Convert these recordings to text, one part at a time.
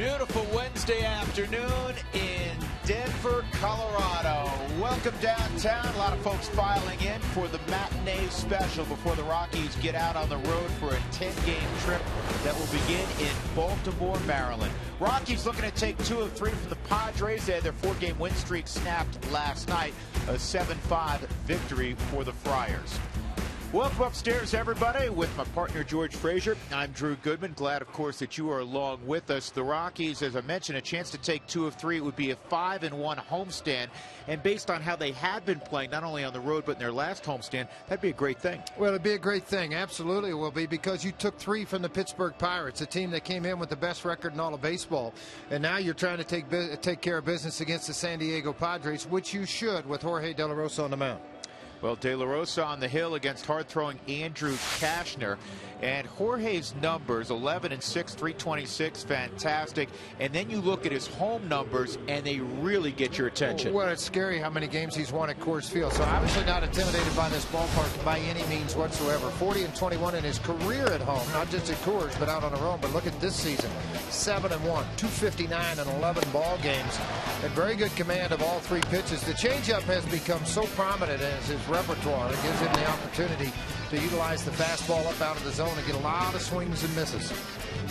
Beautiful Wednesday afternoon in Denver, Colorado. Welcome downtown. A lot of folks filing in for the matinee special before the Rockies get out on the road for a 10-game trip that will begin in Baltimore, Maryland. Rockies looking to take 2 of 3 from the Padres. They had their 4-game win streak snapped last night. A 7-5 victory for the Friars. Welcome upstairs, everybody, with my partner, George Frazier. I'm Drew Goodman. Glad, of course, that you are along with us. The Rockies, as I mentioned, a chance to take 2 of 3. It would be a 5-1 homestand. And based on how they had been playing, not only on the road, but in their last homestand, that'd be a great thing. Well, it'd be a great thing. Absolutely it will be, because you took 3 from the Pittsburgh Pirates, a team that came in with the best record in all of baseball. And now you're trying to take care of business against the San Diego Padres, which you should, with Jorge De La Rosa on the mound. Well, De La Rosa on the hill against hard-throwing Andrew Cashner. And Jorge's numbers, 11-6, 326, fantastic. And then you look at his home numbers, and they really get your attention. Well, it's scary how many games he's won at Coors Field. So obviously not intimidated by this ballpark by any means whatsoever. 40-21 in his career at home, not just at Coors, but out on the road. But look at this season, 7-1, 259 in 11 ball games, and very good command of all 3 pitches. The changeup has become so prominent as his repertoire. It gives him the opportunity to utilize the fastball up out of the zone and get a lot of swings and misses.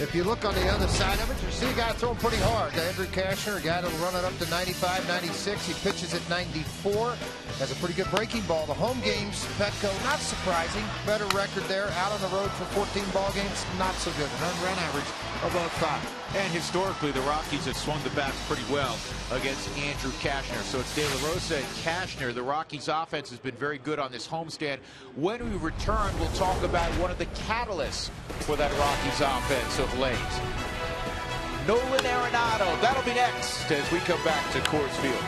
If you look on the other side of it, you see a guy throwing pretty hard. Andrew Cashner, a guy that'll run it up to 95, 96. He pitches at 94. Has a pretty good breaking ball. The home games, Petco, not surprising. Better record there. Out on the road for 14 ball games, not so good. An earned run average above 5. And historically, the Rockies have swung the bats pretty well against Andrew Cashner. So it's De La Rosa and Cashner. The Rockies' offense has been very good on this homestand. When we return, we'll talk about one of the catalysts for that Rockies offense of late. Nolan Arenado. That'll be next as we come back to Coors Field.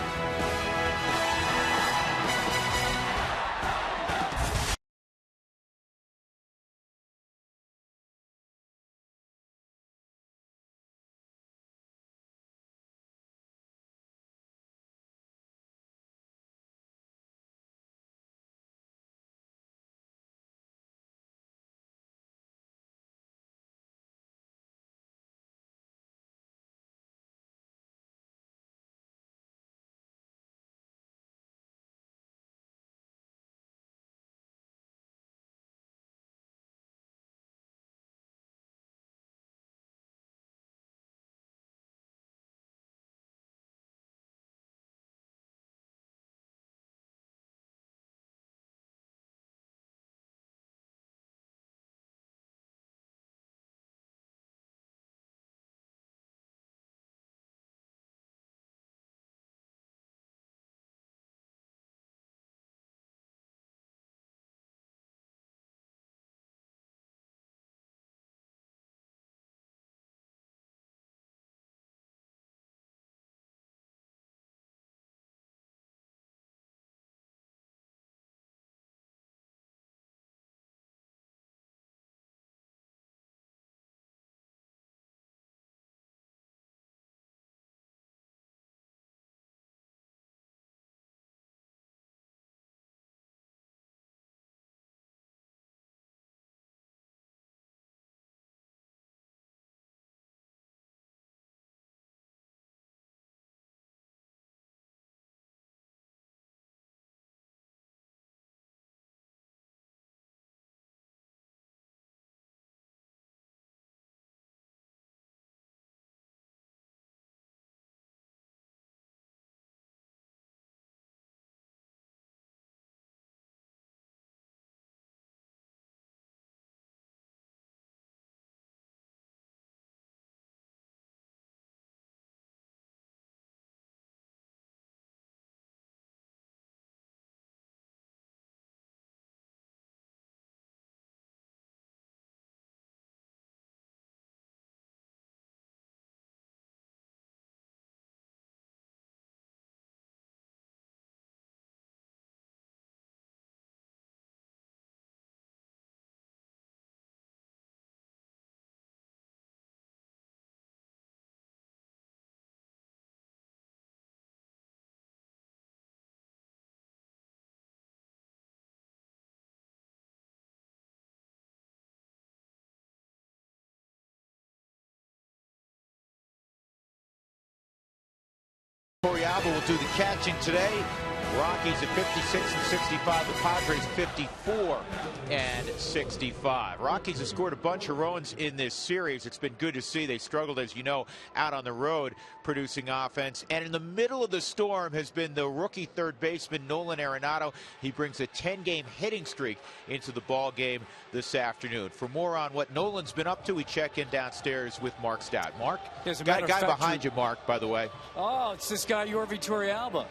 Alba will do the catching today. Rockies at 56 and 65. The Padres 54 and 65. Rockies have scored a bunch of runs in this series. It's been good to see. They struggled, as you know, out on the road producing offense. And in the middle of the storm has been the rookie third baseman Nolan Arenado. He brings a 10-game hitting streak into the ball game this afternoon. For more on what Nolan's been up to, we check in downstairs with Mark Stout. Mark, got a guy behind you, Mark, by the way. Oh, it's this guy, Yorvi Alba.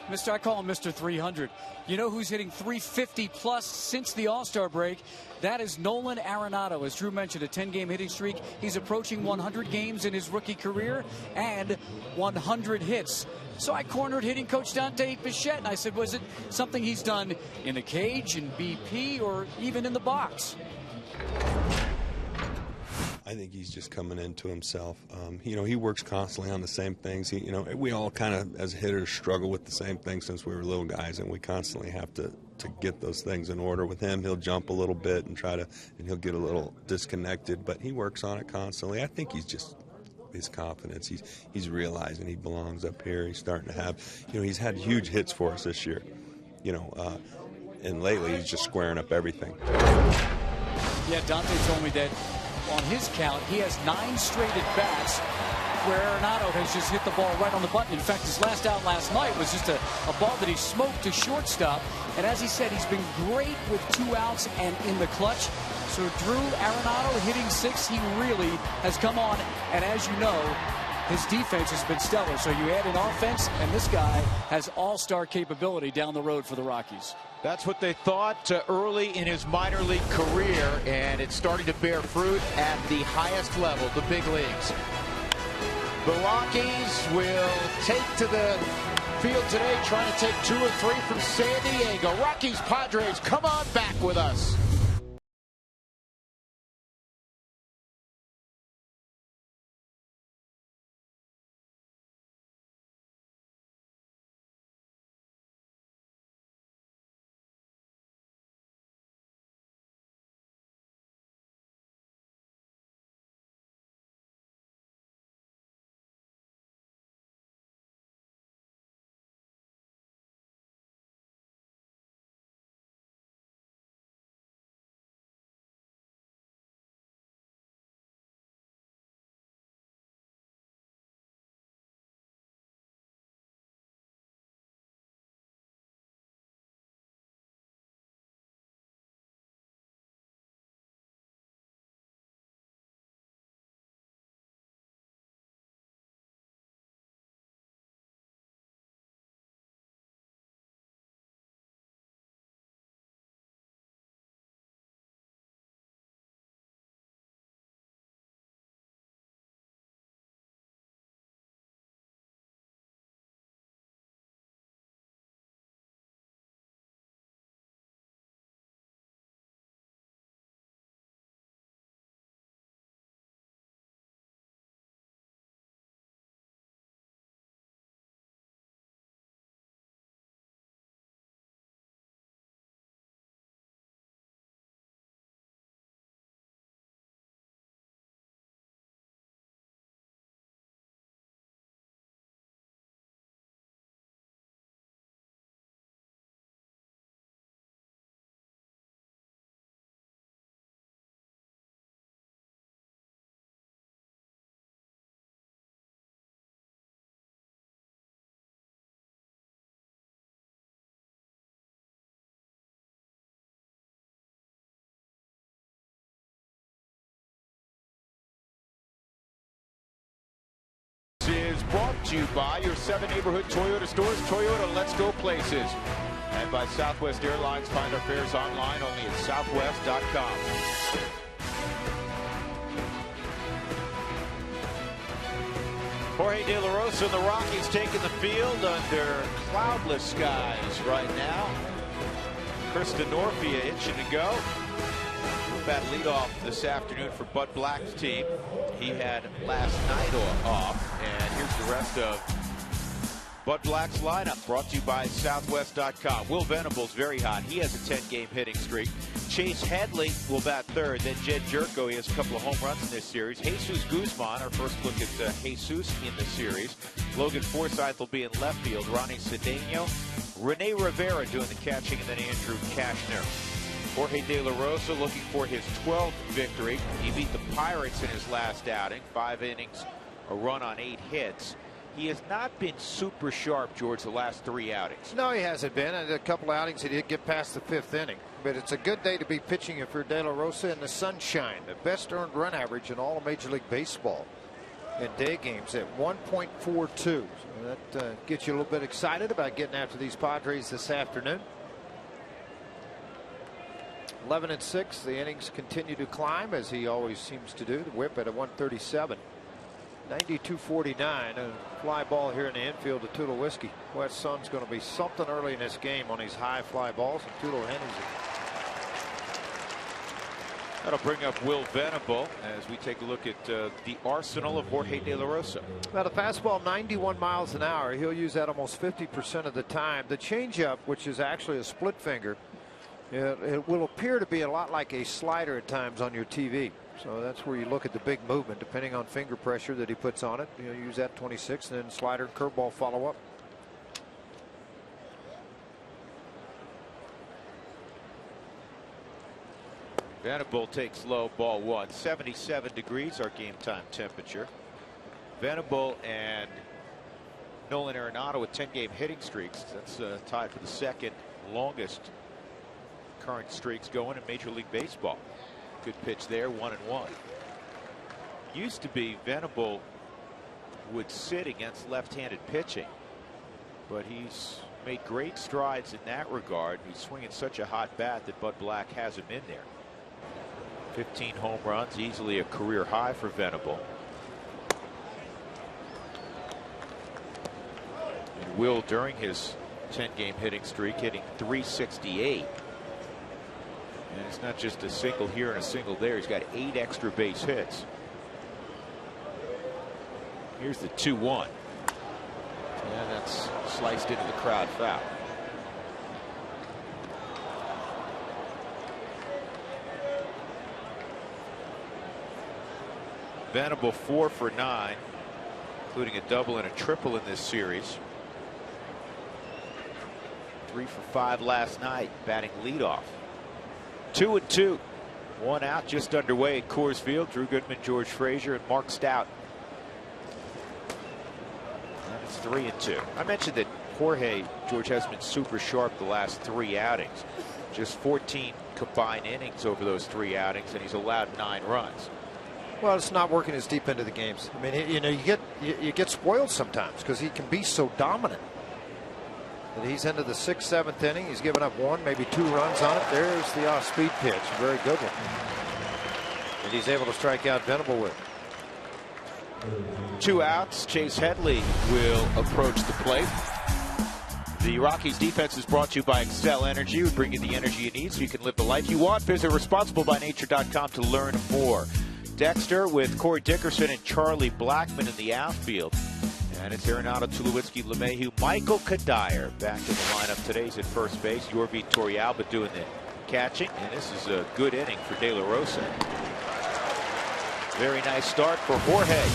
I call him Mr. 300. You know who's hitting 350 plus since the All-Star break? That is Nolan Arenado. As Drew mentioned, a 10-game hitting streak. He's approaching 100 games in his rookie career and 100 hits. So I cornered hitting coach Dante Bichette, and I said, was it something he's done in the cage, in BP, or even in the box? I think he's just coming into himself. You know, he works constantly on the same things. You know, we all kind of, as hitters, struggle with the same things since we were little guys, and we constantly have to get those things in order. With him, he'll jump a little bit and and he'll get a little disconnected, but he works on it constantly. I think he's just, his confidence, he's realizing he belongs up here. He's starting to have, you know, he's had huge hits for us this year, you know, and lately he's just squaring up everything. Yeah, Dante told me that on his count, he has 9 straight at-bats where Arenado has just hit the ball right on the button. In fact, his last out last night was just a ball that he smoked to shortstop. And as he said, he's been great with 2 outs and in the clutch. So Drew Arenado hitting 6, he really has come on. And as you know, his defense has been stellar. So you add an offense, and this guy has all-star capability down the road for the Rockies. That's what they thought early in his minor league career, and it's starting to bear fruit at the highest level, the big leagues. The Rockies will take to the field today, trying to take 2 or 3 from San Diego. Rockies, Padres, come on back with us. Is brought to you by your 7 neighborhood Toyota stores. Toyota, let's go places. And by Southwest Airlines. Find our fares online only at southwest.com. Jorge De La Rosa and the Rockies taking the field under cloudless skies right now. Krista Norfia itching to go. Bat leadoff this afternoon for Bud Black's team. He had last night off, and here's the rest of Bud Black's lineup brought to you by Southwest.com. Will Venable's very hot. He has a 10-game hitting streak. Chase Headley will bat third. Then Jed Jerko, he has a couple of home runs in this series. Jesus Guzman, our first look at Jesus in the series. Logan Forsythe will be in left field. Ronnie Cedeno. Rene Rivera doing the catching, and then Andrew Cashner. Jorge De La Rosa looking for his 12th victory. He beat the Pirates in his last outing. 5 innings, a run on 8 hits. He has not been super sharp, George, the last 3 outings. No, he hasn't been. In a couple of outings, he did get past the 5th inning. But it's a good day to be pitching if you're De La Rosa in the sunshine. The best earned run average in all of Major League Baseball in day games at 1.42. So that gets you a little bit excited about getting after these Padres this afternoon. 11-6. The innings continue to climb, as he always seems to do. The whip at a 137. 92-49. A fly ball here in the infield to Tulowitzki. West Sun's going to be something early in this game on these high fly balls, and Tulo handles it. That'll bring up Will Venable as we take a look at the arsenal of Jorge De La Rosa. Now, the fastball 91 miles an hour. He'll use that almost 50% of the time. The changeup, which is actually a split finger, it will appear to be a lot like a slider at times on your TV. So that's where you look at the big movement, depending on finger pressure that he puts on it. He'll use that 26, and then slider, curveball follow up. Venable takes low, ball 1. 77 degrees, our game time temperature. Venable and Nolan Arenado with 10-game hitting streaks. That's tied for the second longest current streaks going in Major League Baseball. Good pitch there, 1-1. Used to be Venable would sit against left-handed pitching, but he's made great strides in that regard. He's swinging such a hot bat that Bud Black has him in there. 15 home runs, easily a career high for Venable. And Will, during his 10-game hitting streak, hitting .368. And it's not just a single here and a single there. He's got 8 extra base hits. Here's the 2-1. And that's sliced into the crowd foul. Venable 4 for 9, including a double and a triple in this series. 3 for 5 last night, batting leadoff. 2-2. 1 out, just underway at Coors Field. Drew Goodman, George Frazier, and Mark Stout. And it's 3-2. I mentioned that Jorge, George, has been super sharp the last 3 outings. Just 14 combined innings over those 3 outings, and he's allowed 9 runs. Well, it's not working as deep into the games. I mean, you know, you get spoiled sometimes because he can be so dominant. But he's into the 6th, 7th inning. He's given up 1, maybe 2 runs on it. There's the off-speed pitch, a very good one. And he's able to strike out Venable with. 2 outs. Chase Headley will approach the plate. The Rockies defense is brought to you by Excel Energy. We bring you the energy you need so you can live the life you want. Visit responsiblebynature.com to learn more. Dexter with Corey Dickerson and Charlie Blackmon in the outfield. And it's Arenado, Tulowitzki, LeMahieu, Michael Kadire back in the lineup today. He's at first base. Yorvi Torrealba doing the catching. And this is a good inning for De La Rosa. Very nice start for Jorge.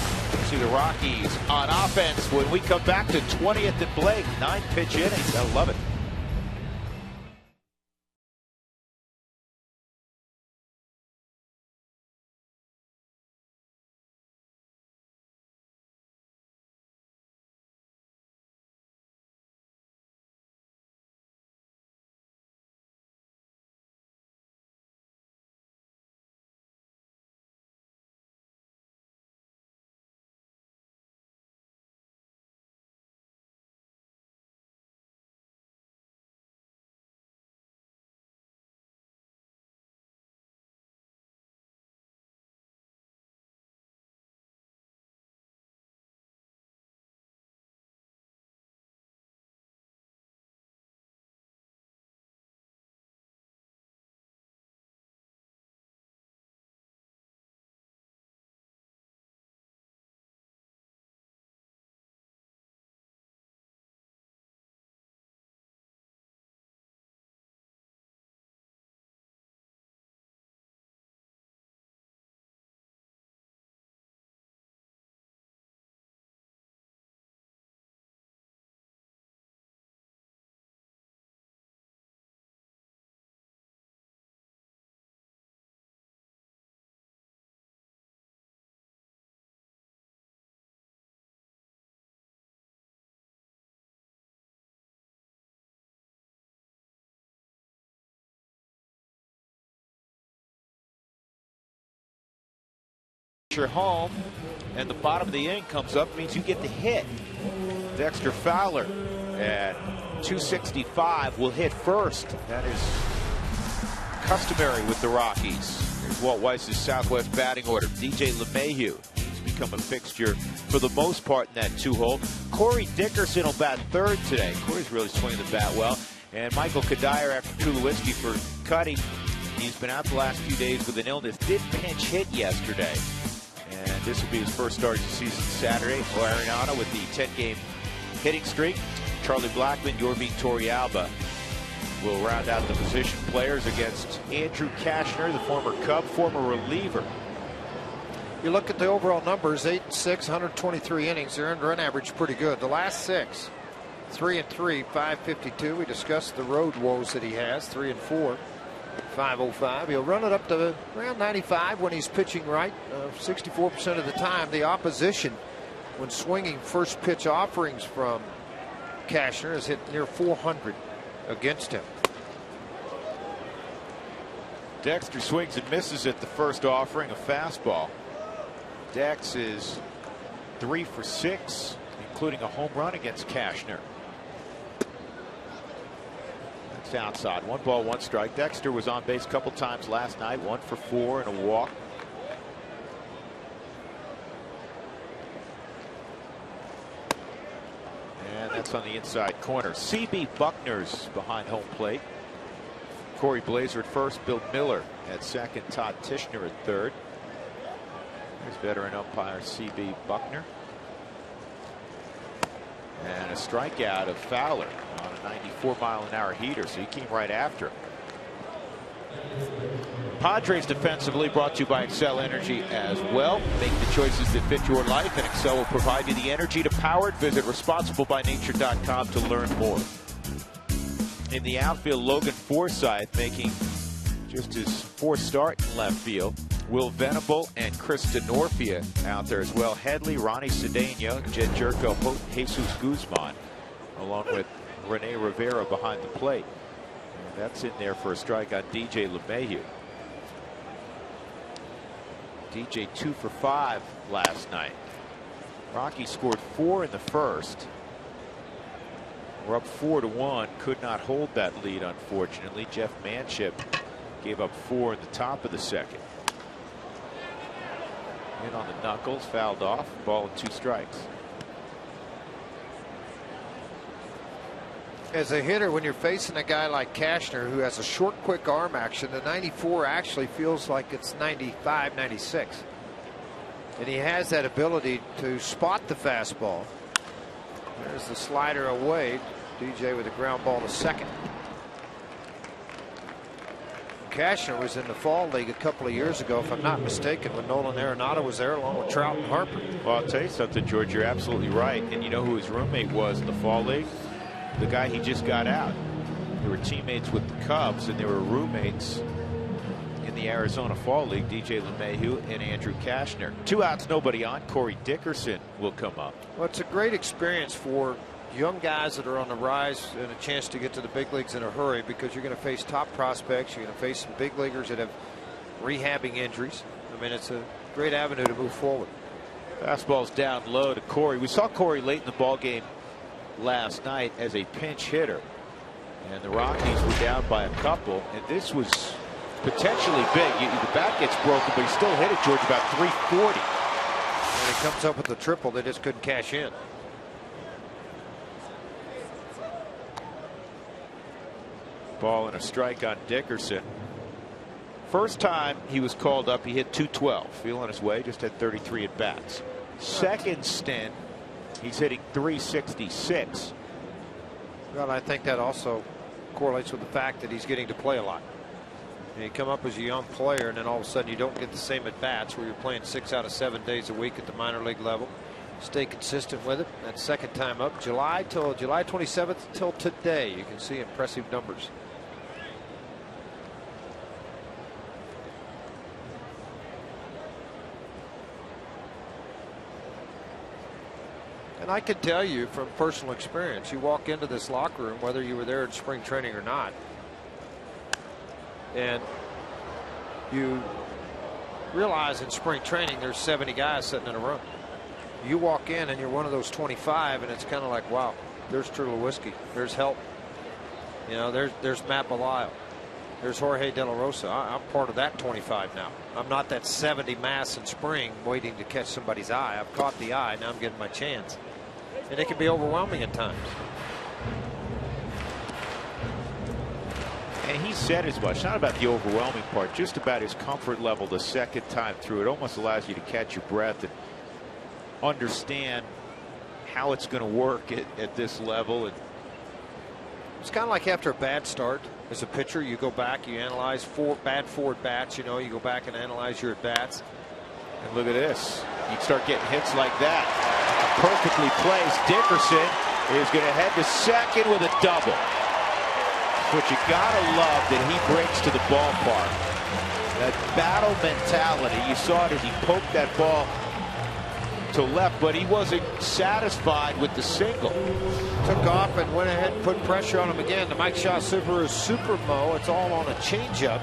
See the Rockies on offense when we come back to 20th and Blake. 9-pitch innings. I love it. you're home and the bottom of the inning comes up, means you get the hit. Dexter Fowler at 265 will hit first. That is customary with the Rockies. Here's Walt Weiss's Southwest batting order. DJ LeMahieu, he's become a fixture for the most part in that 2-hole. Corey Dickerson will bat third today. Corey's really swinging the bat well. And Michael Kadire, after Tulowitzki for cutting, he's been out the last few days with an illness. Did pinch hit yesterday. And this will be his first start of the season Saturday. Arenado with the 10-game hitting streak. Charlie Blackmon, Yorvin Torrealba will round out the position players against Andrew Cashner, the former Cub, former reliever. You look at the overall numbers, 8-6, 123 innings. Their earned run average pretty good. The last 6, 3-3, 552. We discussed the road woes that he has, 3-4, 505. He'll run it up to around 95 when he's pitching right. 64% of the time. The opposition, when swinging first pitch offerings from Cashner, has hit near 400 against him. Dexter swings and misses at the first offering, a fastball. Dex is 3 for 6, including a home run against Cashner. That's outside. 1 ball, 1 strike. Dexter was on base a couple times last night, 1 for 4 and a walk. And that's on the inside corner. C.B. Buckner's behind home plate. Corey Blazer at first, Bill Miller at second, Todd Tishner at third. There's veteran umpire C.B. Buckner. And a strikeout of Fowler on a 94-mile-an-hour heater, so he came right after him. Padres defensively brought to you by Excel Energy as well. Make the choices that fit your life, and Excel will provide you the energy to power it. Visit responsiblebynature.com to learn more. In the outfield, Logan Forsythe making just his 4th start in left field. Will Venable and Chris Denorfia out there as well. Headley, Ronnie Cedeno, Jed Jerko, Jesus Guzman, along with Rene Rivera behind the plate. And that's in there for a strike on DJ LeMahieu. DJ 2 for 5 last night. Rockies scored 4 in the first. We're up 4-1. Could not hold that lead, unfortunately. Jeff Manship gave up 4 in the top of the second. In on the knuckles, fouled off, ball and 2 strikes. As a hitter, when you're facing a guy like Cashner who has a short, quick arm action, the 94 actually feels like it's 95, 96. And he has that ability to spot the fastball. There's the slider away. DJ with a ground ball to second. Cashner was in the fall league a couple of years ago, if I'm not mistaken, when Nolan Arenado was there along with Trout and Harper. Well, I'll tell you something, George, you're absolutely right. And you know who his roommate was in the fall league? The guy he just got out. They were teammates with the Cubs, and they were roommates in the Arizona Fall League, DJ LeMahieu and Andrew Cashner. 2 outs, nobody on. Corey Dickerson will come up. Well, it's a great experience for young guys that are on the rise and a chance to get to the big leagues in a hurry, because you're going to face top prospects. You're going to face some big leaguers that have rehabbing injuries. I mean, it's a great avenue to move forward. Fastball's down low to Corey. We saw Corey late in the ball game last night as a pinch hitter, and the Rockies were down by a couple, and this was potentially big. The bat gets broken, but he still hit it, George, about 340. And he comes up with the triple. They just couldn't cash in. Ball and a strike on Dickerson. First time he was called up, he hit 212. Feeling his way, just had 33 at bats. Second stint, he's hitting 366. Well, I think that also correlates with the fact that he's getting to play a lot. And you come up as a young player, and then all of a sudden you don't get the same at bats where you're playing 6 out of 7 days a week at the minor league level. Stay consistent with it. That second time up, July 27th till today, you can see impressive numbers. And I can tell you from personal experience, you walk into this locker room, whether you were there in spring training or not, and you Realize in spring training there's 70 guys sitting in a room. You walk in and you're one of those 25, and it's kind of like, wow, there's Tulowitzki, there's Help, you know, there's Matt Belisle, there's Jorge De La Rosa. I'm part of that 25 now. I'm not that 70 mass in spring waiting to catch somebody's eye. I've caught the eye. Now I'm getting my chance, and it can be overwhelming at times. And he said as much, not about the overwhelming part, just about his comfort level the second time through. It almost allows you to catch your breath and understand how it's going to work at this level. And it's kind of like after a bad start as a pitcher, you go back, you analyze bad four at bats, you know, you go back and analyze your at bats. And look at this. You'd start getting hits like that. Perfectly placed. Dickerson is going to head to second with a double. But you gotta love that he breaks to the ballpark. That battle mentality. You saw it as he poked that ball to left, but he wasn't satisfied with the single. Took off and went ahead and put pressure on him again. The Mike Shaw Subaru Super Mo. It's all on a changeup.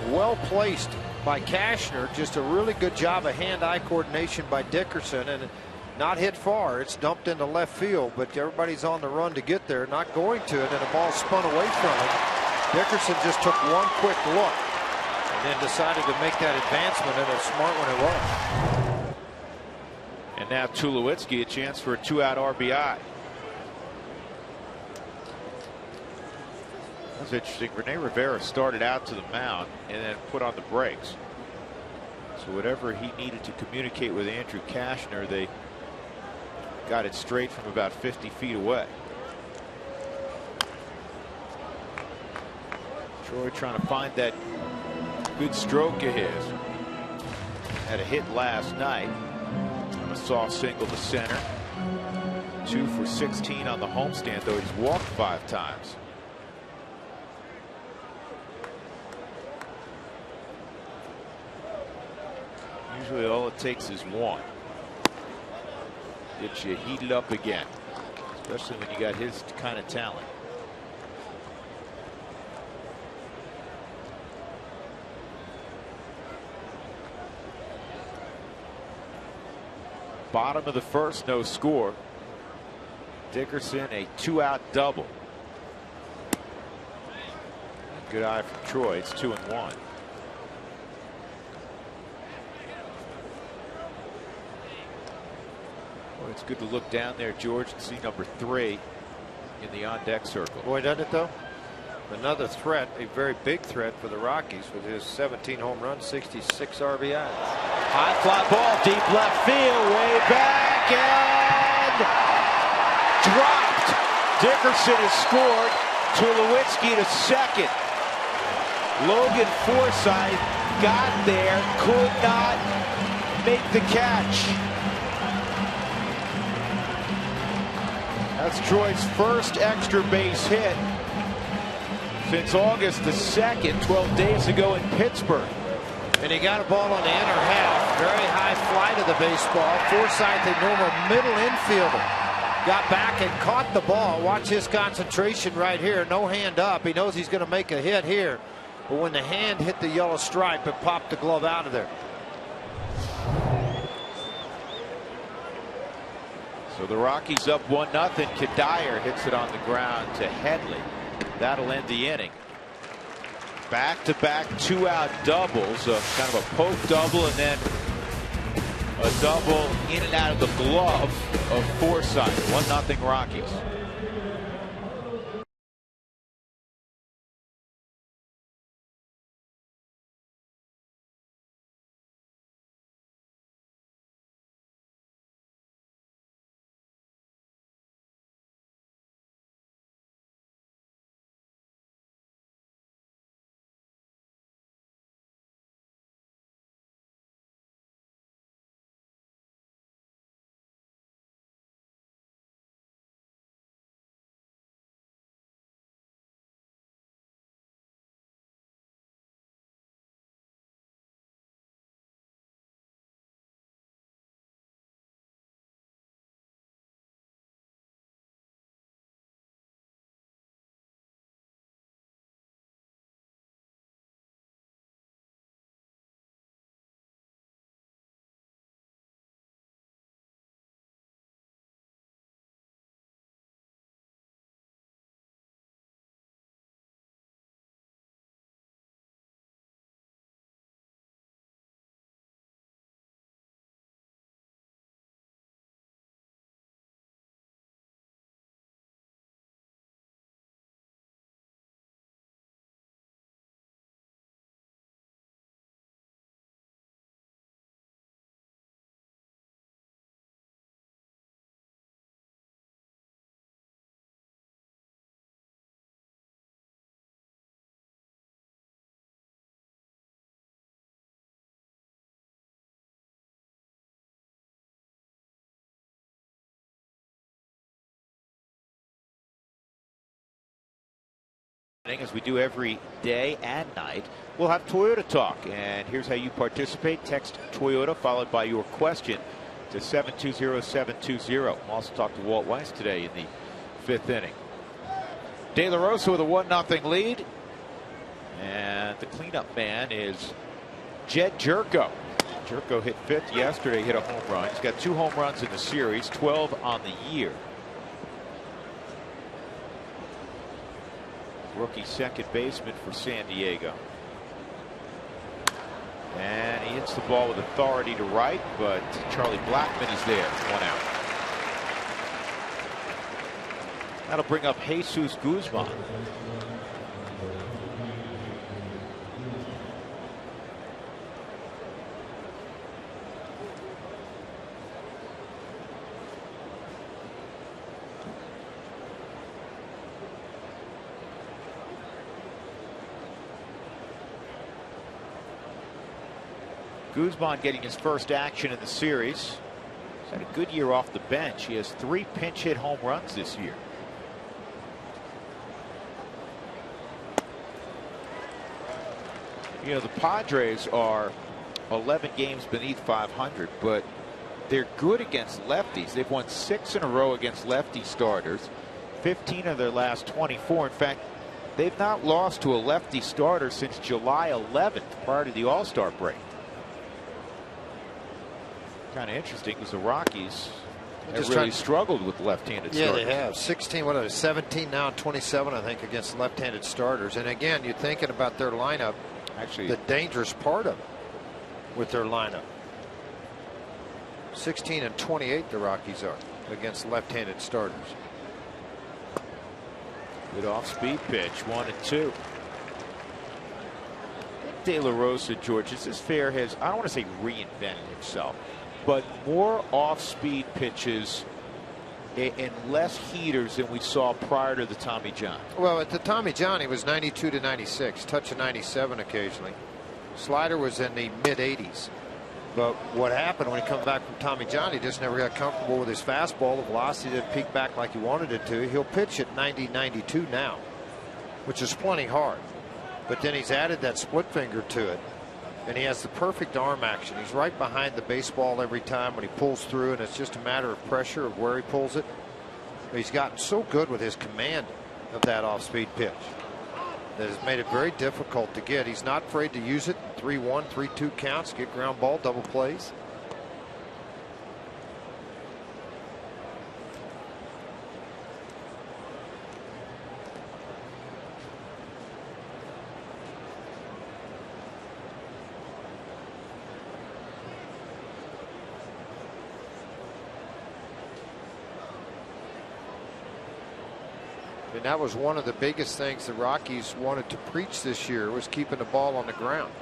Well placed by Cashner. Just a really good job of hand-eye coordination by Dickerson, and not hit far. It's dumped into left field, but everybody's on the run to get there, not going to it, and the ball spun away from him. Dickerson just took one quick look and then decided to make that advancement, and a smart one it was. And now Tulowitzki a chance for a 2-out RBI. That's interesting. Rene Rivera started out to the mound and then put on the brakes. So whatever he needed to communicate with Andrew Cashner, they got it straight from about 50 feet away. Troy trying to find that good stroke of his. Had a hit last night on a soft single to center. 2 for 16 on the homestand, though he's walked 5 times. Usually all it takes is one. Gets you heated up again, especially when you got his kind of talent. Bottom of the first, no score. Dickerson a 2-out double. Good eye from Troy. It's 2-1. Well, it's good to look down there, George, and see number 3 in the on-deck circle. Boy, doesn't it, though? Another threat, a very big threat for the Rockies with his 17 home runs, 66 RBIs. High fly ball, deep left field, way back, and dropped. Dickerson has scored. Tulowitzki to second. Logan Forsythe got there, could not make the catch. That's Troy's first extra base hit since August the 2nd, 12 days ago in Pittsburgh. And he got a ball on the inner half. Very high fly to the baseball. Forsythe, a normal middle infielder, got back and caught the ball. Watch his concentration right here. No hand up. He knows he's going to make a hit here. But when the hand hit the yellow stripe, it popped the glove out of there. So the Rockies up 1-0. Kadire hits it on the ground to Headley. That'll end the inning. Back-to-back 2-out doubles, kind of a poke double and then a double in and out of the glove of Forsythe. 1-0 Rockies. As we do every day and night, we'll have Toyota Talk. And here's how you participate. Text Toyota followed by your question to 720-720. We'll also talk to Walt Weiss today in the 5th inning. De La Rosa with a 1-0 lead. And the cleanup man is Jed Jerko. Jerko hit 5th yesterday, hit a home run. He's got 2 home runs in the series, 12 on the year. Rookie second baseman for San Diego. And he hits the ball with authority to right, but Charlie Blackmon is there. 1 out. That'll bring up Jesus Guzman. Guzman getting his first action in the series. He's had a good year off the bench. He has 3 pinch hit home runs this year. You know, the Padres are 11 games beneath 500, but they're good against lefties. They've won 6 in a row against lefty starters, 15 of their last 24. In fact, they've not lost to a lefty starter since July 11th, prior to the All-Star break. Kind of interesting because the Rockies have really struggled with left-handed starters. Yeah, they have. 16, what are they, 17 now, 27, I think, against left-handed starters. And again, you're thinking about their lineup, actually, the dangerous part of it with their lineup. 16 and 28, the Rockies are against left-handed starters. Good off-speed pitch, 1-2. De La Rosa, George, is this fair? Has, I don't want to say reinvented himself, but more off-speed pitches and less heaters than we saw prior to the Tommy John. Well, at the Tommy John, he was 92 to 96, touch of 97 occasionally. Slider was in the mid-80s. But what happened when he comes back from Tommy John, he just never got comfortable with his fastball. The velocity didn't peak back like he wanted it to. He'll pitch at 90, 92 now, which is plenty hard. But then he's added that split finger to it. And he has the perfect arm action. He's right behind the baseball every time when he pulls through, and it's just a matter of pressure of where he pulls it. But he's gotten so good with his command of that off-speed pitch that has made it very difficult to get. He's not afraid to use it. 3-1, 3-2 counts, get ground ball, double plays. And that was one of the biggest things the Rockies wanted to preach this year, was keeping the ball on the ground.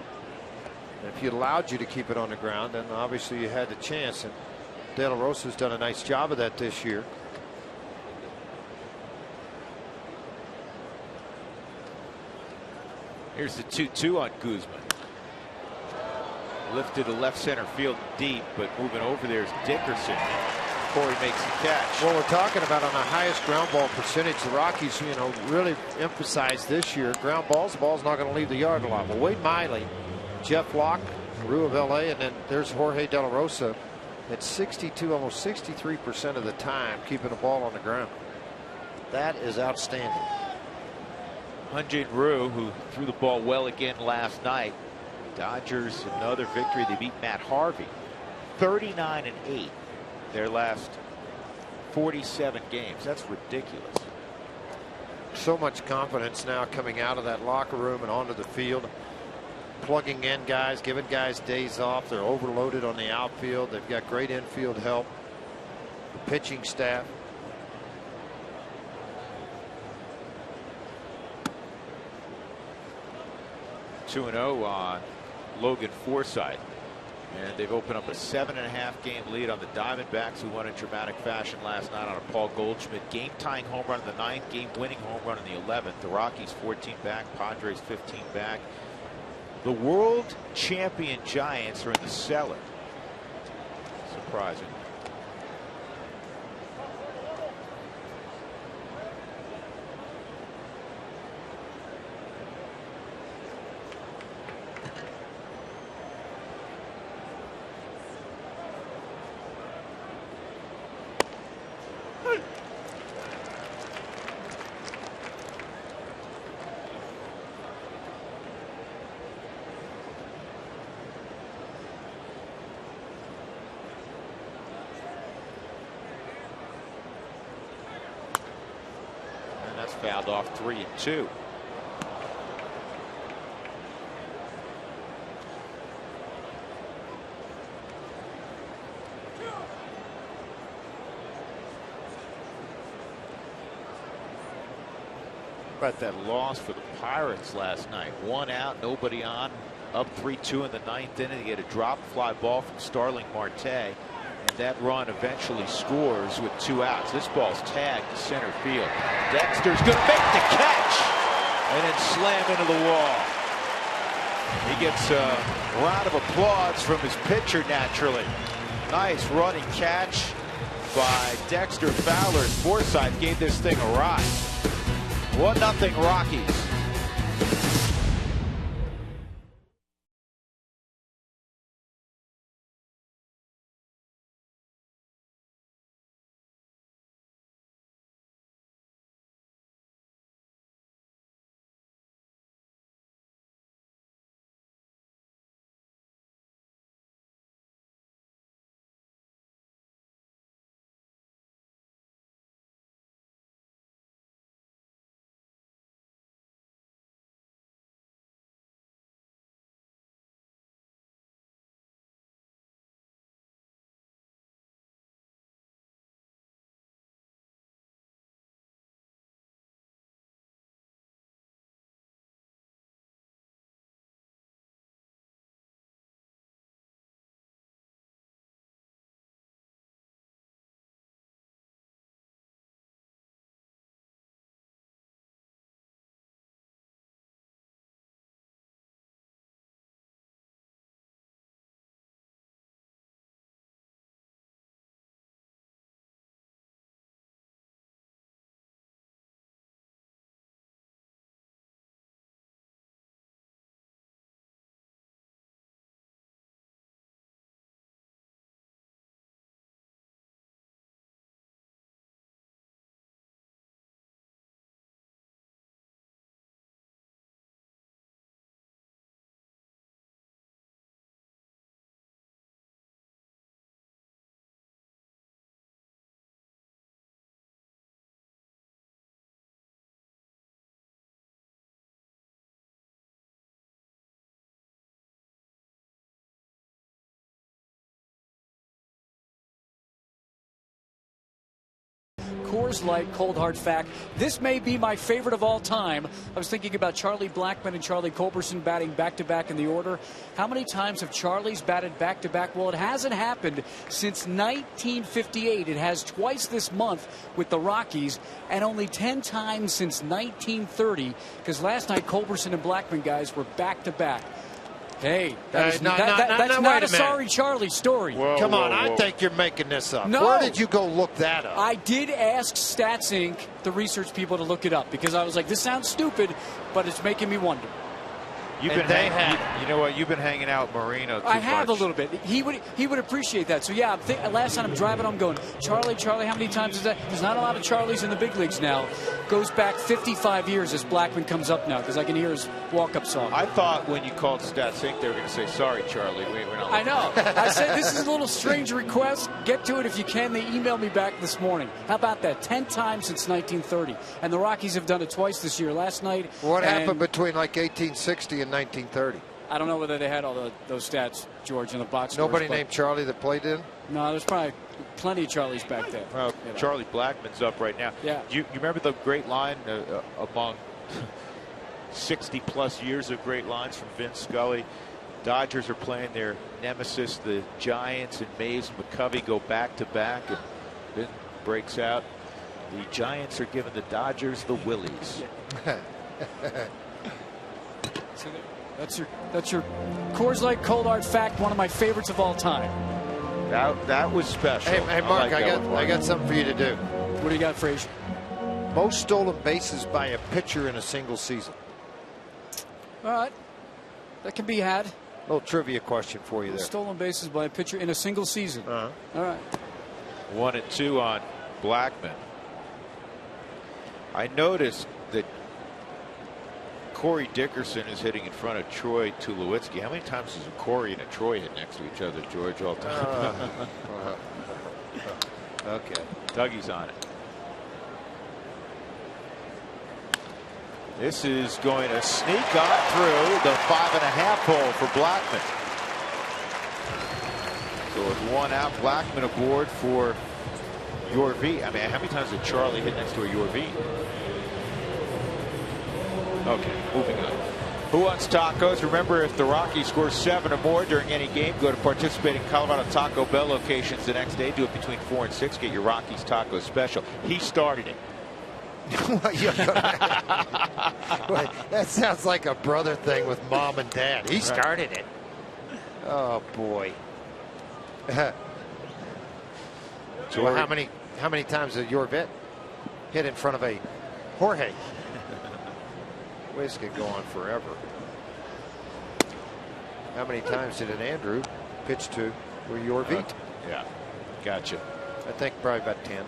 And if you allowed you to keep it on the ground, then obviously you had the chance. And De La Rosa's done a nice job of that this year. Here's the 2-2 on Guzman. Lifted to left center field deep, but moving over there is Dickerson. Corey makes the catch. Well, we're talking about on the highest ground ball percentage. The Rockies, you know, really emphasized this year ground balls. The ball's not going to leave the yard a lot. Well, Wade Miley, Jeff Locke, Rue of LA, and then there's Jorge De La Rosa at 62, almost 63% of the time keeping the ball on the ground. That is outstanding. Hyun-Jin Ryu, who threw the ball well again last night. Dodgers, another victory. They beat Matt Harvey 39-8. Their last 47 games. That's ridiculous. So much confidence now coming out of that locker room and onto the field. Plugging in guys, giving guys days off. They're overloaded on the outfield. They've got great infield help. The pitching staff. (2-0) on Logan Forsythe. And they've opened up a 7.5 game lead on the Diamondbacks, who won in dramatic fashion last night on a Paul Goldschmidt game-tying home run in the 9th, game-winning home run in the 11th. The Rockies 14 back, Padres 15 back. The world champion Giants are in the cellar. Surprising. fouled off 3-2. About that loss for the Pirates last night. 1 out, nobody on, up 3-2 in the 9th inning. They get a drop fly ball from Starling Marte, and that run eventually scores with 2 outs. This ball's tagged to center field. Dexter's going to make the catch and then slam into the wall. He gets a round of applause from his pitcher naturally. Nice running catch by Dexter Fowler. Forsythe gave this thing a ride. 1-0 Rockies. Coors Light Cold Hard Fact. This may be my favorite of all time. I was thinking about Charlie Blackmon and Charlie Culberson batting back-to-back in the order. How many times have Charlies batted back-to-back? Well, it hasn't happened since 1958. It has twice this month with the Rockies, and only 10 times since 1930, because last night Culberson and Blackmon guys were back-to-back. Hey, that's not a sorry Charlie story. Come on, I think you're making this up. No. Where did you go look that up? I did ask Stats Inc., the research people, to look it up because I was like, this sounds stupid, but it's making me wonder. You've been you know what? You've been hanging out Marino too I have much. a little bit. He would appreciate that. So yeah, last time I'm driving, I'm going, Charlie, how many times is that? There's not a lot of Charlies in the big leagues now. Goes back 55 years as Blackmon comes up now because I can hear his walk-up song. I thought when you called Stats Inc. they were going to say, sorry, Charlie, we're not. I know. I said, this is a little strange request. Get to it if you can. They emailed me back this morning. How about that? 10 times since 1930. And the Rockies have done it twice this year. Last night. What happened between like 1860 and 1930? I don't know whether they had all those stats, George, in the box. Nobody named Charlie that played in? No, there's probably plenty of Charlies back there. Well, Charlie Blackmon's up right now. Yeah. You remember the great line among 60-plus years of great lines from Vince Scully? Dodgers are playing their nemesis, the Giants, and Mays and McCovey go back-to-back, and then breaks out. The Giants are giving the Dodgers the willies. That's your Coors Light Cold Hard Fact, one of my favorites of all time. That was special. Hey Mark, I got something for you to do. What do you got, Frazier? Most stolen bases by a pitcher in a single season. All right, that can be had. A little trivia question for you there. Stolen bases by a pitcher in a single season. All right. 1-2 on Blackmon. I noticed that Corey Dickerson is hitting in front of Troy Tulowitzki. How many times does a Corey and a Troy hit next to each other, George, all time? Okay. Dougie's on it. This is going to sneak on through the 5.5 hole for Blackman. So with one out, Blackman aboard for your V. I mean, how many times did Charlie hit next to a your V? Okay, moving on. Who wants tacos? Remember, if the Rockies score 7 or more during any game, go to participating Colorado Taco Bell locations the next day. Do it between 4 and 6. Get your Rockies taco special. He started it. Wait, that sounds like a brother thing with mom and dad. He started it. Oh boy. Well, how many times did your vet hit in front of a Jorge? This could go on forever. How many times did an Andrew pitch to where your V? Yeah, gotcha. I think probably about 10.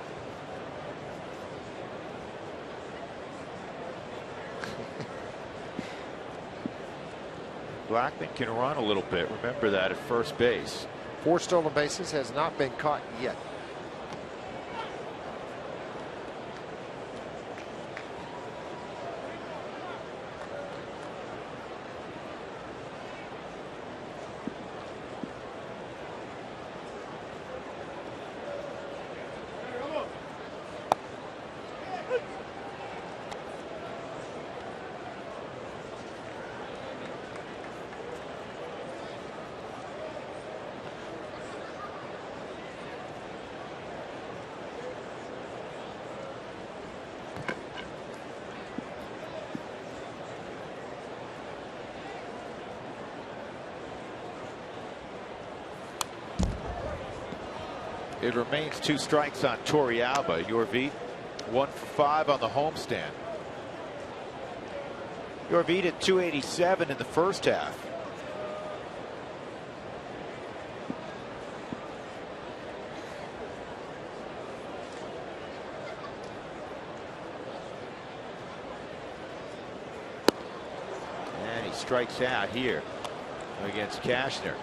Blackman can run a little bit. Remember that at first base. 4 stolen bases, has not been caught yet. It remains 2 strikes on Torrealba. Yorvit 1 for 5 on the homestand. Yorvit at 287 in the first half. And he strikes out here against Cashner.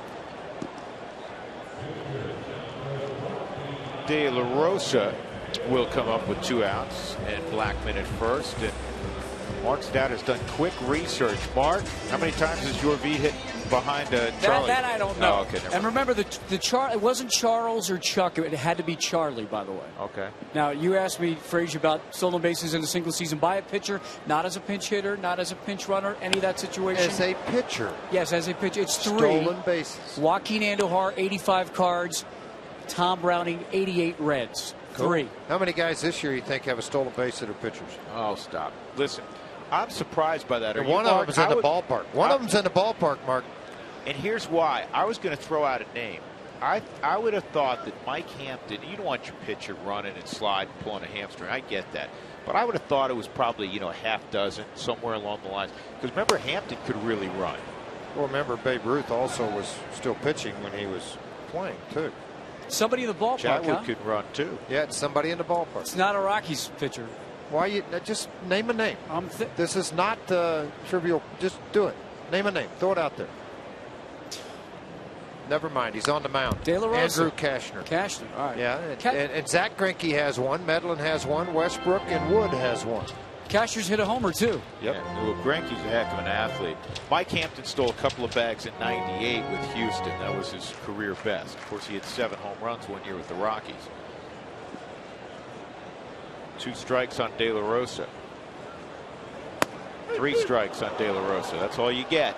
De La Rosa will come up with 2 outs, and Blackman at first. And Mark Stout has done quick research. Mark, how many times has your V hit behind Charlie? That I don't know. Oh, okay, and remember, it wasn't Charles or Chuck. It had to be Charlie, by the way. Okay. Now, you asked me, Frazier, about stolen bases in a single season by a pitcher, not as a pinch hitter, not as a pinch runner, any of that situation. As a pitcher. Yes, as a pitcher. It's 3. Stolen bases. Joaquin Andujar, 85 cards. Tom Browning, 88 Reds. Cool. 3. How many guys this year you think have a stolen base that are pitchers? Oh, stop. Listen, I'm surprised by that. One of them's in the ballpark. One of them's in the ballpark, Mark. And here's why. I was going to throw out a name. I would have thought that Mike Hampton, you don't want your pitcher running and sliding, pulling a hamstring. I get that. But I would have thought it was probably, a half dozen, somewhere along the lines. Because remember, Hampton could really run. Well, remember, Babe Ruth also was still pitching when he was playing, too. Somebody in the ballpark, Chadwick could run, too. Yeah, it's somebody in the ballpark. It's not a Rockies pitcher. Why you just name a name? This is not trivial. Just do it. Name a name. Throw it out there. Never mind. He's on the mound. De La Rosa. Andrew Cashner. Cashner. All right. Yeah, and Zach Greinke has one. Medlin has one. Westbrook and Wood has one. Cashner's hit a homer, too. Yep. Yeah, well, Greinke's a heck of an athlete. Mike Hampton stole a couple of bags in '98 with Houston. That was his career best. Of course, he had 7 home runs one year with the Rockies. 2 strikes on De La Rosa. 3 strikes on De La Rosa. That's all you get.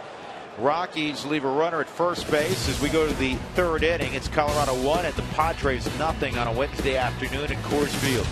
Rockies leave a runner at first base as we go to the 3rd inning. It's Colorado 1 at the Padres 0 on a Wednesday afternoon at Coors Field.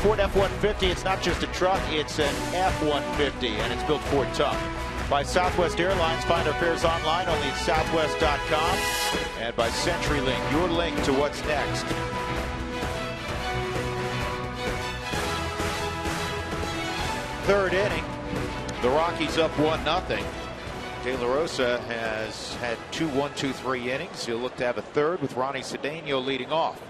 Ford F-150, it's not just a truck, it's an F-150, and it's built Ford tough. By Southwest Airlines, find our fares online on the southwest.com, and by CenturyLink, your link to what's next. Third inning, the Rockies up 1-0. De La Rosa has had 2 1-2-3 innings. He'll look to have a third with Ronnie Cedeno leading off.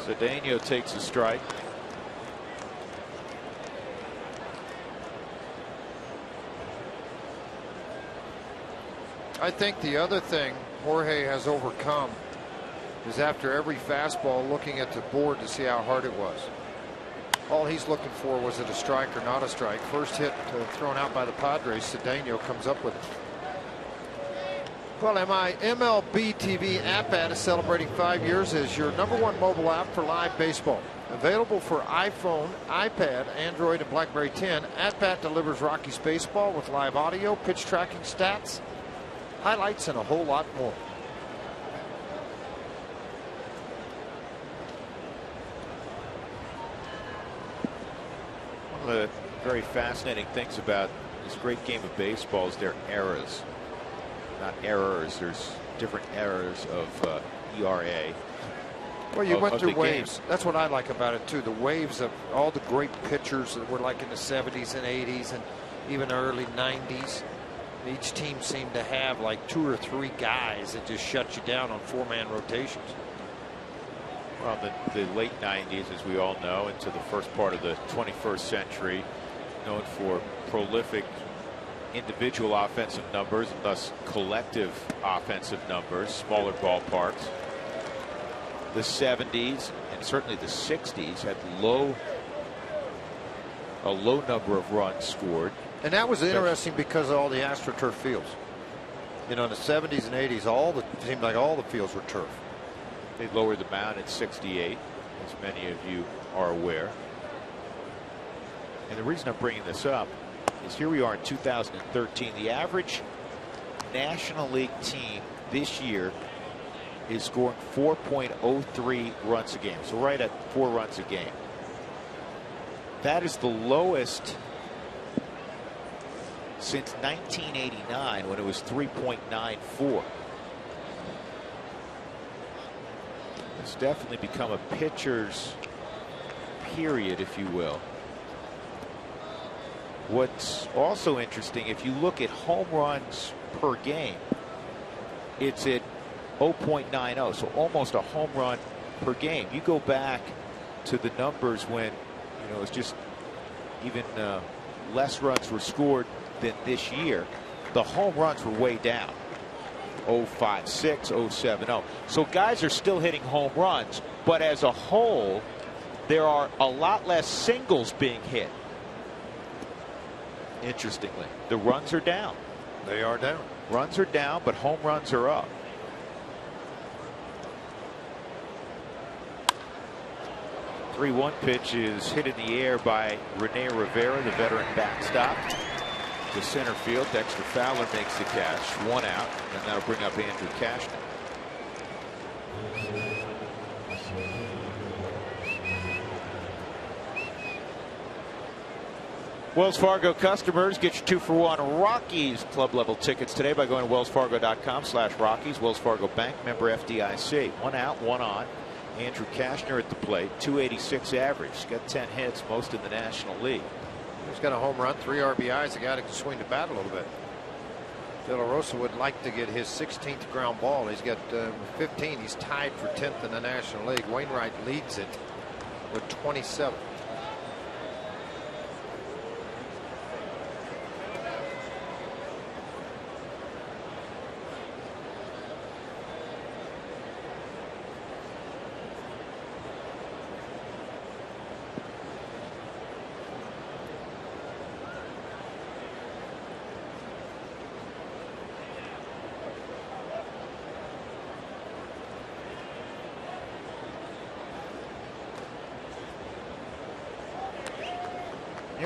Cedeno takes a strike. I think the other thing Jorge has overcome is after every fastball looking at the board to see how hard it was. All he's looking for was it a strike or not a strike. First hit thrown out by the Padres, Cedeno comes up with it. Well, my MLB TV app ad is celebrating 5 years as your #1 mobile app for live baseball. Available for iPhone, iPad, Android, and BlackBerry 10, AtBat delivers Rockies baseball with live audio, pitch tracking stats, highlights, and a whole lot more. One of the very fascinating things about this great game of baseball is their eras. Not errors, there's different eras of ERA. Well, you went through waves. That's what I like about it, too. The waves of all the great pitchers that were like in the 70s and 80s and even early 90s. Each team seemed to have like 2 or 3 guys that just shut you down on 4-man rotations. Well, the late 90s, as we all know, into the first part of the 21st century, known for prolific individual offensive numbers and thus collective offensive numbers, smaller ballparks. The 70s and certainly the 60s had a low number of runs scored. And that was interesting because of all the AstroTurf fields. You know, in the 70s and 80s, it seemed like all the fields were turf. They lowered the mound in '68, as many of you are aware. And the reason I'm bringing this up is here we are in 2013. The average National League team this year is scoring 4.03 runs a game. So right at 4 runs a game. That is the lowest since 1989 when it was 3.94. It's definitely become a pitcher's period, if you will. What's also interesting, if you look at home runs per game, it's at 0.90, so almost a home run per game. You go back to the numbers when, you know, it's just even less runs were scored than this year. The home runs were way down. 0.56, 0.70. So guys are still hitting home runs, but as a whole, there are a lot less singles being hit. Interestingly, the runs are down. They are down. Runs are down, but home runs are up. The 3-1 pitch is hit in the air by Rene Rivera, the veteran backstop. To center field, Dexter Fowler makes the catch. 1 out, and that'll bring up Andrew Cashner. Wells Fargo customers, get your 2-for-1 Rockies club level tickets today by going to wellsfargo.com/Rockies. Wells Fargo Bank, member FDIC. 1 out, 1 on. Andrew Cashner at the plate, 286 average. He's got 10 hits, most in the National League. He's got a home run, 3 RBIs, a guy that can swing the bat a little bit. De La Rosa would like to get his 16th ground ball. He's got 15. He's tied for 10th in the National League. Wainwright leads it with 27.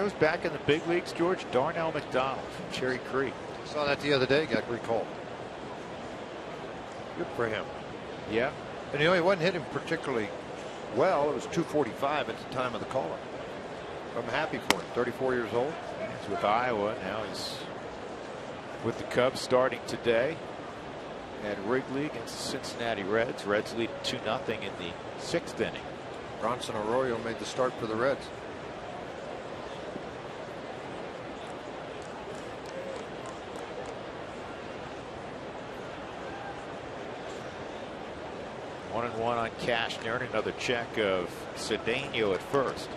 know who's back in the big leagues, George? Darnell McDonald from Cherry Creek. Saw that the other day, got recalled. Good for him. Yeah. And he wasn't hitting particularly well. It was 245 at the time of the call-up. I'm happy for him. 34 years old. He's with Iowa. Now he's with the Cubs starting today at Wrigley against the Cincinnati Reds. Reds lead 2-0 in the 6th inning. Bronson Arroyo made the start for the Reds. One and one on Cashner, and another check of Cedeno at first.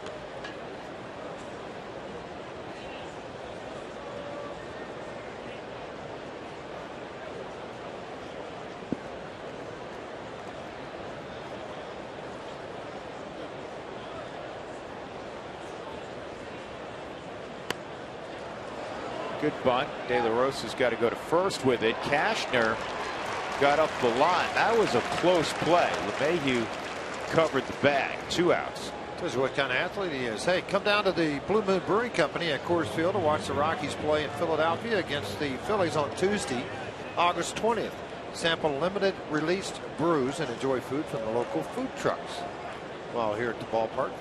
Good bunt. De La Rosa's got to go to first with it. Cashner got up the line. That was a close play. LeMahieu covered the bag. 2 outs. Tells you what kind of athlete he is. Hey, come down to the Blue Moon Brewing Company at Coors Field to watch the Rockies play in Philadelphia against the Phillies on Tuesday, August 20th. Sample limited released brews and enjoy food from the local food trucks while here at the ballpark.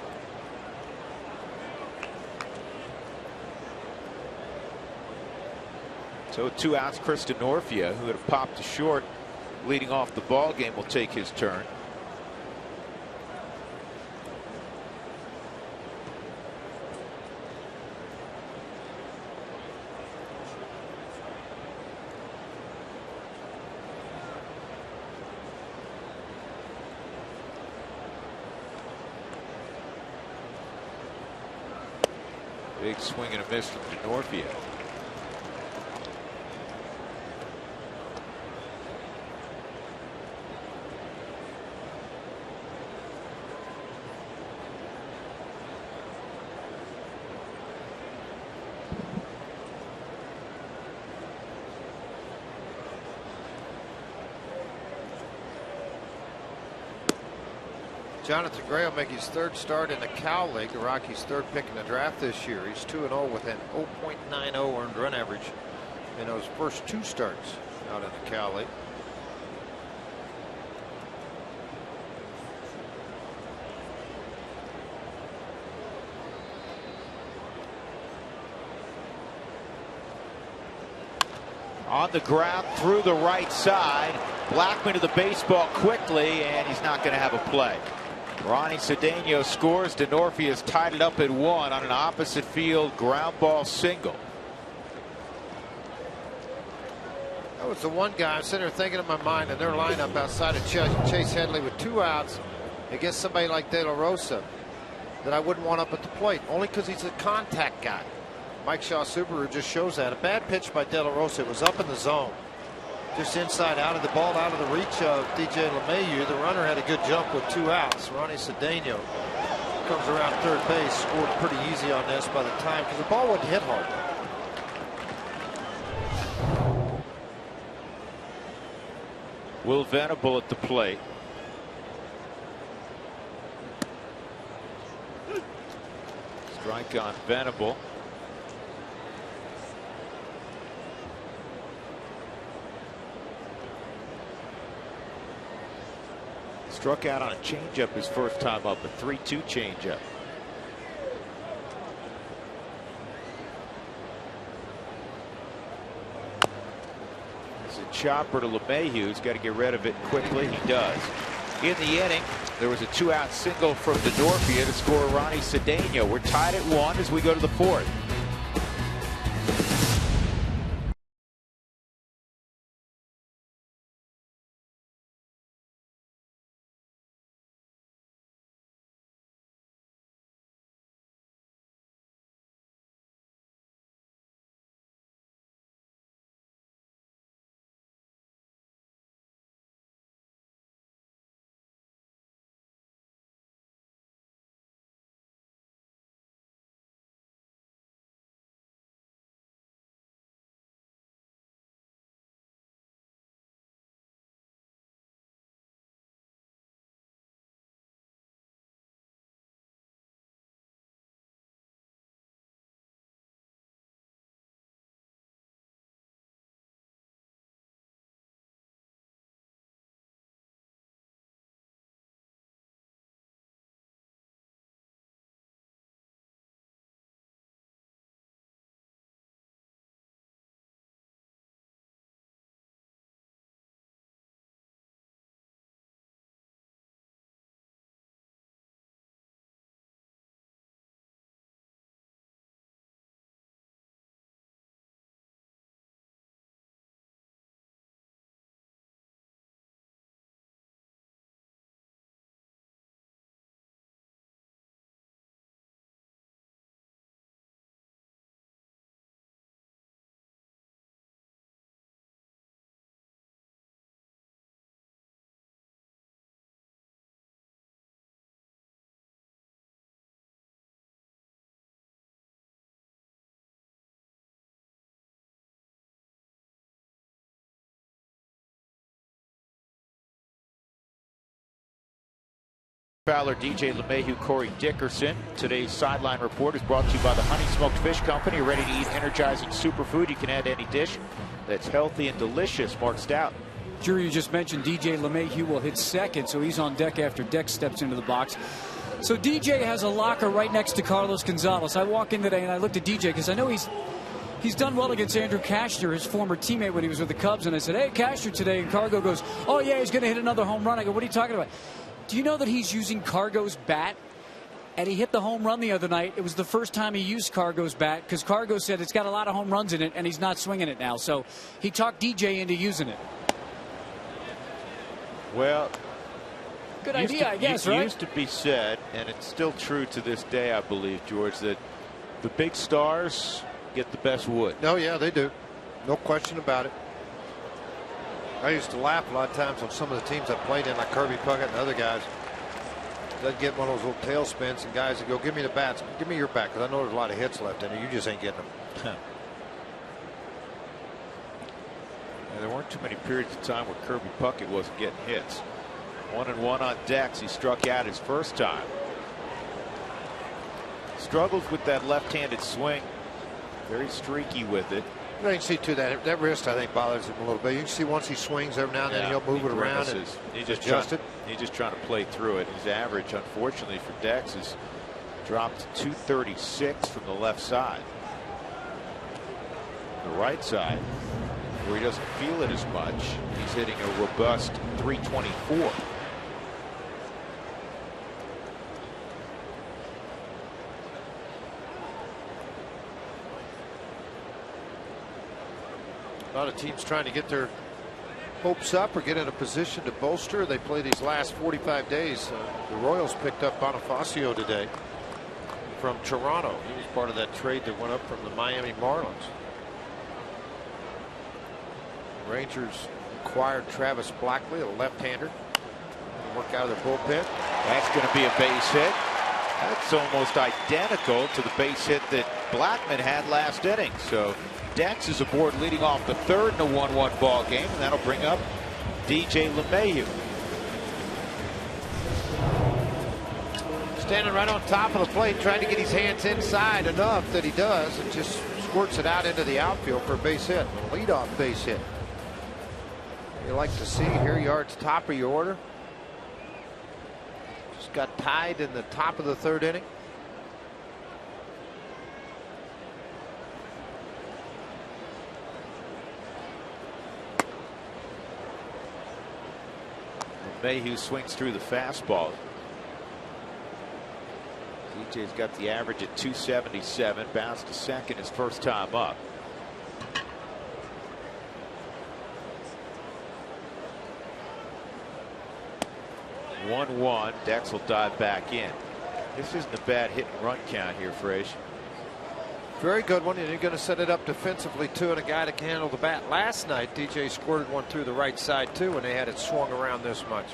So 2 outs. Chris Denorfia, who had popped to short leading off the ball game, will take his turn. Big swing and a miss from Denorfia. Jonathan Gray will make his 3rd start in the Cal League, the Rockies' 3rd pick in the draft this year. He's 2-0 with an 0.90 earned run average in those first 2 starts out in the Cal League. On the ground through the right side. Blackman to the baseball quickly, and he's not going to have a play. Ronnie Cedeno scores. Denorfia has tied it up at 1 on an opposite field ground ball single. That was the one guy I'm sitting there thinking in my mind in their lineup outside of Chase Headley with 2 outs against somebody like De La Rosa that I wouldn't want up at the plate, only because he's a contact guy. Mike Shaw Subaru just shows that. A bad pitch by De La Rosa. It was up in the zone. Just inside out of the ball, out of the reach of DJ LeMahieu. The runner had a good jump with 2 outs. Ronnie Cedeno comes around 3rd base, scored pretty easy on this by the time because the ball wouldn't hit hard. Will Venable at the plate. Strike on Venable. Struck out on a changeup his first time up, a 3-2 changeup. It's a chopper to LeMahieu. He's got to get rid of it quickly. He does. In the inning, there was a 2-out single from Denorfia to score Ronnie Cedeno. We're tied at 1 as we go to the 4th. Fowler, DJ LeMahieu, Corey Dickerson. Today's sideline report is brought to you by the Honey Smoked Fish Company. Ready to eat energizing superfood you can add to any dish that's healthy and delicious. Mark Stout. Drew, you just mentioned DJ LeMahieu will hit second, so he's on deck after Dex steps into the box. So DJ has a locker right next to Carlos Gonzalez. I walk in today and I looked at DJ because I know he's done well against Andrew Cashner, his former teammate when he was with the Cubs. And I said, hey, Cashner today. And Cargo goes, oh, yeah, he's going to hit another home run. I go, what are you talking about? Do you know that he's using Cargo's bat? And he hit the home run the other night. It was the first time he used Cargo's bat because Cargo said it's got a lot of home runs in it and he's not swinging it now. So he talked DJ into using it. Well, good idea, I guess, right? It used to be said, and it's still true to this day, I believe, George, that the big stars get the best wood. Oh, yeah, they do. No question about it. I used to laugh a lot of times on some of the teams I played in, like Kirby Puckett and other guys. They'd get one of those little tail spins, and guys would go, give me the bats, give me your bat, because I know there's a lot of hits left in it. You just ain't getting them. There weren't too many periods of time where Kirby Puckett wasn't getting hits. 1-1 on Dex. He struck out his first time. Struggles with that left-handed swing. Very streaky with it. You can see too that wrist, I think, bothers him a little bit. You can see once he swings every now and then he'll move it around and he's just adjust it. He's just trying to play through it. His average, unfortunately for Dex, is dropped to 236 from the left side. The right side, where he doesn't feel it as much, he's hitting a robust 324. A lot of teams trying to get their hopes up or get in a position to bolster. They play these last 45 days. The Royals picked up Bonifacio today from Toronto. He was part of that trade that went up from the Miami Marlins. Rangers acquired Travis Blackley, a left-hander. Work out of their bullpen. That's going to be a base hit. That's almost identical to the base hit that Blackman had last inning. So Dex is aboard leading off the third in a 1-1 ball game, and that'll bring up DJ LeMahieu. Standing right on top of the plate, trying to get his hands inside enough that he does, and just squirts it out into the outfield for a base hit, a leadoff base hit. You like to see here, you are at the top of your order. Just got tied in the top of the third inning. LeMahieu swings through the fastball. DJ's got the average at 277, bounced to second his first time up. One. Dex will dive back in. This isn't a bad hit and run count here, Frazier. Very good one, and you're going to set it up defensively too, and a guy that can handle the bat. Last night, DJ squirted one through the right side too, and they had it swung around this much.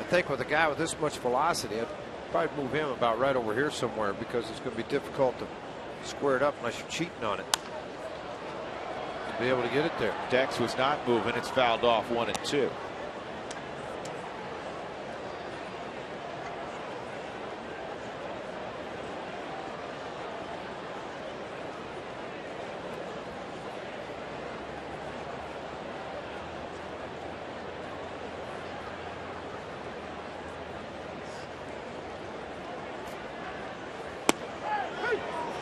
I think with a guy with this much velocity, I'd probably move him about right over here somewhere, because it's going to be difficult to square it up unless you're cheating on it. You'll be able to get it there. Dex was not moving. It's fouled off 1-2.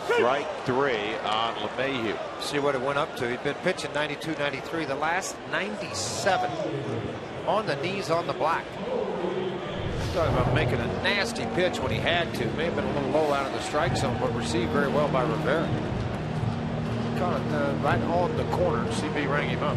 Strike three on LeMahieu. See what it went up to. He'd been pitching 92, 93. The last 97 on the knees on the black. Talking about making a nasty pitch when he had to. May have been a little low out of the strike zone, but received very well by Rivera. Caught it right on the corner. CB rang him up.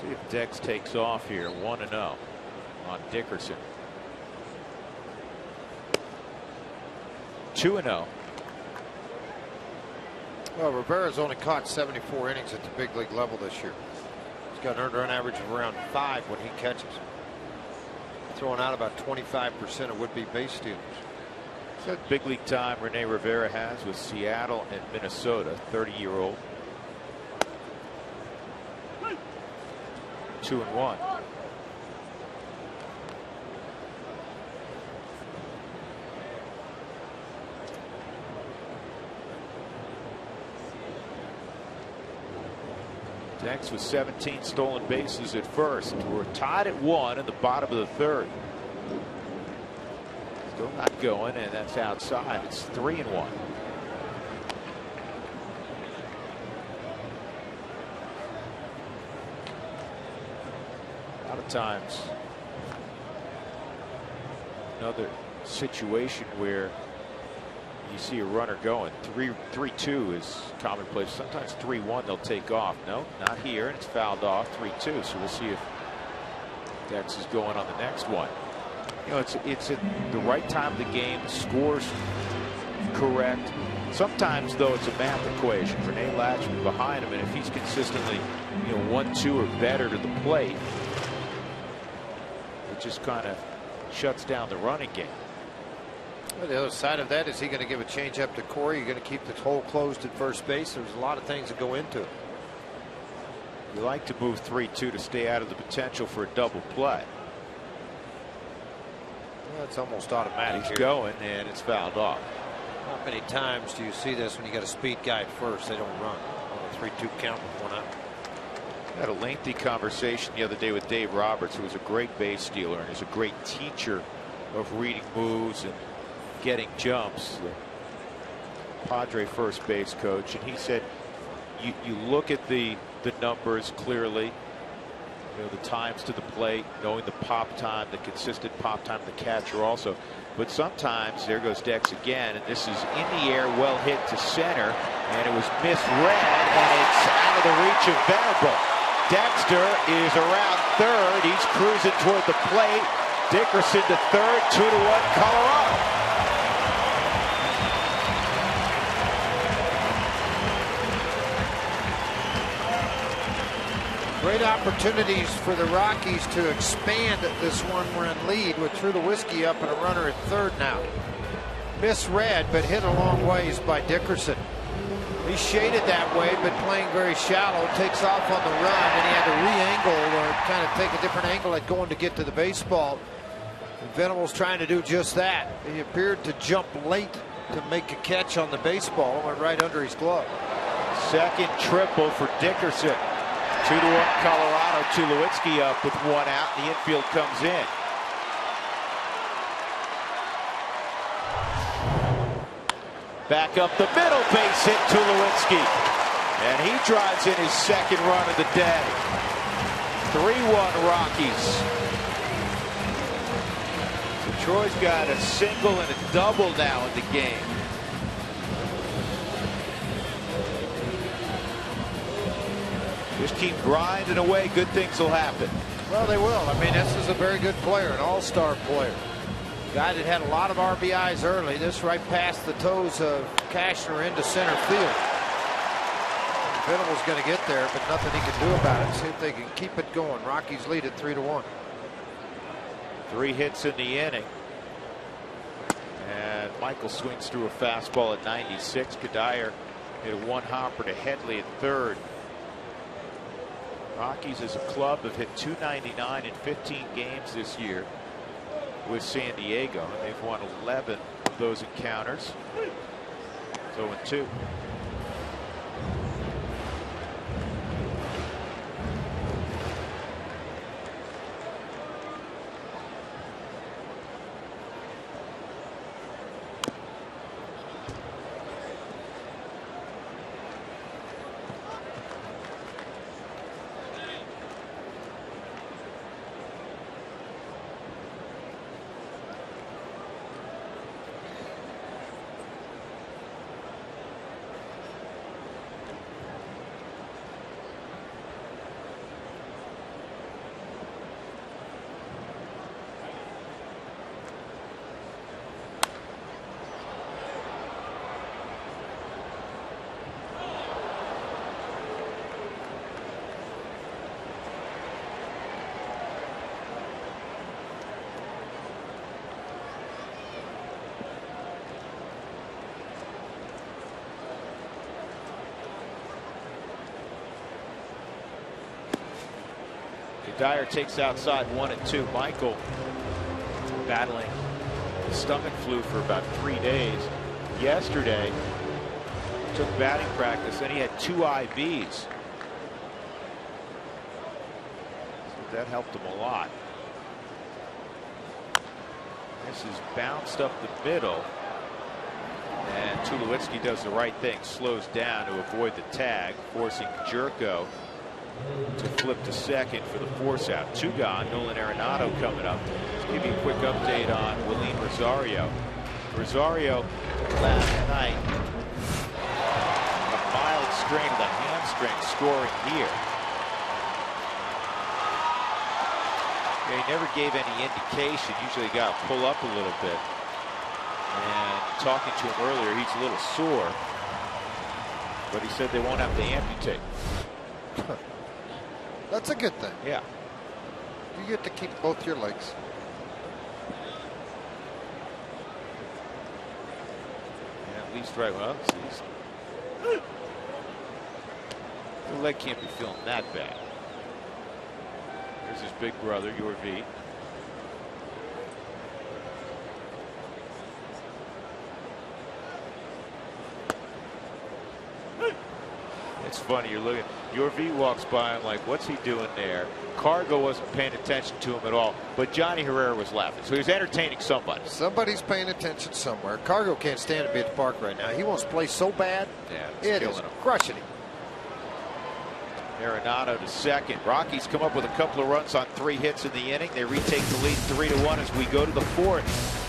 See if Dex takes off here. 1-0. on Dickerson. 2-0. Well, Rivera's only caught 74 innings at the big league level this year. He's got an earned run average of around 5 when he catches. Throwing out about 25% of would-be base stealers. So big league time Rene Rivera has with Seattle and Minnesota. 30-year-old. 2-1. Dex with 17 stolen bases at first. We're tied at 1 in the bottom of the third. Still not going, and that's outside. It's 3-1. A lot of times, another situation where you see a runner going. 3-2 is commonplace. Sometimes 3-1 they'll take off. No, not here. And it's fouled off. 3-2. So we'll see if Dex is going on the next one. You know, it's at the right time of the game. The score's correct. Sometimes though it's a math equation. Rene Latchman behind him, and if he's consistently, 1-2 or better to the plate, it just kind of shuts down the running game. Well, the other side of that is he going to give a change up to Corey. You're going to keep the hole closed at first base. There's a lot of things that go into it. You like to move 3-2 to stay out of the potential for a double play. Well, it's almost automatic. He's here. going, and it's fouled off. How many times do you see this when you got a speed guy at first? They don't run on a 3-2 count with 1 out. I had a lengthy conversation the other day with Dave Roberts, who was a great base stealer and is a great teacher of reading moves and getting jumps. The Padre first base coach, and he said you look at the numbers clearly, the times to the plate, knowing the pop time, the consistent pop time of the catcher also, but sometimes there goes Dex again, and this is in the air, well hit to center, and it was misread, and it's out of the reach of Venable. Dexter is around third. He's cruising toward the plate. Dickerson to third. 2-1 Colorado. Great opportunities for the Rockies to expand this one-run lead with Through the Whiskey up and a runner at third now. Misread, but hit a long ways by Dickerson. He's shaded that way, but playing very shallow. Takes off on the run, and he had to re-angle or kind of take a different angle at going to get to the baseball. And Venable's trying to do just that. He appeared to jump late to make a catch on the baseball. Went right under his glove. Second triple for Dickerson. 2-1 Colorado. Tulowitzki up with 1 out. The infield comes in. Back up the middle, base hit Tulowitzki. And he drives in his second run of the day. 3-1 Rockies. So Troy's got a single and a double now in the game. Just keep grinding away. Good things will happen. Well, they will. I mean, this is a very good player, an all-star player. Guy that had a lot of RBIs early. This right past the toes of Cashner into center field. Venable's going to get there, but nothing he can do about it. See if they can keep it going. Rockies lead at 3-1. 3 hits in the inning. And Michael swings through a fastball at 96. Kadire hit a 1-hopper to Headley at third. Rockies as a club have hit .299 in 15 games this year with San Diego, and they've won 11 of those encounters. 0-2. Dyer takes outside 1 and 2. Michael battling stomach flu for about 3 days. Yesterday, took batting practice, and he had 2 IVs. So that helped him a lot. This is bounced up the middle. And Tulowitzki does the right thing, slows down to avoid the tag, forcing Jerko to flip to second for the force out. 2 gone. Nolan Arenado coming up. Let's give you a quick update on Willeen Rosario. Rosario last night, a mild strain of the hamstring, scoring here. He never gave any indication. Usually got to pull up a little bit. And talking to him earlier, he's a little sore. But he said they won't have to amputate. That's a good thing. Yeah. You get to keep both your legs. Yeah, at least right. Well, the leg can't be feeling that bad. There's his big brother, Yorvi. It's funny, you're looking, Yorvi walks by, I'm like, what's he doing there? Cargo wasn't paying attention to him at all, but Johnny Herrera was laughing, so he was entertaining somebody. Somebody's paying attention somewhere. Cargo can't stand to be at the park right now. He wants to play so bad. Yeah, it is crushing him. Arenado to second. Rockies come up with a couple of runs on 3 hits in the inning. They retake the lead 3-1 as we go to the 4th.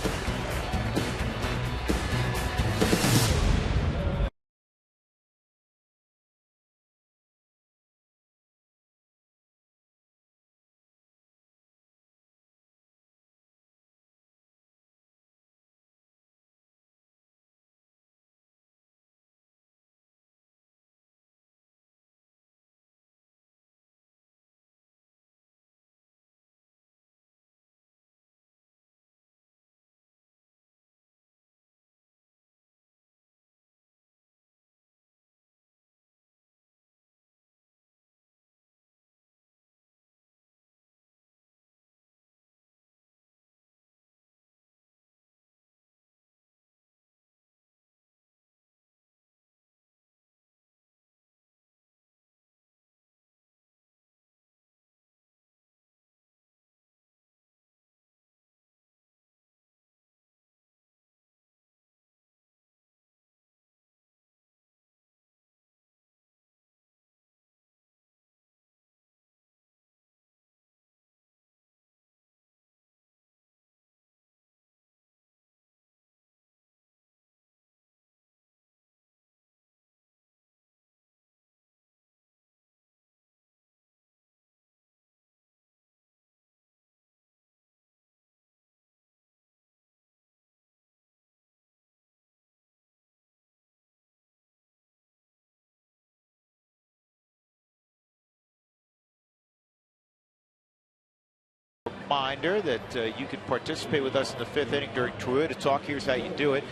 Reminder that you can participate with us in the 5th inning during Toyota Talk. Here's how you do it.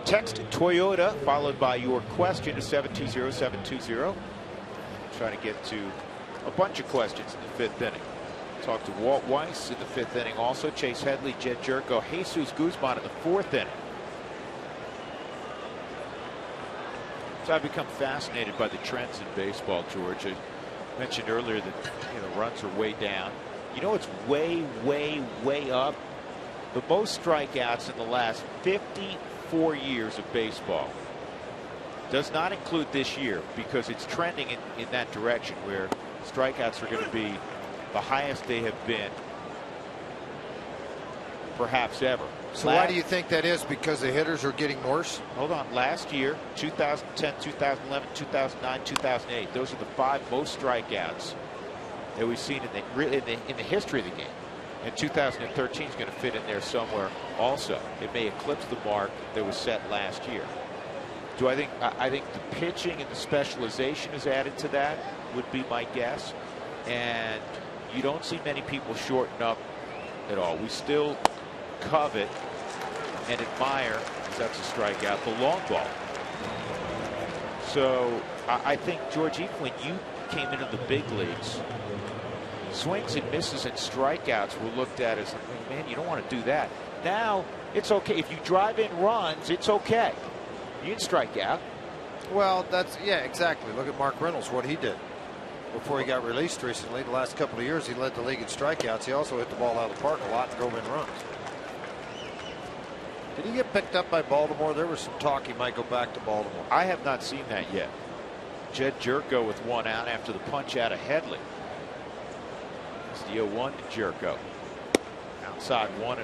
Text Toyota followed by your question to 720-720. Trying to get to a bunch of questions in the 5th inning. Talk to Walt Weiss in the 5th inning. Also Chase Headley, Jed Jerko, Jesus Guzman in the 4th inning. So I've become fascinated by the trends in baseball, George. I mentioned earlier that runs are way down. You know it's way, way, way up? The most strikeouts in the last 54 years of baseball. Does not include this year because it's trending in that direction where strikeouts are going to be the highest they have been perhaps ever. So why do you think that is? Because the hitters are getting worse? Hold on. Last year, 2010, 2011, 2009, 2008. Those are the 5 most strikeouts that we've seen in the history of the game. And 2013 is going to fit in there somewhere also. It may eclipse the mark that was set last year. I think the pitching and the specialization is added to that, would be my guess. And you don't see many people shorten up at all. We still covet and admire, because that's a strikeout, the long ball. So I think, George, even when you came into the big leagues, swings and misses and strikeouts were looked at as, man, you don't want to do that. Now it's okay if you drive in runs. It's okay. You can strike out. Well, yeah, exactly. Look at Mark Reynolds, what he did before he got released recently. The last couple of years, he led the league in strikeouts. He also hit the ball out of the park a lot and drove in runs. Did he get picked up by Baltimore? There was some talk he might go back to Baltimore. I have not seen that yet. Jed Jerko with one out after the punch out of Headley. It's the 0-1 to Jerko. Outside 1-1.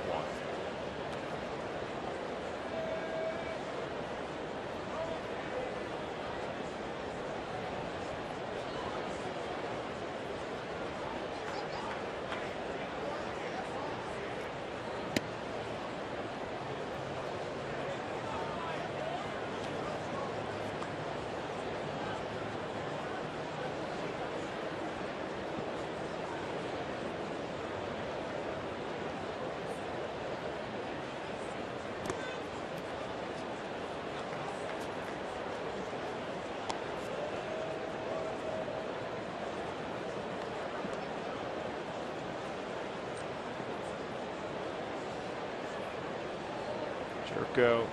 Jerko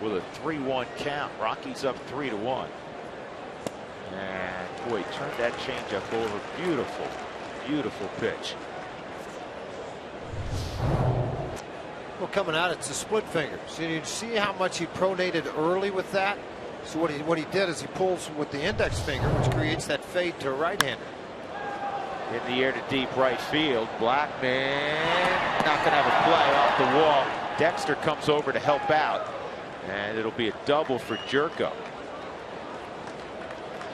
with a 3-1 count. Rockies up 3-1. And boy, turned that changeup over. Beautiful, beautiful pitch. Well, coming out, it's a split finger. So you see how much he pronated early with that. So what he did is he pulls with the index finger, which creates that fade to a right-hander. In the air to deep right field. Blackman not going to have a play off the wall. Dexter comes over to help out, and it'll be a double for Jerko.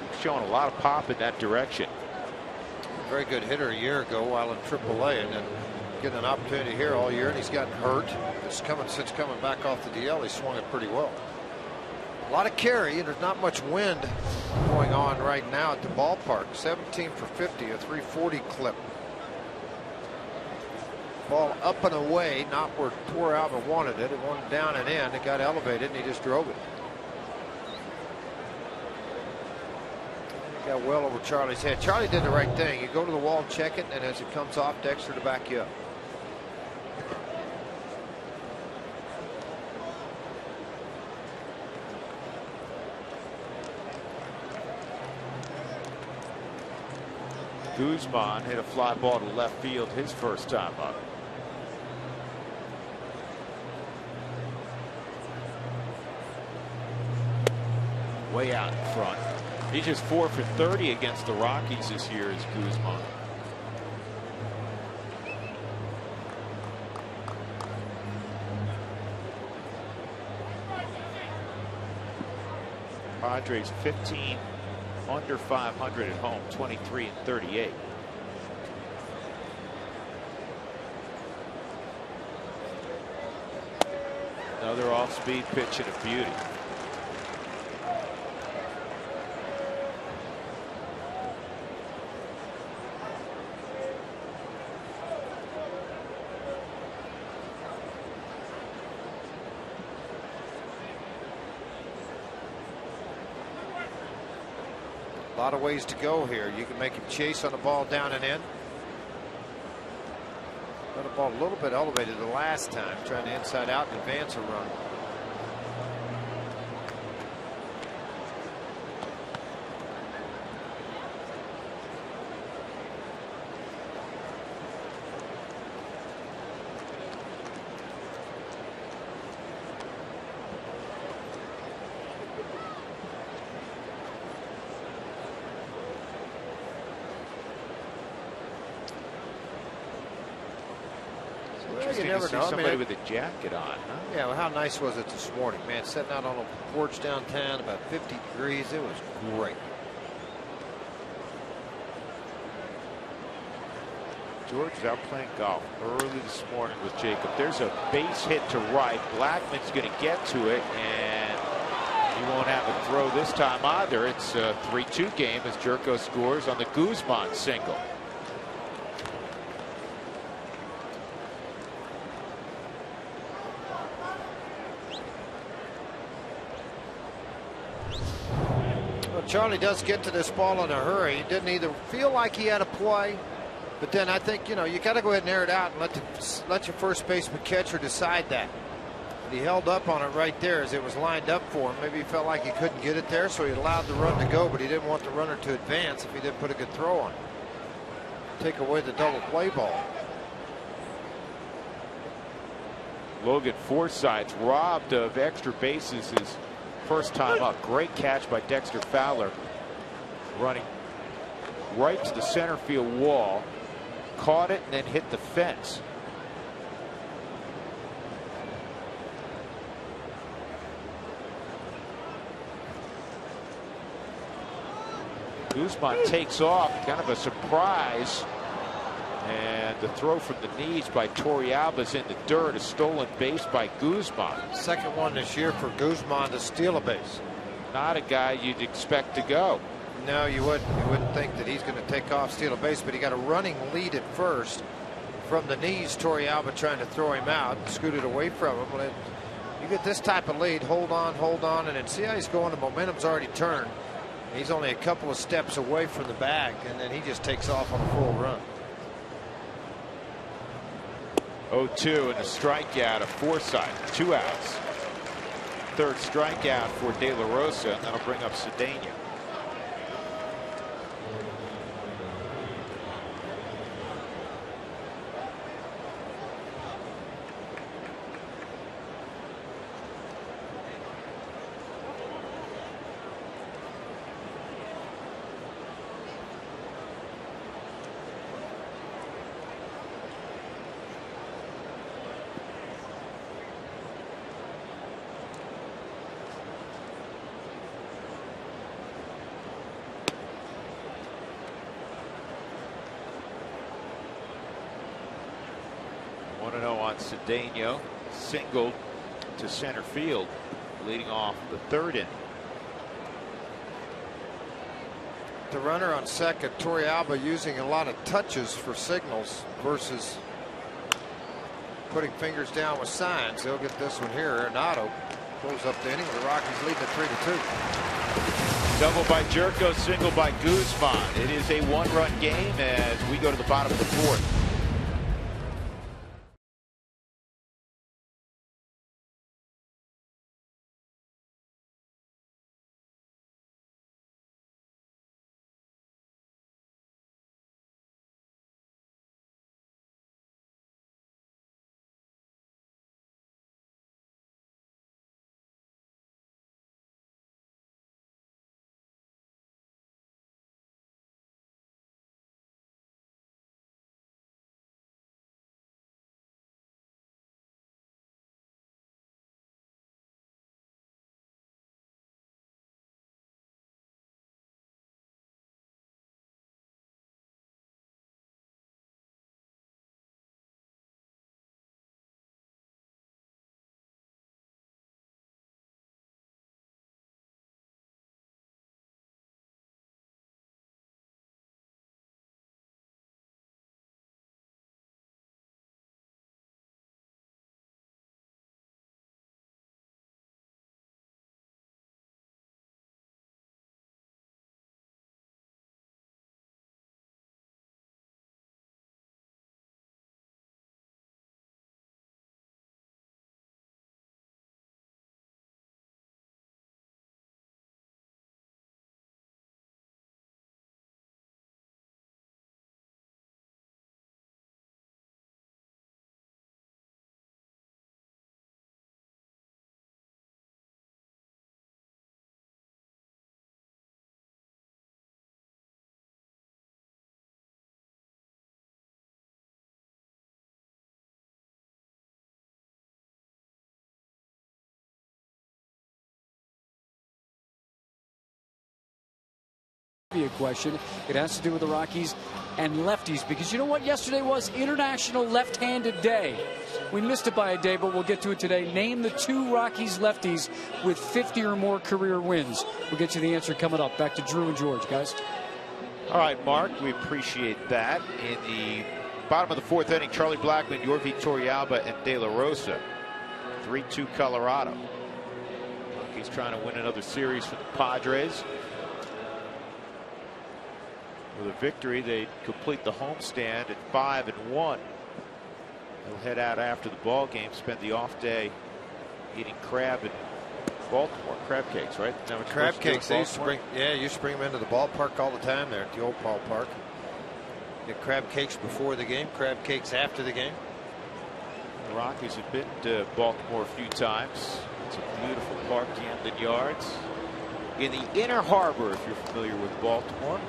He's showing a lot of pop in that direction. Very good hitter a year ago while in AAA, and then getting an opportunity here all year, and he's gotten hurt. Since coming back off the DL, he swung it pretty well. A lot of carry, and there's not much wind going on right now at the ballpark. 17 for 50, a 340 clip. Ball up and away, not where Albert wanted it. It went down and in. It got elevated, and he just drove it. It got well over Charlie's head. Charlie did the right thing. You go to the wall, check it, and as it comes off, Dexter to back you up. Guzman hit a fly ball to left field his first time up. Way out in front. He's just 4 for 30 against the Rockies this year as Guzman. Padres 15 under 500 at home, 23 and 38. Another off-speed pitch and a beauty. A lot of ways to go here. You can make him chase on the ball down and in. Got the ball a little bit elevated the last time, trying to inside out and advance a run. Interesting to see somebody with a jacket on, huh? Yeah, well, how nice was it this morning, man? Sitting out on a porch downtown, about 50 degrees. It was great. George is out playing golf early this morning with Jacob. There's a base hit to right. Blackman's going to get to it, and he won't have a throw this time either. It's a 3-2 game as Jerko scores on the Guzman single. Charlie does get to this ball in a hurry. He didn't either feel like he had a play But then I think, you got to go ahead and air it out and let your first baseman catcher decide that. But he held up on it right there as it was lined up for him. Maybe he felt like he couldn't get it there, so he allowed the run to go, but he didn't want the runner to advance if he didn't put a good throw on it. Take away the double play ball. Logan Forsythe's robbed of extra bases his first time up. Great catch by Dexter Fowler, running right to the center field wall, caught it and then hit the fence. Guzman takes off, kind of a surprise, and the throw from the knees by Torrealba's in the dirt. A stolen base by Guzman. Second one this year for Guzman to steal a base. Not a guy you'd expect to go. No, you wouldn't. You wouldn't think that he's going to take off, steal a base, but he got a running lead at first from the knees. Torrealba trying to throw him out, scooted away from him. When you get this type of lead, hold on, and then see how he's going. The momentum's already turned. He's only a couple of steps away from the bag, and then he just takes off on a full run. 0-2 and a strikeout of Forsythe. 2 outs. Third strikeout for De La Rosa, and that'll bring up Cedeno. Cedeno singled to center field, leading off the third inning. The runner on second, Torrealba using a lot of touches for signals versus putting fingers down with signs. He'll get this one here. Arenado close up the inning. The Rockies leading at 3-2. Double by Jerko, single by Guzman. It is a one-run game as we go to the bottom of the fourth. A question. It has to do with the Rockies and lefties, because you know what yesterday was? International Left-Handed Day. We missed it by a day, but we'll get to it today. Name the 2 Rockies lefties with 50 or more career wins. We'll get you the answer coming up. Back to Drew and George, guys. All right, Mark, we appreciate that. In the bottom of the fourth inning, Charlie Blackmon, Yorvi Torrealba, and De La Rosa. 3-2 Colorado. Rockies trying to win another series for the Padres. With a victory, they complete the homestand at 5-1. They'll head out after the ball game, spend the off day eating crab in Baltimore. Crab cakes, right? Crab cakes. They used to bring, used to bring them into the ballpark all the time there at the old ballpark. Get crab cakes before the game, crab cakes after the game. The Rockies have been to Baltimore a few times. It's a beautiful park, Camden Yards, in the Inner Harbor, if you're familiar with Baltimore.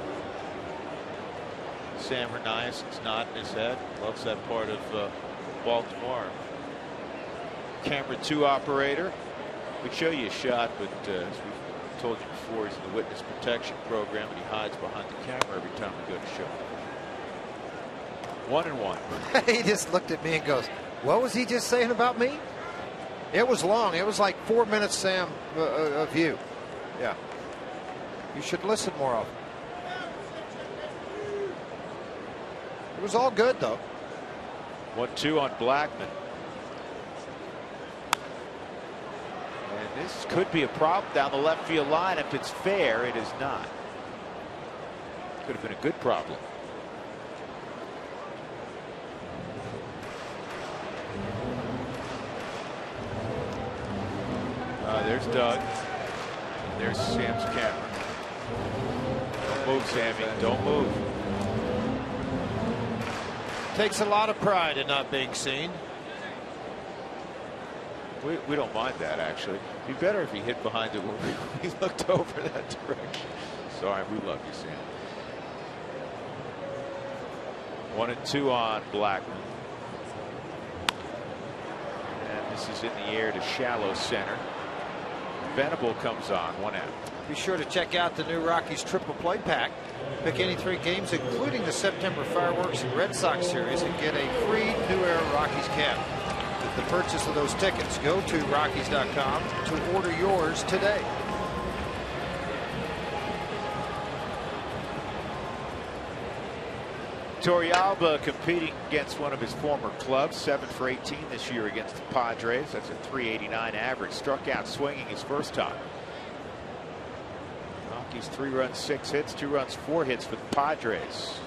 Sam Hernandez's nodding his head. Loves that part of Baltimore. Camera 2 operator. We'd show you a shot, but as we've told you before, he's in the witness protection program, and he hides behind the camera every time we go to show. 1-1. He just looked at me and goes, "What was he just saying about me?" It was long. It was like 4 minutes, Sam, of you. Yeah. You should listen more often. It was all good, though. 1-2 on Blackman. And this could be a problem down the left field line. If it's fair, it is not. Could have been a good problem. There's Doug. There's Sam's camera. Don't move, Sammy. Don't move. Takes a lot of pride in not being seen. We don't mind that, actually. It'd be better if he hit behind it when we looked over that direction. Sorry, we love you, Sam. 1-2 on Blackman. And this is in the air to shallow center. Venable comes on, 1 out. Be sure to check out the new Rockies Triple Play Pack. Pick any 3 games, including the September Fireworks and Red Sox series, and get a free New Era Rockies cap. With the purchase of those tickets, go to Rockies.com to order yours today. Torrealba competing against one of his former clubs, 7 for 18 this year against the Padres. That's a .389 average. Struck out swinging his first time. Rockies 3 runs, 6 hits, 2 runs, 4 hits for the Padres.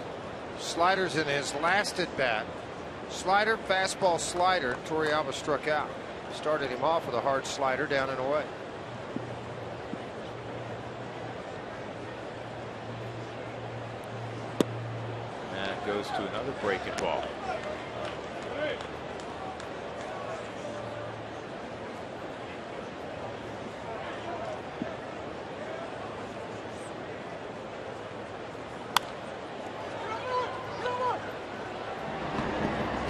Sliders in his last at bat. Slider, fastball, slider. Torrealba struck out. Started him off with a hard slider down and away. Goes to another breaking ball.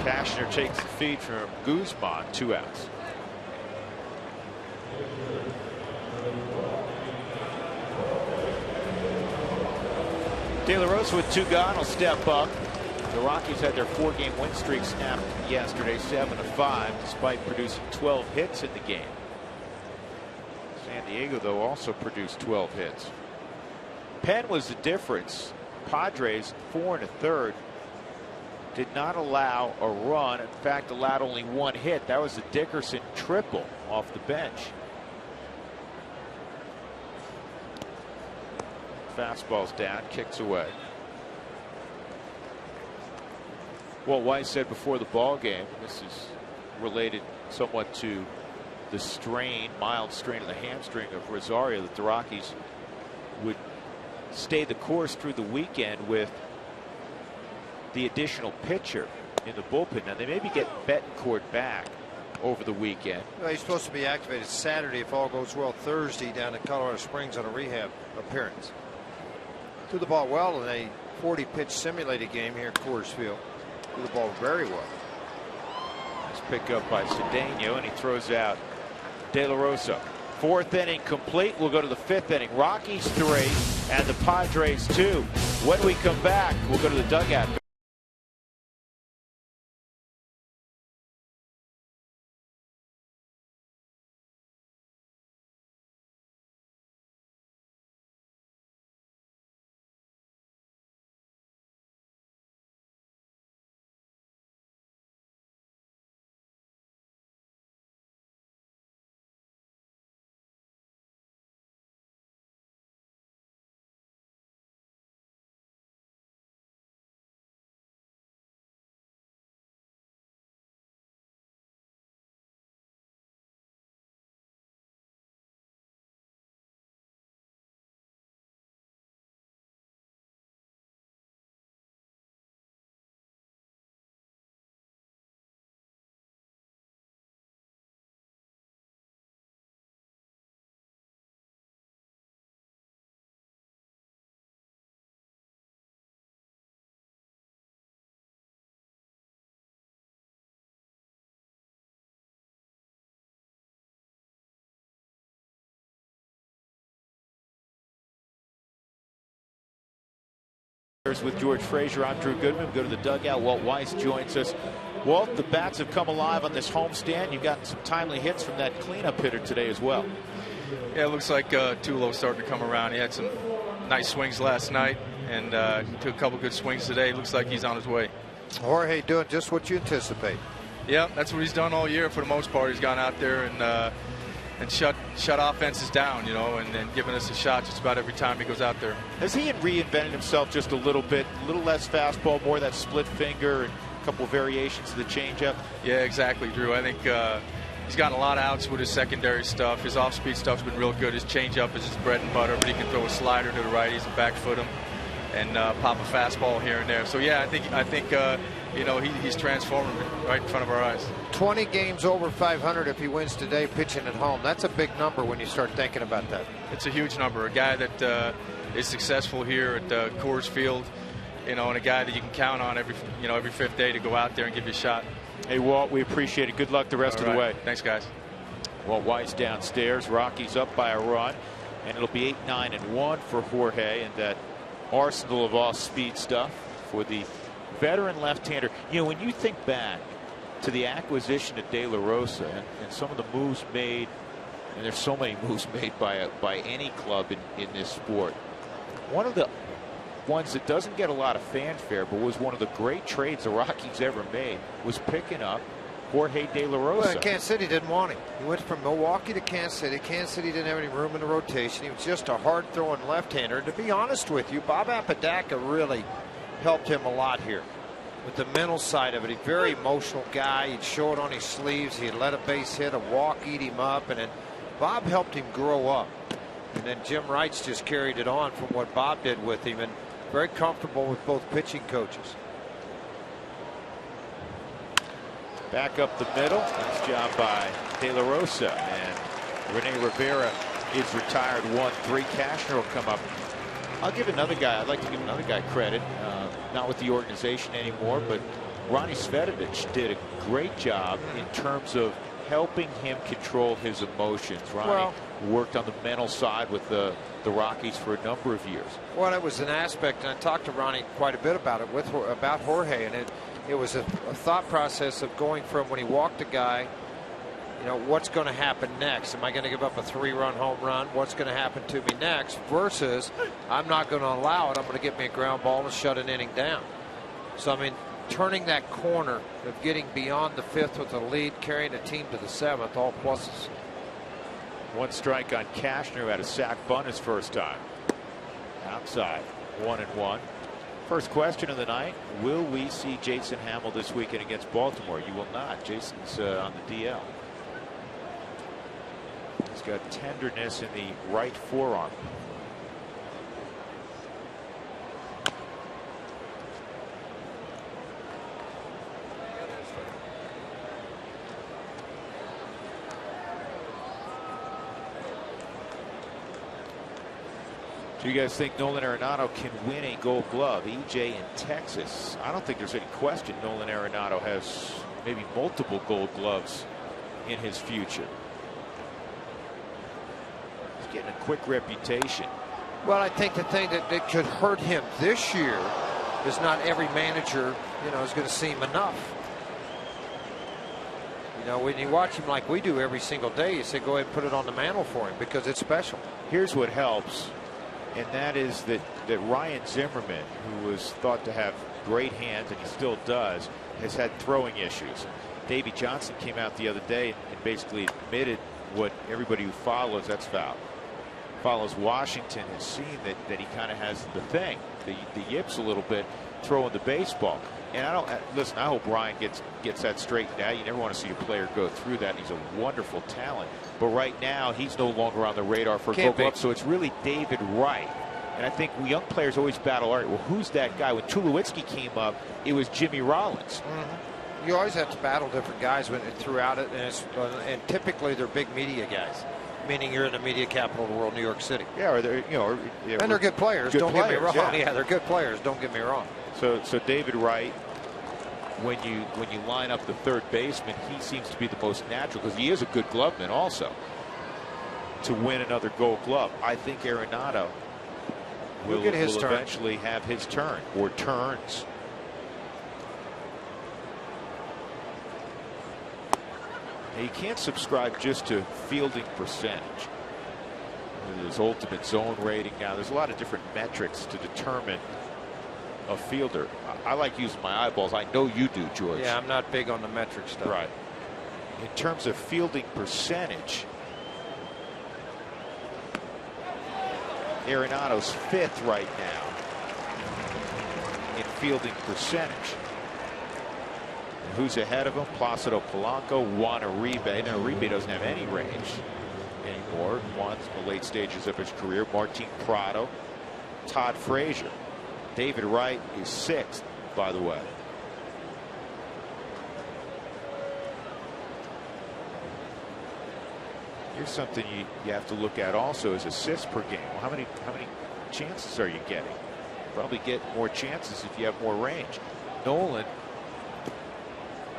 Cashner takes the feed from Guzman, 2 outs. De La Rosa with 2 gone will step up. The Rockies had their 4-game win streak snapped yesterday, 7-5, despite producing 12 hits in the game. San Diego, though, also produced 12 hits. Penn was the difference. Padres, 4 1/3, did not allow a run. In fact, allowed only 1 hit. That was the Dickerson triple off the bench. Fastball's down, kicks away. Walt Weiss said before the ball game, this is related somewhat to the strain, mild strain of the hamstring of Rosario, that the Rockies would stay the course through the weekend with the additional pitcher in the bullpen. Now they maybe get Betancourt back over the weekend. Well, he's supposed to be activated Saturday if all goes well. Thursday down in Colorado Springs on a rehab appearance. Threw the ball well in a 40-pitch simulated game here at Coors Field. Threw the ball very well. Nice pickup by Cedeno, and he throws out De La Rosa. 4th inning complete. We'll go to the 5th inning. Rockies 3 and the Padres 2. When we come back, we'll go to the dugout. With George Frazier, I'm Drew Goodman. We go to the dugout. Walt Weiss joins us. Walt, the bats have come alive on this homestand. You've gotten some timely hits from that cleanup hitter today as well. Yeah, it looks like Tulo's starting to come around. He had some nice swings last night and took a couple good swings today. Looks like he's on his way. Jorge doing just what you anticipate. Yeah, that's what he's done all year for the most part. He's gone out there and shut offenses down, you know, and given us a shot just about every time he goes out there. Has he reinvented himself just a little bit? A little less fastball, more that split finger, and a couple variations of the changeup? Yeah, exactly, Drew. I think he's gotten a lot of outs with his secondary stuff. His off-speed stuff's been real good. His changeup is his bread and butter, but he can throw a slider to the righties and back foot him and pop a fastball here and there. So yeah, I think you know, he's transforming right in front of our eyes. 20 games over 500 if he wins today pitching at home. That's a big number when you start thinking about that. It's a huge number. A guy that is successful here at Coors Field, you know, and a guy that you can count on every fifth day to go out there and give you a shot. Hey, Walt, we appreciate it. Good luck the rest of the way. Thanks, guys. Walt Weiss downstairs. Rockies up by a run, and it'll be 8-9-1 for Jorge, and that arsenal of off-speed stuff for the veteran left-hander. You know, when you think back to the acquisition of De La Rosa and some of the moves made, and there's so many moves made by any club in this sport, one of the ones that doesn't get a lot of fanfare but was one of the great trades the Rockies ever made was picking up Jorge De La Rosa. Well, Kansas City didn't want him. He went from Milwaukee to Kansas City. Kansas City didn't have any room in the rotation. He was just a hard-throwing left-hander. To be honest with you, Bob Apodaca really helped him a lot here with the mental side of it. He's a very emotional guy. He'd show it on his sleeves. He'd let a base hit, a walk eat him up, and then Bob helped him grow up. And then Jim Wright's just carried it on from what Bob did with him, and very comfortable with both pitching coaches. Back up the middle. Nice job by De La Rosa. And Rene Rivera is retired 1-3. Cashner will come up. I'll give another guy. I'd like to give another guy credit. Not with the organization anymore, but Ronnie Svedovich did a great job in terms of helping him control his emotions. Ronnie worked on the mental side with the Rockies for a number of years. Well, it was an aspect, and I talked to Ronnie quite a bit about it about Jorge, and it was a thought process of going from when he walked a guy, you know, what's going to happen next? Am I going to give up a 3-run home run? What's going to happen to me next? Versus, I'm not going to allow it. I'm going to get me a ground ball and shut an inning down. So, I mean, turning that corner of getting beyond the 5th with a lead, carrying a team to the 7th, all pluses. One strike on Cashner, who had a sac bunt his first time. Outside, 1-1. First question of the night: will we see Jason Hamill this weekend against Baltimore? You will not. Jason's on the DL. He's got tenderness in the right forearm. Do you guys think Nolan Arenado can win a Gold Glove? EJ in Texas. I don't think there's any question Nolan Arenado has maybe multiple Gold Gloves in his future. He's getting a quick reputation. Well, I think the thing that could hurt him this year is not every manager, you know, is going to see him enough. You know, when you watch him like we do every single day, you say go ahead and put it on the mantle for him because it's special. Here's what helps, and that is that Ryan Zimmerman, who was thought to have great hands, and he still does, has had throwing issues. Davey Johnson came out the other day and basically admitted what everybody who follows Washington has seen, that he kind of has the thing, the yips a little bit throwing the baseball. And listen, I hope Ryan gets that straightened out. You never want to see a player go through that. He's a wonderful talent. But right now, he's no longer on the radar for Gold Glove. So it's really David Wright. And I think young players always battle, all right, well, who's that guy? When Tulowitzki came up, it was Jimmy Rollins. Mm-hmm. You always have to battle different guys throughout it. And typically they're big media guys, meaning you're in the media capital of the world, New York City. Yeah, or they're, and they're good players. Don't get me wrong. Yeah, they're good players. Don't get me wrong. So David Wright, when you line up the third baseman, he seems to be the most natural because he is a good gloveman also to win another Gold Glove. I think Arenado will get his turn. eventually have his turn or turns. Now, you can't subscribe just to fielding percentage. There's ultimate zone rating now. There's a lot of different metrics to determine a fielder. I like using my eyeballs. I know you do, George. Yeah, I'm not big on the metric stuff. Right. In terms of fielding percentage, Arenado's 5th right now in fielding percentage. And who's ahead of him? Placido Polanco, Juan Uribe. Now, Uribe doesn't have any range anymore. Juan's in the late stages of his career. Martin Prado, Todd Frazier. David Wright is 6th, by the way. Here's something you have to look at also is assists per game. Well, how many chances are you getting? Probably get more chances if you have more range. Nolan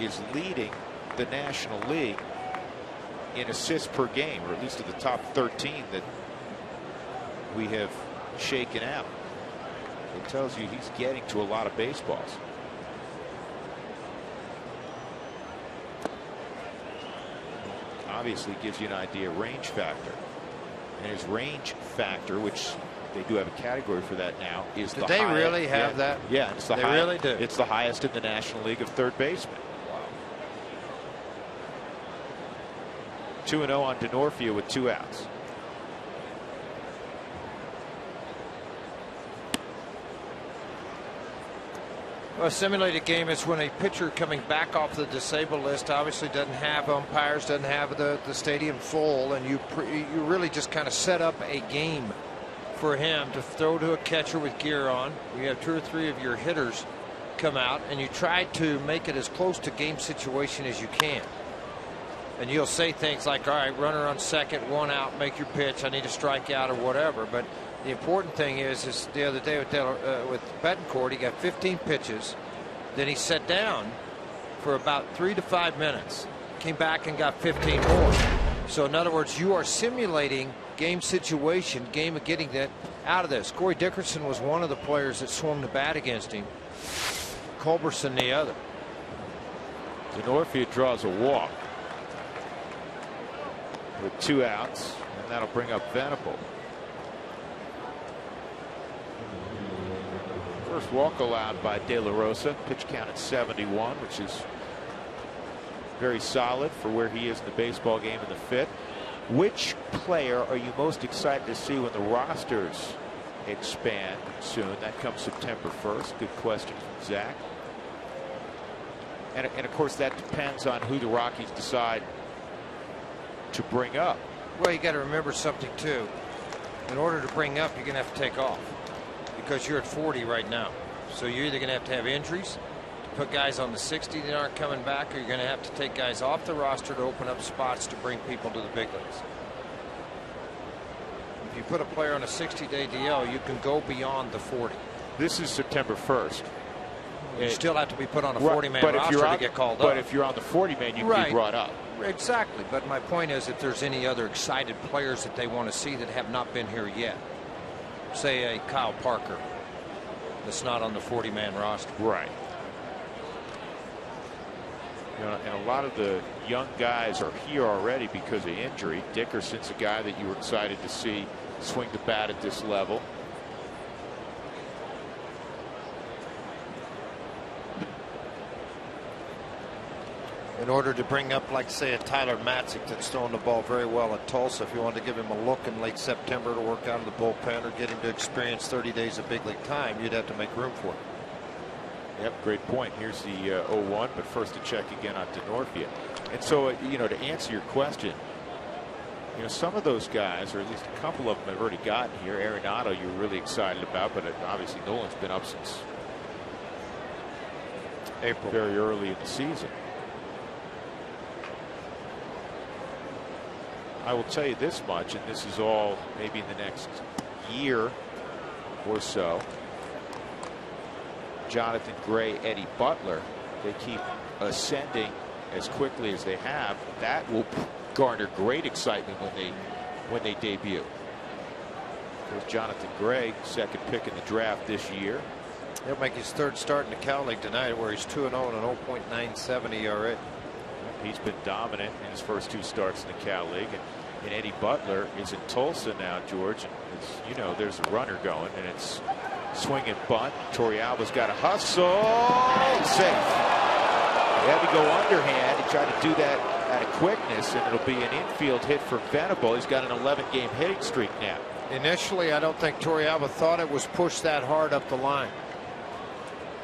is leading the National League in assists per game, or at least of the top 13 that we have shaken out. It tells you he's getting to a lot of baseballs. Obviously gives you an idea of range factor, and his range factor, which they do have a category for that now, is the highest. Do they really have that? Yeah, it's the they highest. Really do. It's the highest in the National League of third basemen. 2-0 on Denorfia with 2 outs. Well, a simulated game is when a pitcher coming back off the disabled list obviously doesn't have umpires, doesn't have the stadium full, and you really just kind of set up a game for him to throw to a catcher with gear on. You have 2 or 3 of your hitters come out, and you try to make it as close to game situation as you can. And you'll say things like, all right, runner on second, 1 out, make your pitch, I need to strike out or whatever. But the important thing is the other day with Betancourt, he got 15 pitches. Then he sat down for about 3 to 5 minutes, came back and got 15 more. So in other words, you are simulating game situation, game of getting that out of this. Corey Dickerson was one of the players that swung the bat against him. Culberson the other. Denorfia draws a walk with 2 outs, and that'll bring up Venable. First walk allowed by De La Rosa. Pitch count at 71, which is very solid for where he is in the baseball game in the 5th. Which player are you most excited to see when the rosters expand soon? That comes September 1st. Good question from Zach. And of course, that depends on who the Rockies decide to bring up. Well, you got to remember something too. In order to bring up, you're going to have to take off, because you're at 40 right now. So you're either going to have injuries to put guys on the 60 that aren't coming back, or you're going to have to take guys off the roster to open up spots to bring people to the big leagues. If you put a player on a 60-day DL, you can go beyond the 40. This is September 1st. You still have to be put on a 40-man roster to get called up. But if you're on the 40-man, you can be brought up. Exactly. But my point is, if there's any other excited players that they want to see that have not been here yet, say a Kyle Parker that's not on the 40-man roster. Right. You know, and a lot of the young guys are here already because of injury. Dickerson's a guy that you were excited to see swing the bat at this level. In order to bring up, like, say, a Tyler Matzik that's throwing the ball very well at Tulsa, if you wanted to give him a look in late September to work out of the bullpen or get him to experience 30 days of big league time, you'd have to make room for it. Yep, great point. Here's the 0-1, but first to check again on Denorfia. And so, you know, to answer your question, you know, some of those guys, or at least a couple of them, have already gotten here. Arenado, you're really excited about, but obviously Nolan's been up since April, very early in the season. I will tell you this much, and this is all maybe in the next year or so. Jonathan Gray, Eddie Butler, they keep ascending as quickly as they have. That will garner great excitement when they debut. There's Jonathan Gray, second pick in the draft this year. He'll make his third start in the Cal League tonight, where he's 2-0 and an 0.97 ERA. He's been dominant in his first 2 starts in the Cal League. And Eddie Butler is in Tulsa now, George. And as you know, there's a runner going, and it's swing and bunt. Torrealba's got a hustle. Safe. He had to go underhand. He tried to do that at a quickness, and it'll be an infield hit for Venable. He's got an 11-game hitting streak now. Initially, I don't think Torrealba thought it was pushed that hard up the line.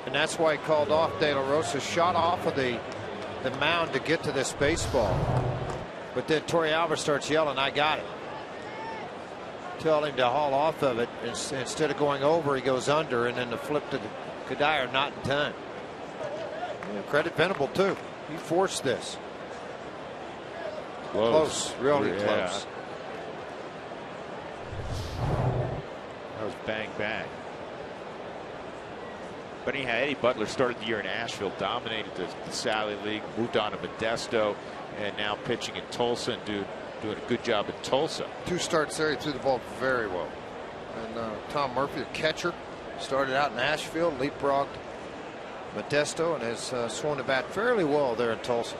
And that's why he called off De La Rosa. Shot off of the mound to get to this baseball. But then Torrealba starts yelling, "I got it." Tell him to haul off of it. Instead of going over, he goes under, and then the flip to Cuddyer, not in time. Yeah, credit Venable, too. He forced this. Close, really close. That was bang, bang. But anyhow, Eddie Butler started the year in Asheville, dominated the Sally League, moved on to Modesto, and now pitching in Tulsa and doing a good job in Tulsa. 2 starts there, he threw the ball very well. And Tom Murphy, the catcher, started out in Asheville, leapfrogged Modesto, and has swung the bat fairly well there in Tulsa.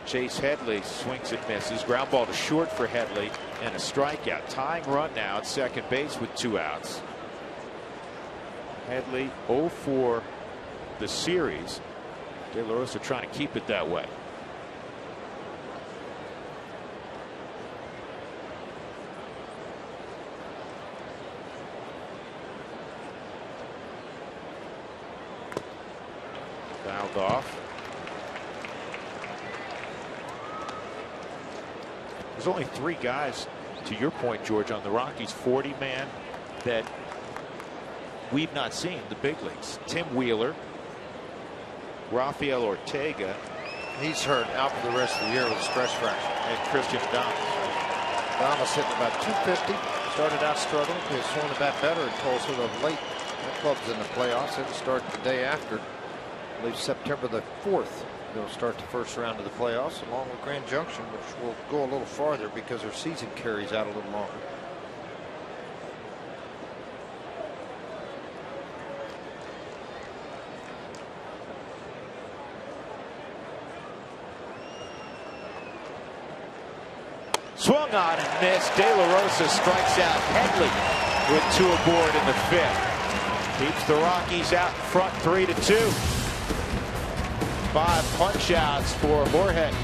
Chase Headley swings and misses. Ground ball to short for Headley, and a strikeout. Tying run now at second base with 2 outs. Headley 0 for the series. De La Rosa trying to keep it that way. Fouled off. There's only 3 guys, to your point, George, on the Rockies 40-man that we've not seen the big leagues. Tim Wheeler, Rafael Ortega. He's hurt, out for the rest of the year with a stress fracture. And Christian Adames. Adames hitting about 250. Started out struggling. He's swung the bat better in Tulsa of late. That club's in the playoffs. It'll start the day after. I believe September the 4th. They'll start the first round of the playoffs, along with Grand Junction, which will go a little farther because their season carries out a little longer. Swung on and missed. De La Rosa strikes out Headley with 2 aboard in the 5th. Keeps the Rockies out in front 3-2. 5 punch outs for Moorhead.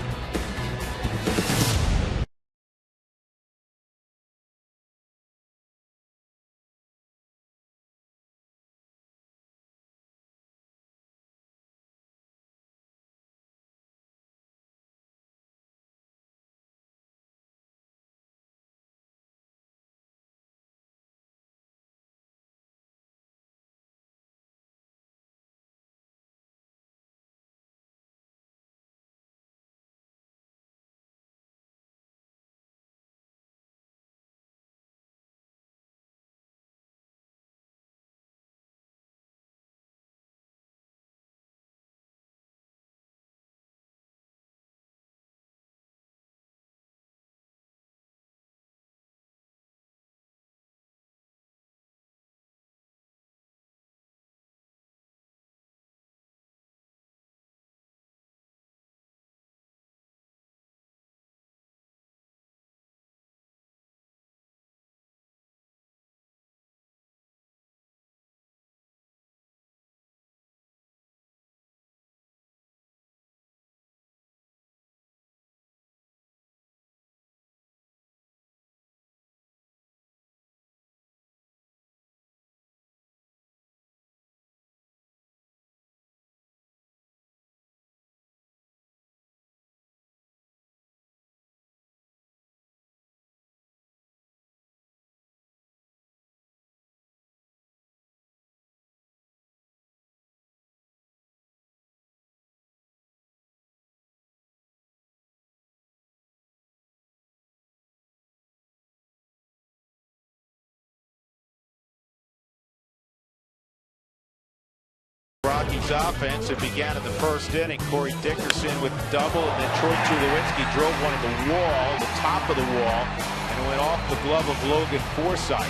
Rockies offense. It began in the first inning. Corey Dickerson with a double, and then Troy Tulowitzki drove one at the wall, the top of the wall, and and went off the glove of Logan Forsythe.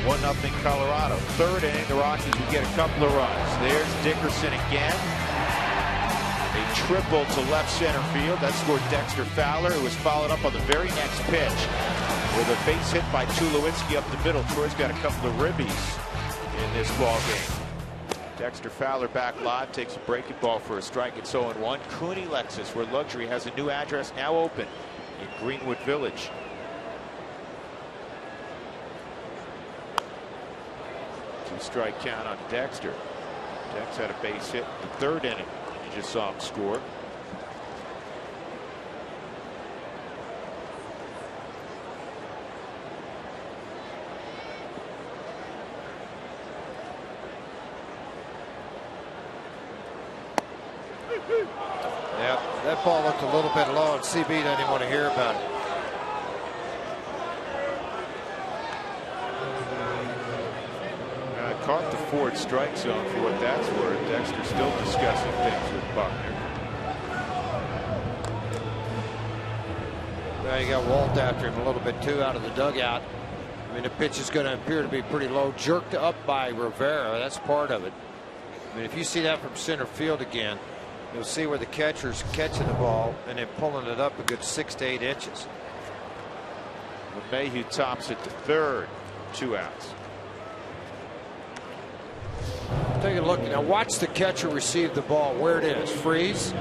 1-0 Colorado. Third inning, the Rockies would get a couple of runs. There's Dickerson again. A triple to left center field. That scored Dexter Fowler, who was followed up on the very next pitch with a base hit by Tulowitzki up the middle. Troy's got a couple of ribbies in this ball game. Dexter Fowler back live, takes a breaking ball for a strike. It's 0-1. Cooney Lexus, where luxury has a new address now open in Greenwood Village. Two-strike count on Dexter. Dex had a base hit in the third inning. You just saw him score. Yeah, that ball looked a little bit low, and CB doesn't even want to hear about it. Caught the Ford strike zone for what that's worth. Dexter still discussing things with Buckner. Now you got Walt after him a little bit too out of the dugout. I mean, the pitch is going to appear to be pretty low, jerked up by Rivera. That's part of it. I mean, if you see that from center field again, you'll see where the catcher's catching the ball and then pulling it up a good 6 to 8 inches. Mayhew tops it to third. 2 outs. Take a look now. Watch the catcher receive the ball where it is. Freeze.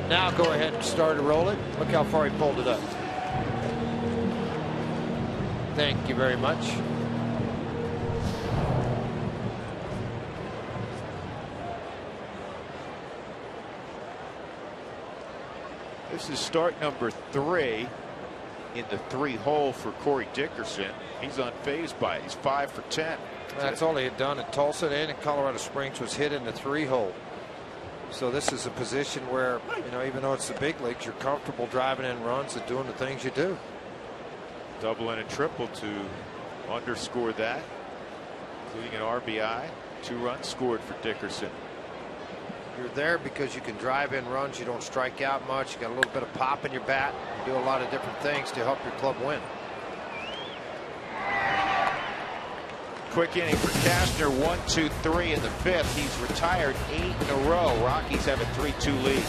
Now go ahead and start to roll it. Look how far he pulled it up. Thank you very much. This is start number 3 in the 3-hole for Corey Dickerson. He's unfazed by it. He's 5 for 10. That's all he had done at Tulsa and in Colorado Springs was hit in the 3-hole. So this is a position where, you know, even though it's the big leagues, you're comfortable driving in runs and doing the things you do. Double and a triple to underscore that, including an RBI. 2 runs scored for Dickerson. You're there because you can drive in runs. You don't strike out much. You got a little bit of pop in your bat. You do a lot of different things to help your club win. Quick inning for Castner. 1-2-3 in the 5th. He's retired 8 in a row. Rockies have a 3-2 lead.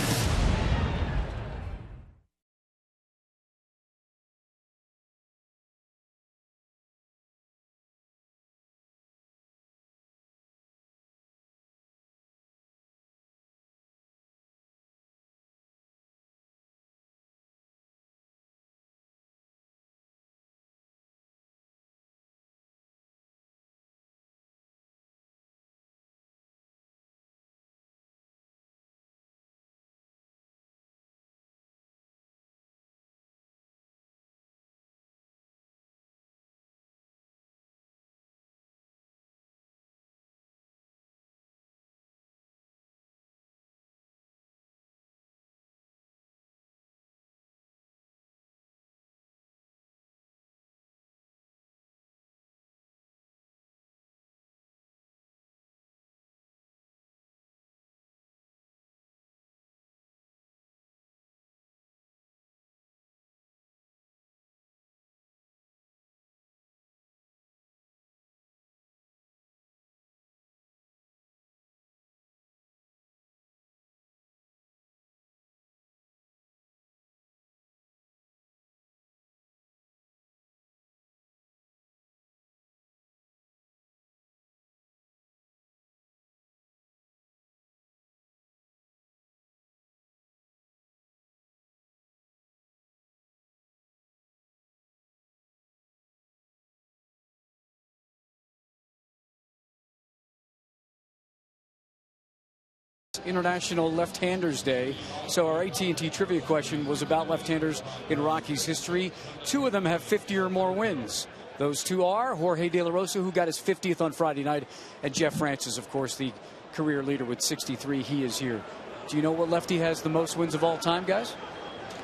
International Left-Handers Day. So our AT&T trivia question was about left-handers in Rockies history. 2 of them have 50 or more wins. Those 2 are Jorge De La Rosa, who got his 50th on Friday night, and Jeff Francis, of course, the career leader with 63. He is here. Do you know what lefty has the most wins of all time, guys?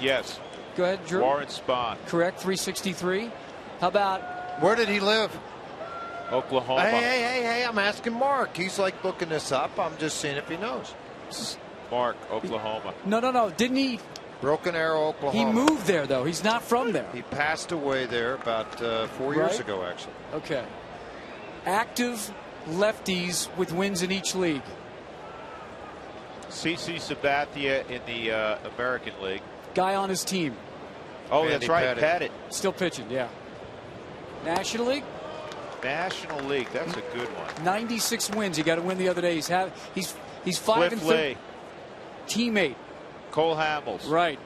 Yes. Go ahead, Drew. Warren Spahn. Correct, 363. How about... Where did he live? Oklahoma. Hey, I'm asking Mark. He's like looking this up. I'm just seeing if he knows. Mark, Oklahoma. No. Didn't he Broken Arrow, Oklahoma. He moved there, though. He's not from there. He passed away there about 4 years ago, actually. Okay. Active lefties with wins in each league. CC Sabathia in the American League. Guy on his team. Oh, Andy that's right. Pettit. Still pitching, yeah. National League? National League. That's a good one. 96 wins. He got a win the other day. He's 5 and 3. Teammate. Cole Hamels. Right.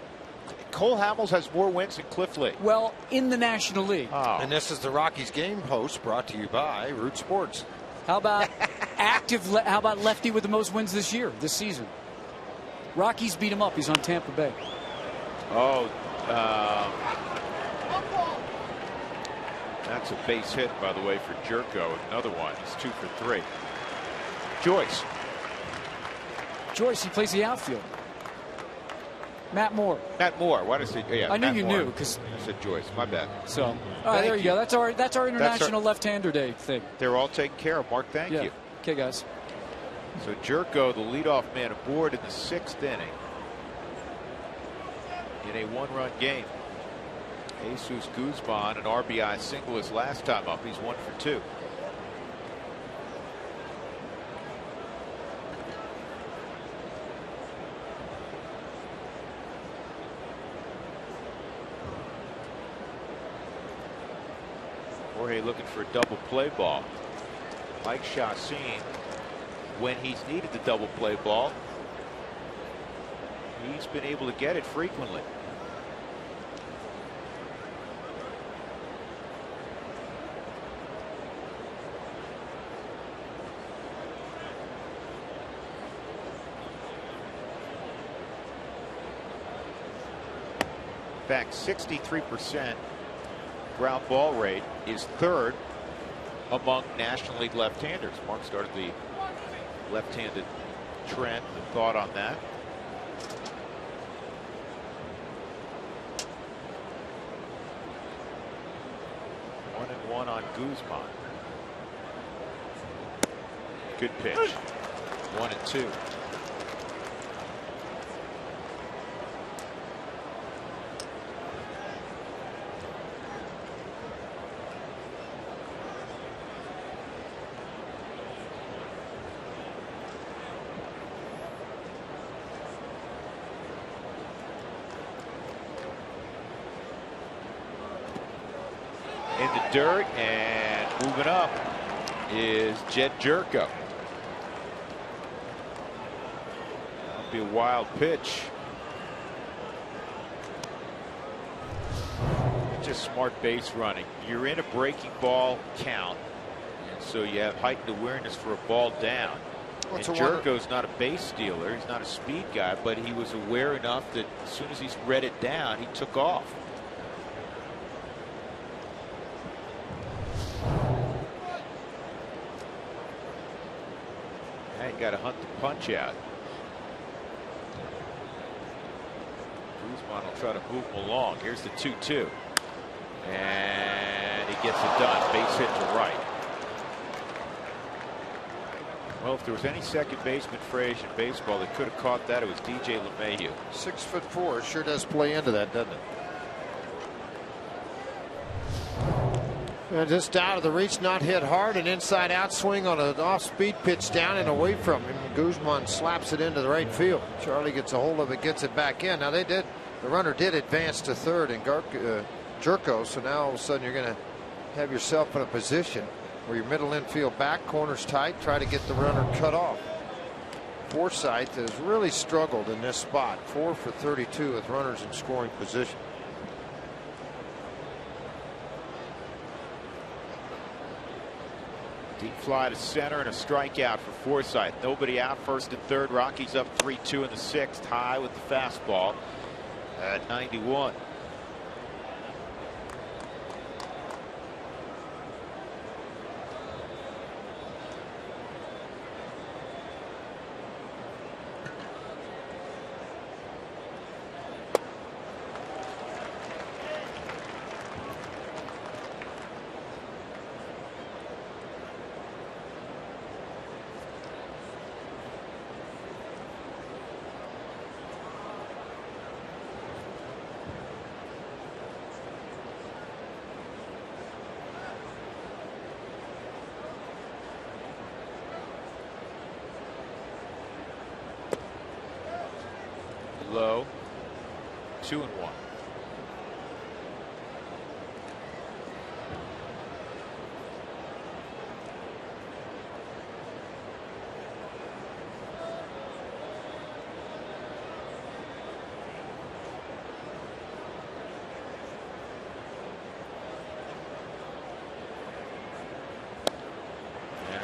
Cole Hamels has more wins than Cliff Lee. Well, in the National League. Oh. And this is the Rockies game host, brought to you by Root Sports. How about how about lefty with the most wins this season? Rockies beat him up. He's on Tampa Bay. Oh, that's a base hit, by the way, for Jerko. Another one. He's 2 for 3. Joyce. Joyce, he plays the outfield. Matt Moore. Matt Moore. Why did I say? Yeah, I knew Matt you Moore. knew because I said Joyce. My bad. So, all right, there you go. That's our International Left-Hander Day thing. They're all taken care of. Mark, thank you. Okay, guys. So Jerko, the leadoff man aboard in the 6th inning in a 1-run game. Jesus Guzman, an RBI single his last time up. He's 1 for 2. Jorge looking for a double play ball. Mike Chacin, when he's needed the double play ball, he's been able to get it frequently. In fact, 63% ground ball rate is 3rd among National League left-handers. Mark started the left-handed trend and thought on that. One and one on Guzman. Good pitch. 1 and 2. In the dirt and moving up is Jed Jerko. That'll be a wild pitch. Just smart base running. You're in a breaking ball count, and so you have heightened awareness for a ball down. And Jerko's not a base stealer. He's not a speed guy, but he was aware enough that as soon as he's read it down, he took off. Got to hunt the punch out. Guzman will try to move him along. Here's the 2-2. And he gets it done. Base hit to right. Well, if there was any second baseman phrase in baseball that could have caught that, it was DJ LeMahieu. 6'4", sure does play into that, doesn't it? And just out of the reach, not hit hard, an inside out swing on an off speed pitch down and away from him. Guzman slaps it into the right field. Charlie gets a hold of it, gets it back in. Now the runner did advance to 3rd and Jerko, so now all of a sudden you're going to have yourself in a position where your middle infield back, corners tight, try to get the runner cut off. Forsythe has really struggled in this spot. 4 for 32 with runners in scoring position. Deep fly to center and a strikeout for Forsythe. Nobody out, 1st and 3rd. Rockies up 3-2 in the 6th. High with the fastball at 91. low. 2-1.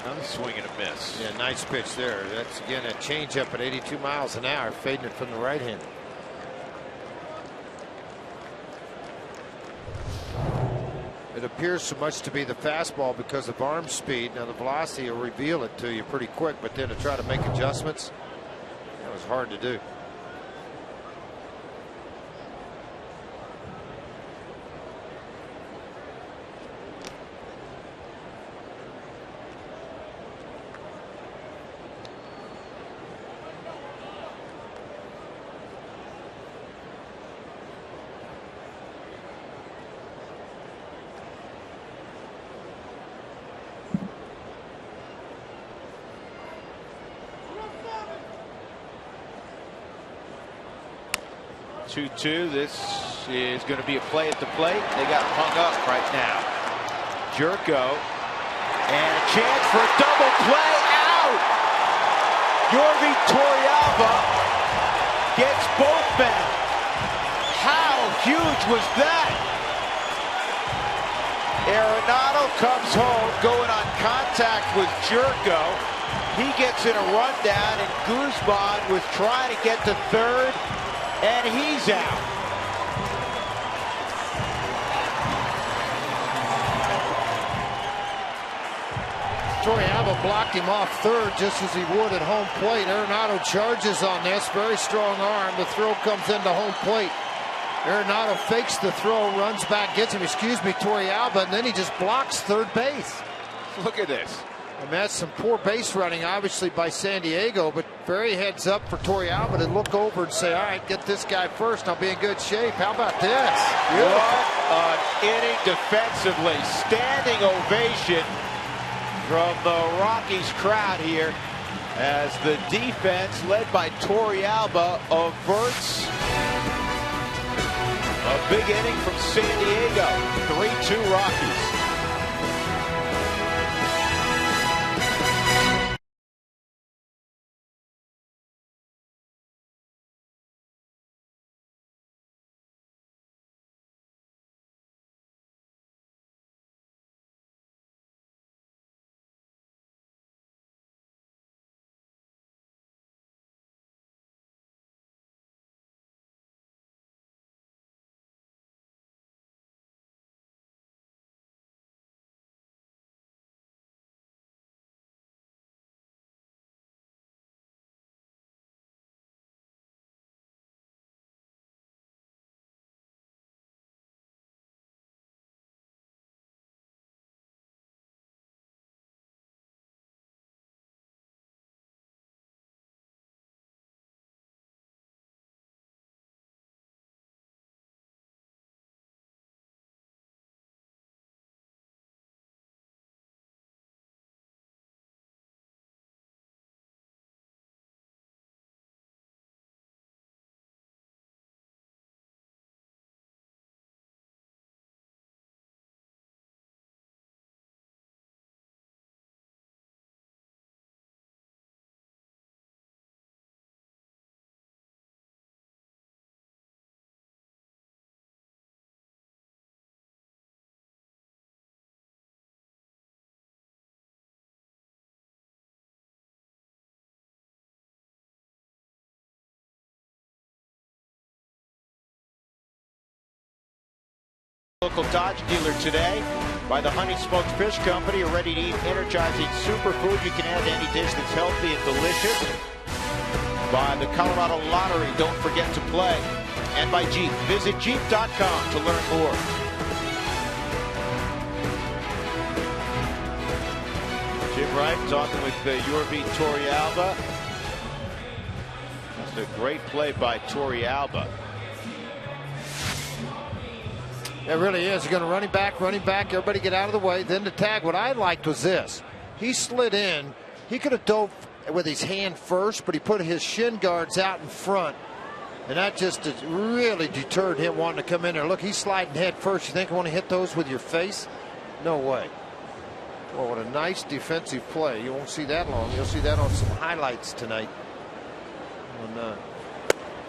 Another swing and a miss. Yeah, nice pitch there. That's again a changeup at 82 miles an hour, fading it from the right hand. It appears so much to be the fastball because of arm speed. Now the velocity will reveal it to you pretty quick, but then to try to make adjustments, that was hard to do. This is going to be a play at the plate. They got hung up right now. Jerko, and a chance for a double play. Out! Yorvi Torrealba gets both men. How huge was that? Arenado comes home, going on contact with Jerko. He gets in a rundown, and Guzman was trying to get to third. And he's out. Torrealba blocked him off third just as he would at home plate. Arenado charges on this. Very strong arm. The throw comes into home plate. Arenado fakes the throw, runs back, gets him, Torrealba, and then he just blocks third base. Look at this. And that's some poor base running, obviously, by San Diego, but very heads up for Torrealba to look over and say, all right, get this guy first, and I'll be in good shape. How about this? What an inning defensively. Standing ovation from the Rockies crowd here as the defense, led by Torrealba, averts a big inning from San Diego. 3-2 Rockies. Local Dodge dealer today by the Honey Smoked Fish Company, a ready-to-eat, energizing superfood you can add to any dish that's healthy and delicious. By the Colorado Lottery, don't forget to play. And by Jeep, visit Jeep.com to learn more. Jim Wright talking with Yorvi Torrealba. That's a great play by Torrealba. It really is. You're going to running back. Everybody get out of the way. Then the tag. What I liked was this. He slid in. He could have dove with his hand first, but he put his shin guards out in front And that just really deterred him wanting to come in there. Look, he's sliding head first. You think you want to hit those with your face? No way. Well, what a nice defensive play. You won't see that long. You'll see that on some highlights tonight on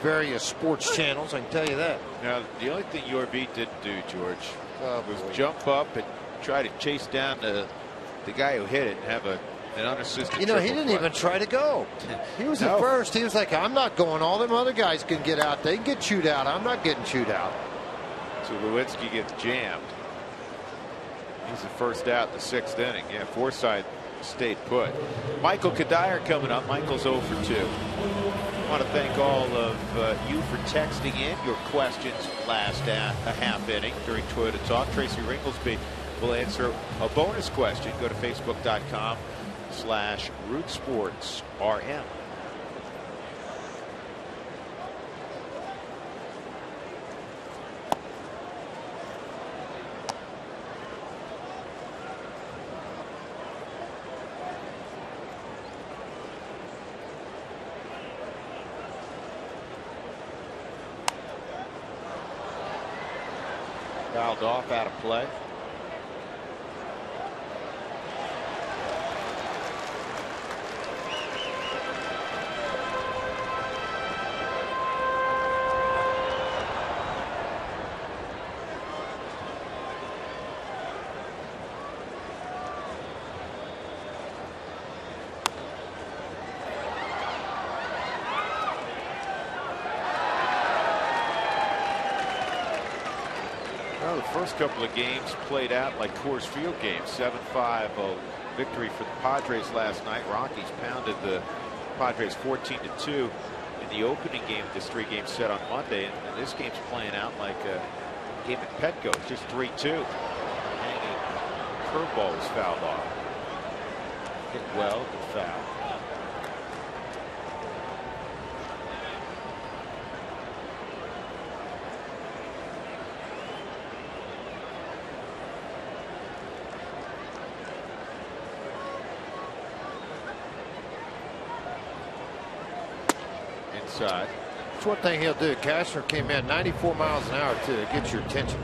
various sports channels, I can tell you that. Now, the only thing URB didn't do, George, was jump up and try to chase down the guy who hit it and have an unassisted. You know, he didn't even try to go. He was at first. He was like, I'm not going. All them other guys can get out. They can get chewed out. I'm not getting chewed out. So Lewinsky gets jammed. He's the first out in the 6th inning. Yeah, Forsythe stayed put. Michael Kadire coming up. Michael's 0 for 2. I want to thank all of you for texting in your questions last half inning during Toyota Talk. Tracy Ringlesby will answer a bonus question. Go to facebook.com/RootSportsRM. Fouled off, out of play. Well, the first couple of games played out like Coors Field games. 7-5 victory for the Padres last night. Rockies pounded the Padres 14-2 in the opening game of this 3-game set on Monday. And this game's playing out like a game at Petco. It's just 3-2. Hanging curveball was fouled off. Hit well, but foul. Inside. That's one thing he'll do. Cashner came in 94 miles an hour to get your attention.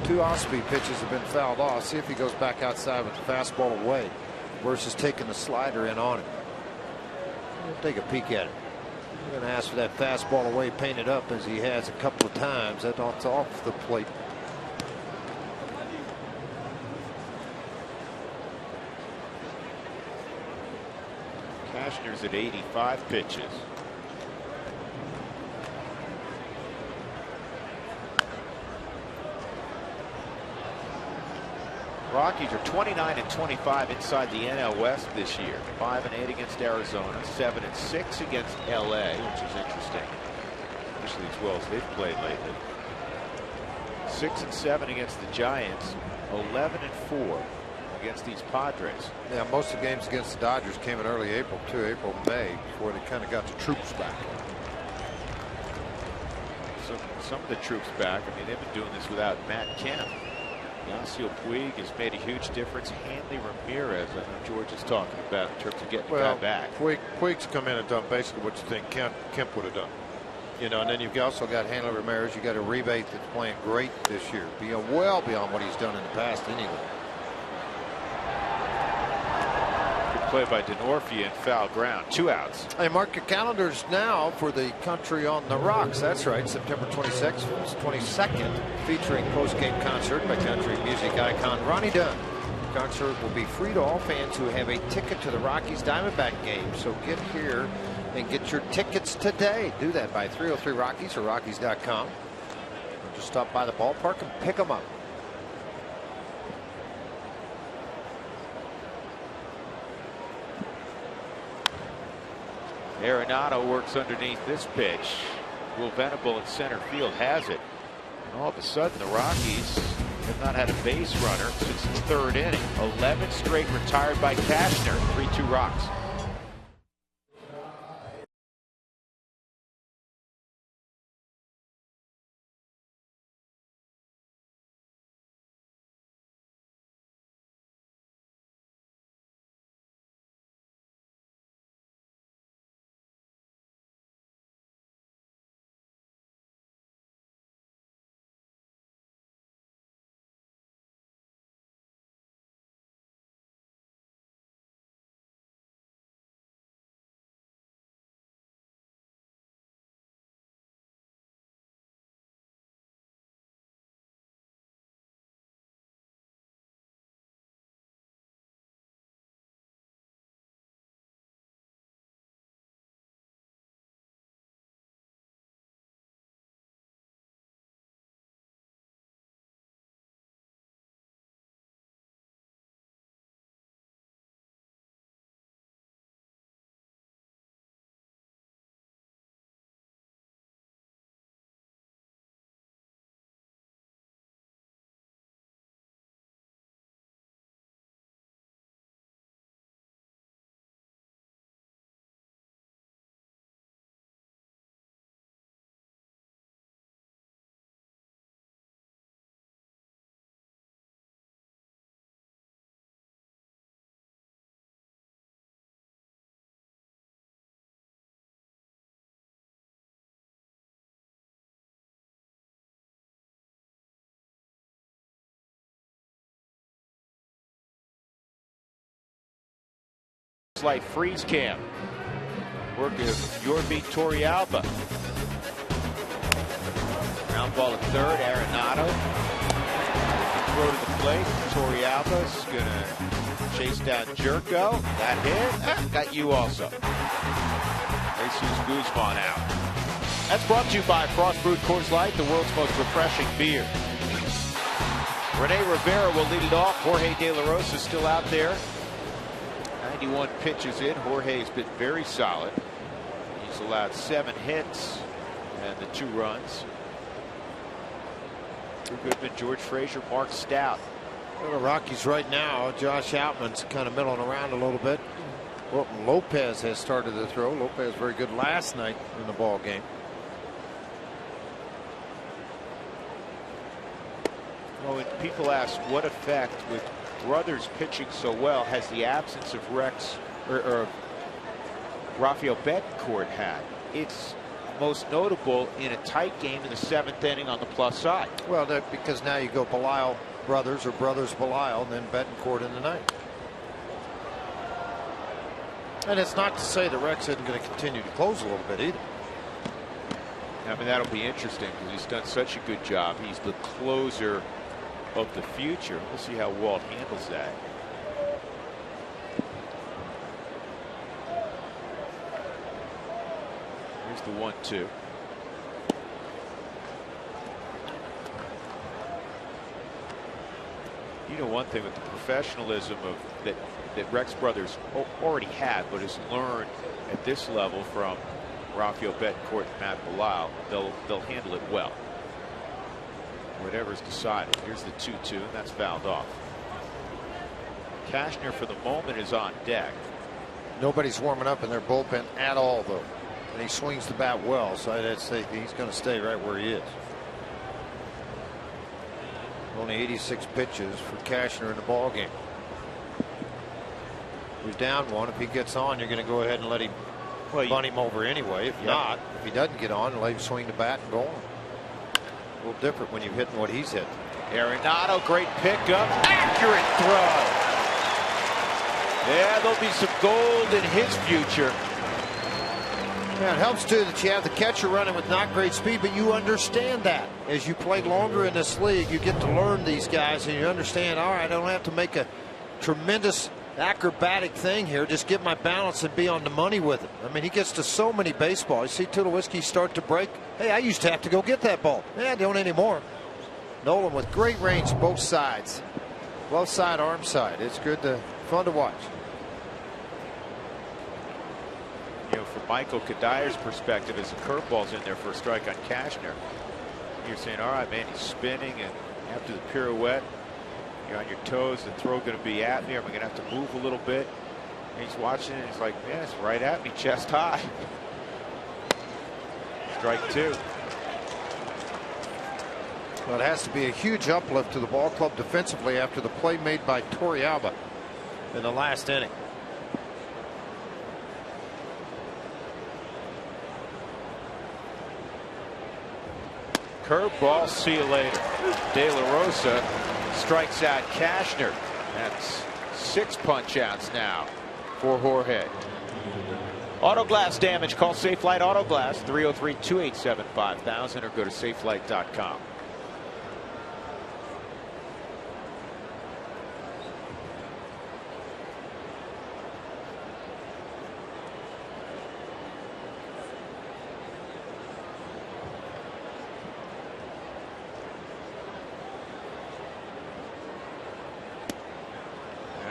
2 off-speed pitches have been fouled off. See if he goes back outside with the fastball away versus taking the slider in on it. We'll take a peek at it. I'm going to ask for that fastball away painted up as he has a couple of times. That's off the plate. Cashner's at 85 pitches. Rockies are 29-25 inside the NL West this year. 5-8 against Arizona, 7-6 against LA, which is interesting, especially as well as they've played lately. 6-7 against the Giants, 11-4 against these Padres. Yeah, most of the games against the Dodgers came in early April, April, May, before they kind of got the troops back. So some of the troops back. I mean, they've been doing this without Matt Kemp. Yasiel Puig has made a huge difference. Hanley Ramirez, I know George is talking about in terms of getting the guy back. Puig's come in and done basically what you think Kemp would have done. You know, and then you've also got Hanley Ramirez. You got a rebate that's playing great this year, well beyond what he's done in the past anyway. Play by Denorfia in foul ground. 2 outs. Hey, mark your calendars now for the Country on the Rocks. That's right, September 22nd, featuring post-game concert by country music icon Ronnie Dunn. The concert will be free to all fans who have a ticket to the Rockies Diamondback game. So get here and get your tickets today. Do that by 303 Rockies or Rockies.com. Or just stop by the ballpark and pick them up. Arenado works underneath this pitch. Will Venable in center field has it. And all of a sudden, the Rockies have not had a base runner since the 3rd inning. 11 straight retired by Cashner. 3-2 Rocks. Light freeze cam. Work of Yorbi Torrealba. Ground ball at third. Arenado. Throw to the plate. Torrealba's gonna chase down Jerko. That hit. Got you also. Jesus Guzman out. That's brought to you by Frost Brewed Coors Light, the world's most refreshing beer. Rene Rivera will lead it off. Jorge De La Rosa is still out there. 91 pitches in. Jorge's been very solid. He's allowed 7 hits and the 2 runs. Drew Goodman, George Frazier, Mark Stout. Well, the Rockies right now, Josh Outman's kind of milling around a little bit. Well, Lopez has started to throw. Lopez very good last night in the ball game. Well, when people ask what effect with brothers pitching so well has the absence of Rex or Rafael Betancourt had, it's most notable in a tight game in the 7th inning on the plus side. Well, because now you go Belisle brothers or brothers Belisle and then Betancourt in the 9th. And it's not to say that Rex isn't going to continue to close a little bit either. I mean, that'll be interesting because he's done such a good job. He's the closer of the future. We'll see how Walt handles that. Here's the 1-2. You know, one thing with the professionalism of that Rex Brothers already had, but has learned at this level from Rafael Betancourt and Matt Belisle, they'll handle it well. Whatever's decided. Here's the 2-2, and that's fouled off. Cashner for the moment is on deck. Nobody's warming up in their bullpen at all, though. And he swings the bat well, so I'd say he's going to stay right where he is. Only 86 pitches for Cashner in the ball game. He's down 1. If he gets on, you're going to go ahead and let him bunt him over anyway. If not, if he doesn't get on, let him swing the bat and go on. A little different when you're hitting what he's hitting. Arenado, great pickup, accurate throw. Yeah, there'll be some gold in his future. Yeah, it helps too that you have the catcher running with not great speed, but you understand that as you play longer in this league, you get to learn these guys and you understand. All right, I don't have to make a tremendous acrobatic thing here. Just get my balance and be on the money with it. I mean, he gets to so many baseballs. You see Tulowitzki start to break. Hey, I used to have to go get that ball. Yeah, I don't anymore. Nolan with great range both sides, glove side, arm side. It's good fun to watch. You know, from Michael Kadyr's perspective, as the curveball's in there for a strike on Cashner, you're saying, all right, man, he's spinning, and after the pirouette, you're on your toes. The throw going to be at me. Am I going to have to move a little bit? And he's watching it. And he's like, man, it's right at me, chest high. Strike 2. Well, it has to be a huge uplift to the ball club defensively after the play made by Torrealba in the last inning. Curveball, see you later. De La Rosa strikes out Cashner. That's 6 punch outs now for Jorge. Auto glass damage, call Safelite Auto Glass 303-287-5000 or go to safelite.com.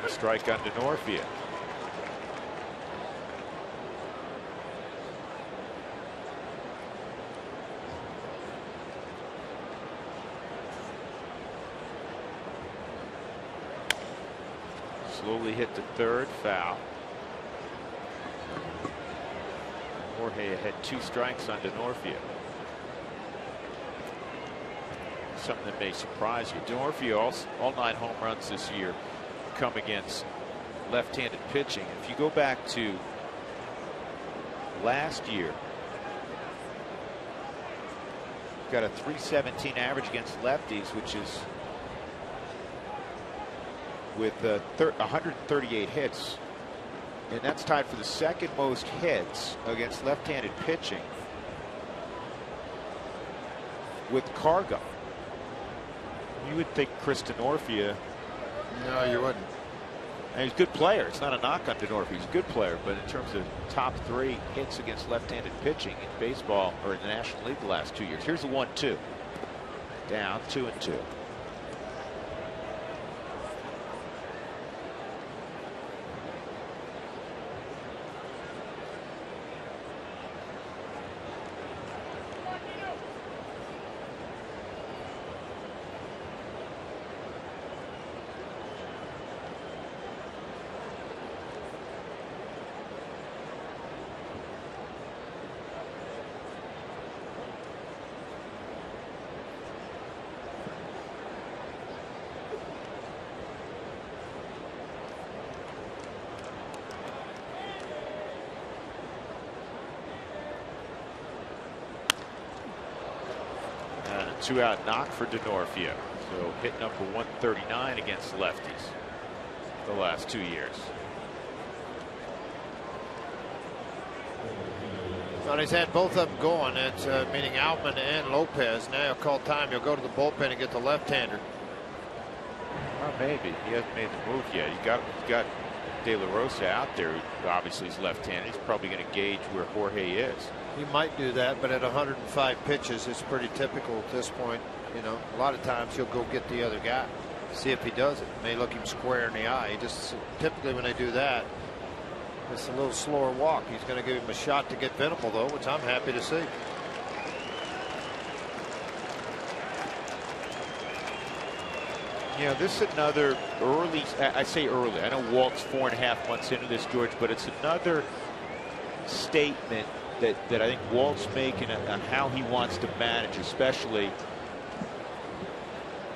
Strike on DeNorfia. Slowly hit to third, foul. Jorge had 2 strikes on DeNorfia. Something that may surprise you. DeNorfia all 9 home runs this year come against left-handed pitching. If you go back to last year, got a .317 average against lefties, which is with 138 hits. And that's tied for the second most hits against left-handed pitching with Cargo. You would think Chris Denorfia. No, you wouldn't. And he's a good player. It's not a knock on Denorfia. He's a good player. But in terms of top 3 hits against left-handed pitching in baseball or in the National League the last 2 years. Here's the 1-2. Down 2-2. Two-out knock for Denorfia. So hit number 139 against lefties the last 2 years. Well, he's had both of them going. It's meaning Outman and Lopez. Now he'll call time. He'll go to the bullpen and get the left-hander. Well, maybe he hasn't made the move yet. He's got De La Rosa out there, who obviously is left-handed. He's probably going to gauge where Jorge is. He might do that, but at 105 pitches, it's pretty typical at this point. You know, a lot of times he'll go get the other guy, see if he does it. May look him square in the eye. He just typically when they do that, it's a little slower walk. He's going to give him a shot to get Venable, though, which I'm happy to see. Yeah, this is another early. I say early. I know Walt's 4.5 months into this, George, but it's another statement that I think Walt's making on how he wants to manage, especially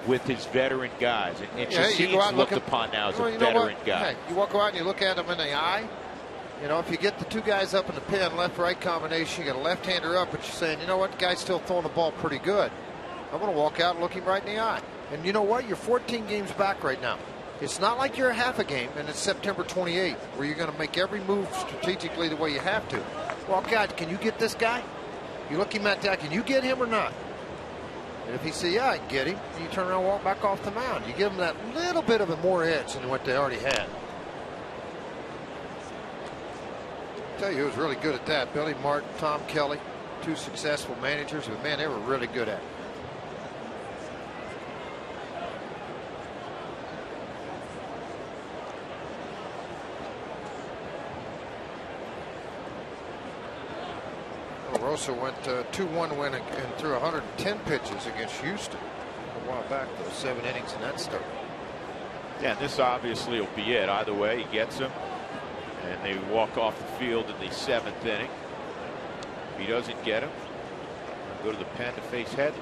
with his veteran guys. And Chacín's looked upon now as a veteran guy. Hey, you walk out and you look at him in the eye. You know, if you get the 2 guys up in the pen, left-right combination, you got a left-hander up, but you're saying, you know what, the guy's still throwing the ball pretty good. I'm going to walk out and look him right in the eye. And you know what? You're 14 games back right now. It's not like you're a half a game and it's September 28th where you're going to make every move strategically the way you have to. Walk out. Can you get this guy? You look him at that. Can you get him or not? And if he says, yeah, I can get him, and you turn around and walk back off the mound. You give him that little bit of a more edge than what they already had. I tell you, he was really good at that. Billy Martin, Tom Kelly, 2 successful managers, but man, they were really good at it. Rosa went 2-1 win and threw 110 pitches against Houston a while back. Those 7 innings in that start. Yeah, and this obviously will be it. Either way, he gets him, and they walk off the field in the 7th inning. If he doesn't get him, go to the pen to face Headley,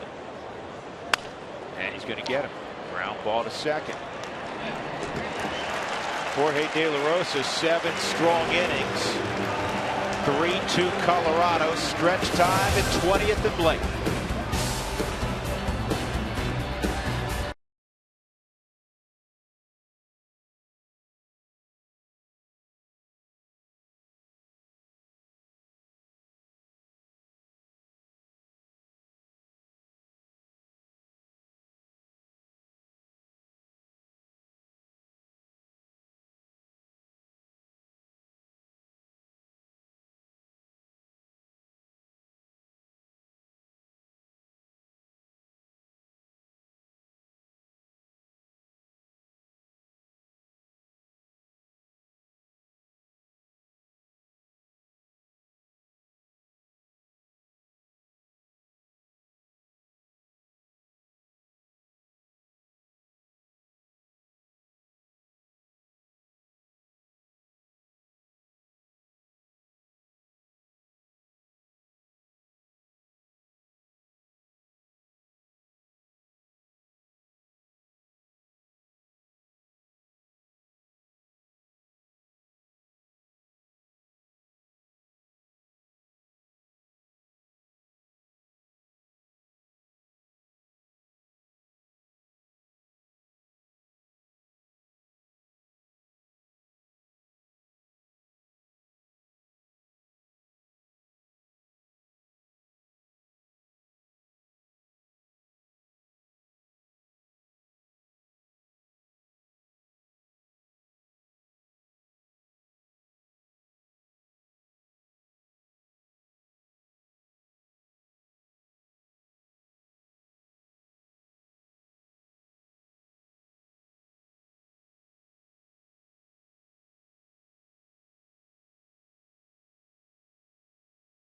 and he's going to get him. Ground ball to second. Jorge De La Rosa, 7 strong innings. 3-2 Colorado, stretch time at 20th and Blake.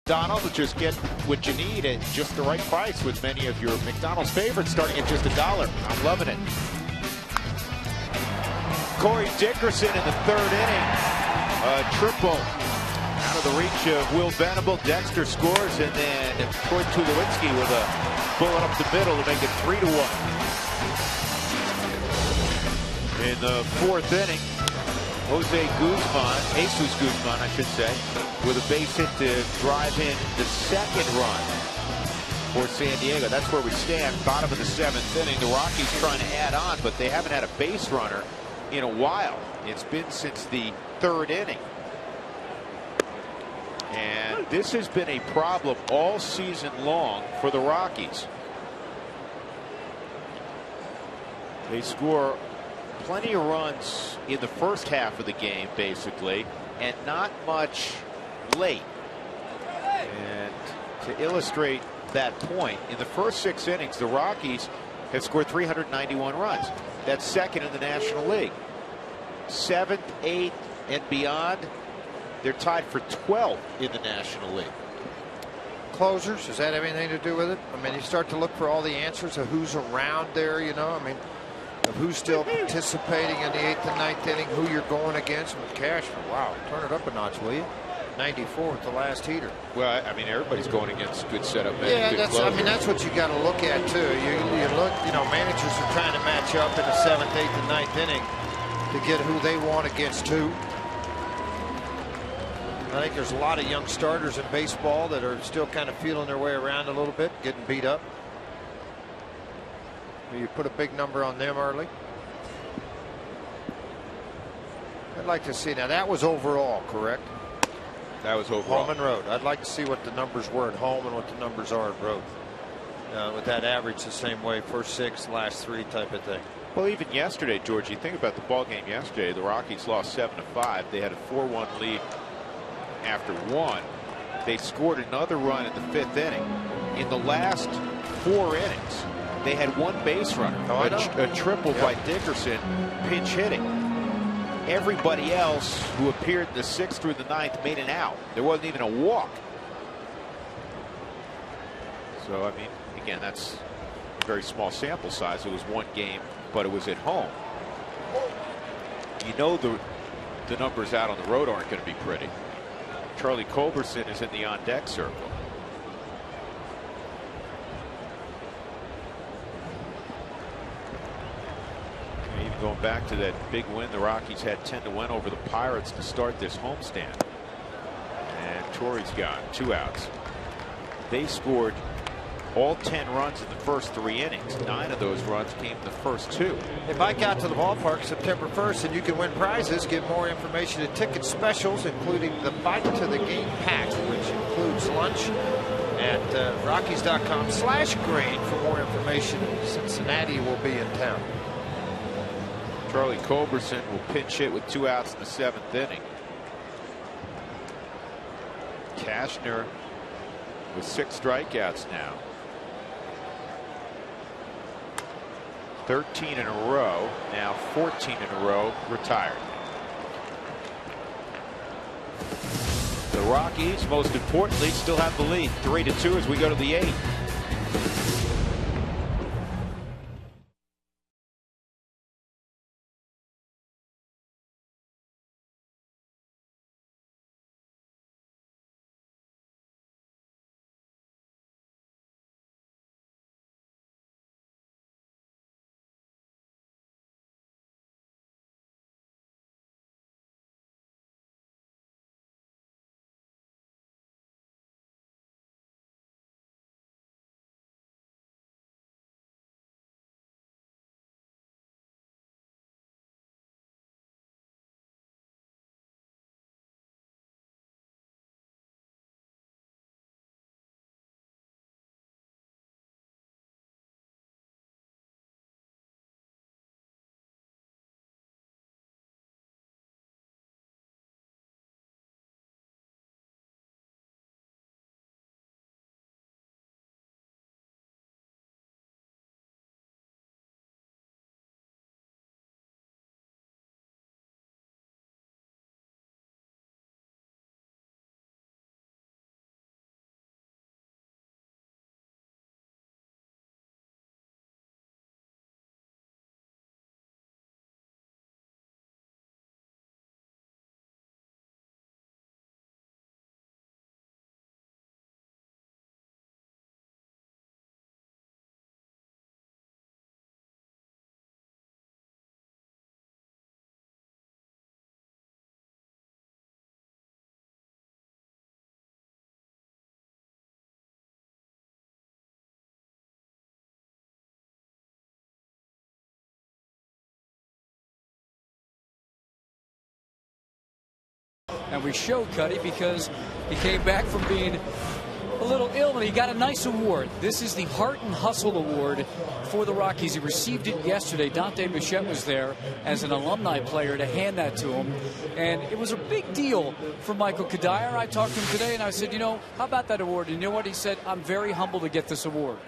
McDonald's, just get what you need at just the right price with many of your McDonald's favorites starting at just $1. I'm loving it. Corey Dickerson in the third inning. A triple out of the reach of Will Venable. Dexter scores, and then Troy Tulowitzki with a bullet up the middle to make it 3-1. In the fourth inning, Jesus Guzman, I should say, with a base hit to drive in the second run for San Diego. That's where we stand, bottom of the seventh inning. The Rockies trying to add on, but they haven't had a base runner in a while. It's been since the third inning. And this has been a problem all season long for the Rockies. They score plenty of runs in the first half of the game, basically, and not much late. And to illustrate that point, in the first 6 innings, the Rockies have scored 391 runs. That's second in the National League. 7th, 8th, and beyond, they're tied for 12th in the National League. Closers, does that have anything to do with it? I mean, you start to look for all the answers of who's around there, you know. I mean, of who's still participating in the 8th and 9th inning, who you're going against. With Cashman, wow, turn it up a notch, will you? 94 with the last heater. Well, I mean, everybody's going against good setup. Yeah, that's what you got to look at too. You look, you know, managers are trying to match up in the 7th, 8th, and 9th inning to get who they want against who. I think there's a lot of young starters in baseball that are still kind of feeling their way around a little bit, getting beat up. You put a big number on them early. I'd like to see. Now that was overall, correct? That was overall. Home and road. I'd like to see what the numbers were at home and what the numbers are at road. With that average the same way, first 6, last 3 type of thing. Well, even yesterday, George, you think about the ball game yesterday. The Rockies lost 7-5. They had a 4-1 lead after 1. They scored another run in the 5th inning. In the last 4 innings, they had 1 base runner, a triple by Dickerson, pinch hitting. Everybody else who appeared in the 6th through the 9th made an out. There wasn't even a walk. So, I mean, again, that's a very small sample size. It was 1 game, but it was at home. You know the numbers out on the road aren't going to be pretty. Charlie Culberson is in the on-deck circle. Even going back to that big win the Rockies had 10-1 over the Pirates to start this homestand. And Torrey's gone, 2 outs. They scored all 10 runs in the first 3 innings. 9 of those runs came in the first 2. If I got to the ballpark September 1st and you can win prizes, get more information and ticket specials, including the Bike to the Game pack, which includes lunch at Rockies.com/green for more information. Cincinnati will be in town. Charlie Culberson will pinch hit with 2 outs in the 7th inning. Cashner with 6 strikeouts now. 13 in a row, now 14 in a row, retired. The Rockies, most importantly, still have the lead, 3-2 as we go to the 8th. And we showed Cuddy because he came back from being a little ill, and he got a nice award. This is the Heart and Hustle Award for the Rockies. He received it yesterday. Dante Bichette was there as an alumni player to hand that to him. And it was a big deal for Michael Kadire. I talked to him today, and I said, you know, how about that award? And you know what he said? I'm very humbled to get this award.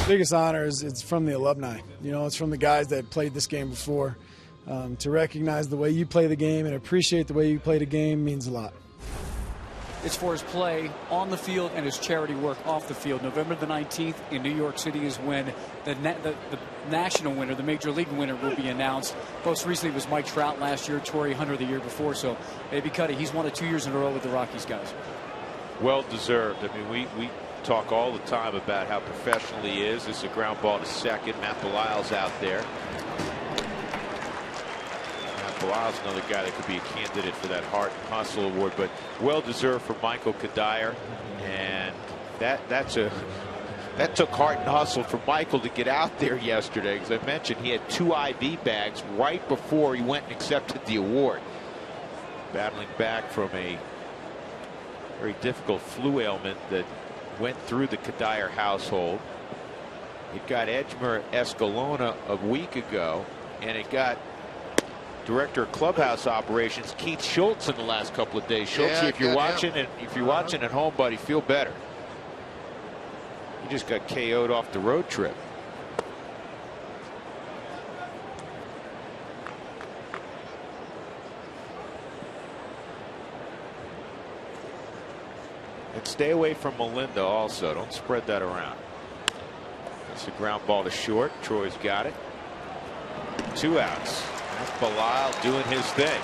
Biggest honor is it's from the alumni. You know, it's from the guys that played this game before. To recognize the way you play the game and appreciate the way you play the game means a lot. It's for his play on the field and his charity work off the field. November the 19th in New York City is when the national winner, the Major League winner, will be announced. Most recently was Mike Trout last year, Torrey Hunter the year before. So, Baby Cuddy, he's won it 2 years in a row with the Rockies guys. Well deserved. I mean, we talk all the time about how professional he is. This is a ground ball to second. Matt Belisle's out there. Belisle's another guy that could be a candidate for that Heart and Hustle Award, but well deserved for Michael Kadire. And that took heart and hustle for Michael to get out there yesterday. As I mentioned, he had 2 IV bags right before he went and accepted the award. Battling back from a very difficult flu ailment that went through the Kadire household. It got Edgmer Escalona a week ago, and it got Director of Clubhouse Operations Keith Schultz in the last couple of days. Schultz, if you're watching, and if you're watching at home, buddy, feel better. You just got KO'd off the road trip. And stay away from Melinda also. Don't spread that around. It's a ground ball to short. Troy's got it. 2 outs. That's Belisle doing his thing.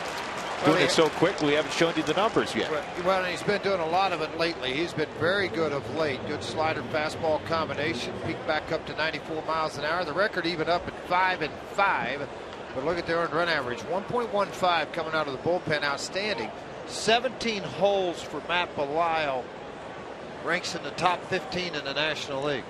Doing it so quickly, we haven't shown you the numbers yet. Well, and he's been doing a lot of it lately. He's been very good of late. Good slider fastball combination. Peaked back up to 94 miles an hour. The record even up at 5-5. But look at their earned run average. 1.15 coming out of the bullpen. Outstanding. 17 holes for Matt Belisle. Ranks in the top 15 in the National League.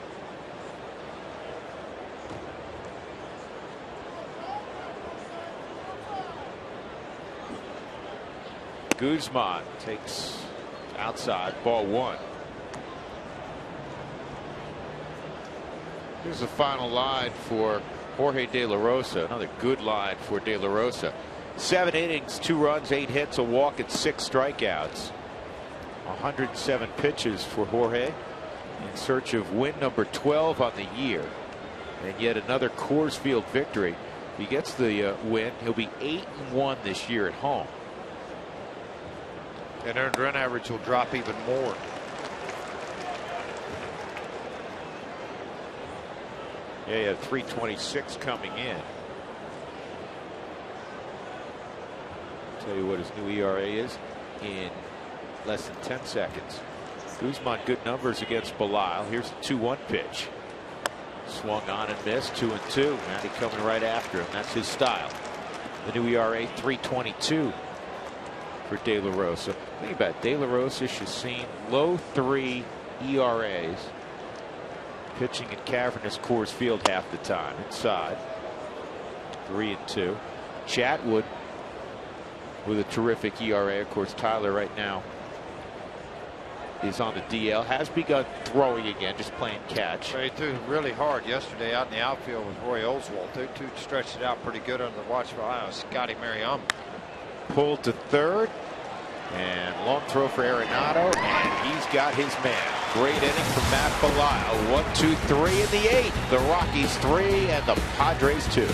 Guzman takes outside, ball 1. Here's the final line for Jorge De La Rosa. Another good line for De La Rosa. 7 innings, 2 runs, 8 hits, a walk, and 6 strikeouts. 107 pitches for Jorge in search of win number 12 on the year, and yet another Coors Field victory. If he gets the win, he'll be 8-1 this year at home. And earned run average will drop even more. Yeah, he had 326 coming in. Tell you what his new ERA is in less than 10 seconds. Guzman, good numbers against Belisle. Here's a 2-1 pitch. Swung on and missed. 2-2. Matty coming right after him. That's his style. The new ERA 3.22 for De La Rosa. Think about it. De La Rosa has seen low 3 ERAs. Pitching in cavernous Coors Field half the time. Inside 3-2. Chatwood with a terrific ERA. Of course, Tyler right now is on the DL. Has begun throwing again, just playing catch. He threw really hard yesterday out in the outfield with Roy Oswalt. They two stretched it out pretty good under the watchful eye of Scotty Mariano. Pulled to third, and long throw for Arenado, and he's got his man. Great inning from Matt Belisle. 1, 2, 3 in the 8th. The Rockies 3 and the Padres 2.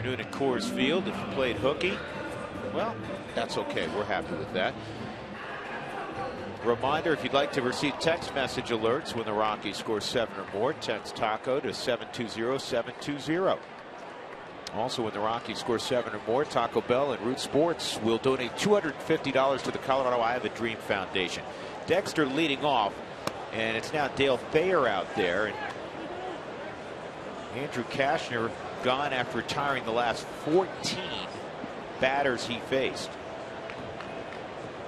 afternoon at Coors Field. If you played hooky, well, that's okay. We're happy with that. Reminder, if you'd like to receive text message alerts when the Rockies score 7 or more, text TACO to 720-720. Also, when the Rockies score 7 or more, Taco Bell and Root Sports will donate $250 to the Colorado I Have a Dream Foundation. Dexter leading off, and it's now Dale Thayer out there. And Andrew Kashner gone after retiring the last 14 batters he faced.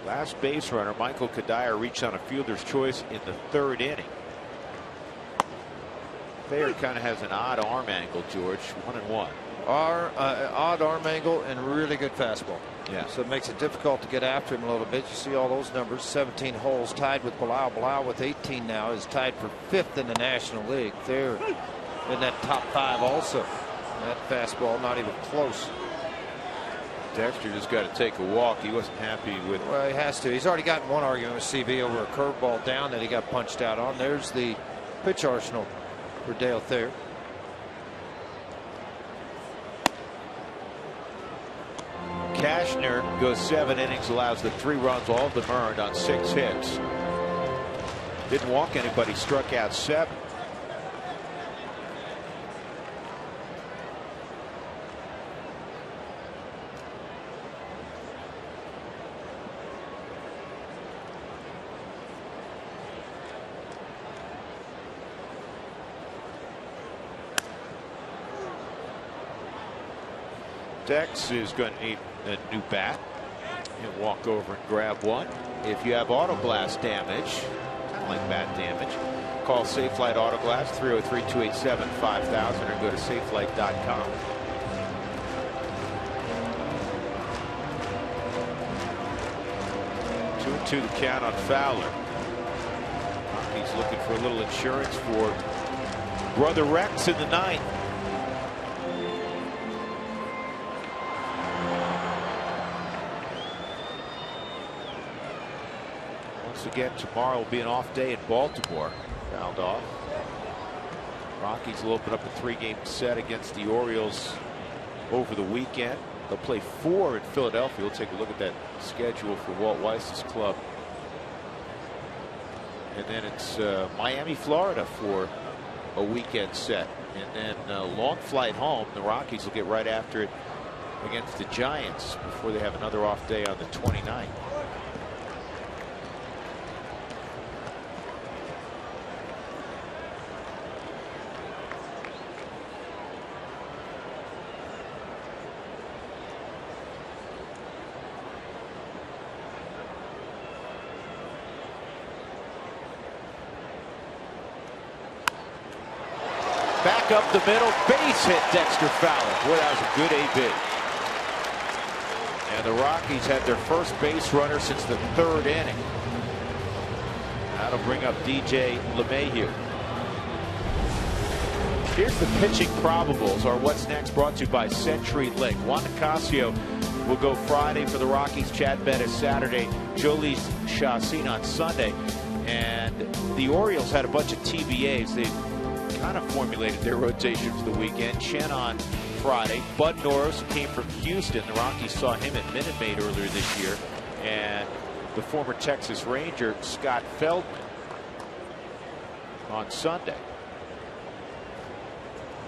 Last base runner, Michael Kadire, reached on a fielder's choice in the 3rd inning. Thayer kind of has an odd arm angle, George. 1-1. Odd arm angle and really good fastball. Yeah. So it makes it difficult to get after him a little bit. You see all those numbers. 17 holes, tied with Bilal. Bilal with 18 now is tied for 5th in the National League. They're in that top 5 also. That fastball not even close. Dexter just got to take a walk. He wasn't happy with. Well, he has to. He's already gotten one argument with CB over a curveball down that he got punched out on. There's the pitch arsenal for Dale Thayer. Kashner goes 7 innings, allows the 3 runs, all of them earned on 6 hits. Didn't walk anybody, struck out 7. Dex is going to need a new bat. He'll walk over and grab one. If you have auto glass damage, kind of like bat damage, call Safelight Auto Glass 303-287-5000 or go to safelight.com. Two and two the count on Fowler. He's looking for a little insurance for brother Rex in the 9th. Again, tomorrow will be an off day in Baltimore. Fouled off. Rockies will open up a 3-game set against the Orioles over the weekend. They'll play 4 in Philadelphia. We'll take a look at that schedule for Walt Weiss's club. And then it's Miami, Florida for a weekend set. And then long flight home. The Rockies will get right after it against the Giants before they have another off day on the 29th. Back up the middle, base hit, Dexter Fowler. Boy, that was a good AB. And the Rockies had their first base runner since the 3rd inning. That'll bring up DJ LeMahieu. Here's the pitching probables, or what's next, brought to you by Century Link. Juan Nicasio will go Friday for the Rockies. Chad Bettis Saturday. Jolies Chassin on Sunday. And the Orioles had a bunch of TBAs. They kind of formulated their rotation for the weekend. Chen on Friday. Bud Norris came from Houston. The Rockies saw him at Minute Maid earlier this year. And the former Texas Ranger Scott Feldman on Sunday.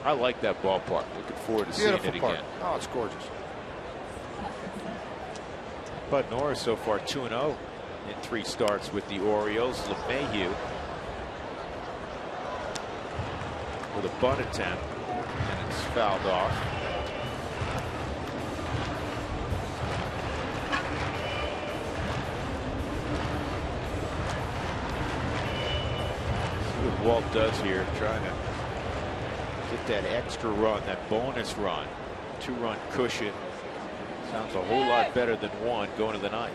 I like that ballpark. Looking forward to seeing it again. Oh, it's gorgeous. Bud Norris so far 2-0 in 3 starts with the Orioles. LeMahieu with a bunt attempt, and it's fouled off. See what Walt does here, trying to get that extra run, that bonus run. 2-run cushion. Sounds a whole lot better than 1 going to the 9th.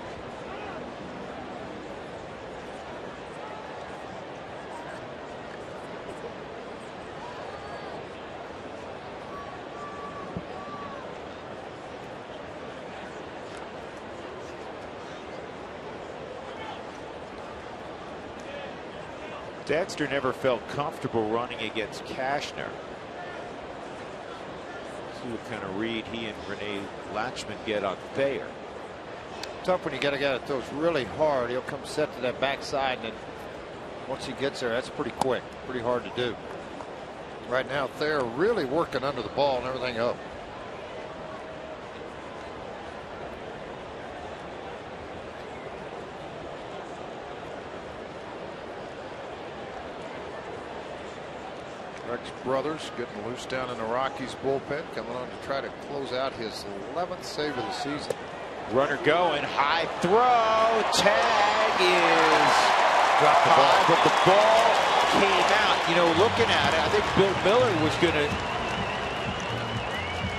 Dexter never felt comfortable running against Kashner. what kind of read he and Renee Latchman get on Thayer. Tough when you got a guy that throws really hard. He'll come set to that backside, and then once he gets there, that's pretty quick, pretty hard to do. Right now, Thayer really working under the ball and everything up. Rex Brothers getting loose down in the Rockies bullpen, coming on to try to close out his 11th save of the season. Runner going, high throw, tag is Dropped the ball. high, but the ball came out. You know, looking at it, I think Bill Miller was going to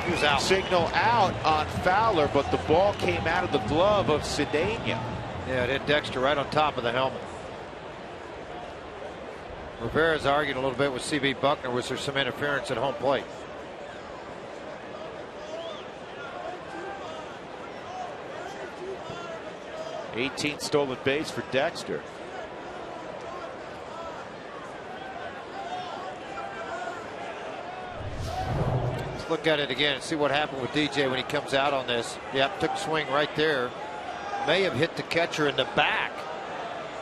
He was out. signal out on Fowler, but the ball came out of the glove of Cedeno. Yeah, it hit Dexter right on top of the helmet. Rivera's argued a little bit with C.B. Buckner. Was there some interference at home plate? '18th stolen base for Dexter. Let's look at it again and see what happened with DJ when he comes out on this. Yep, took a swing right there. May have hit the catcher in the back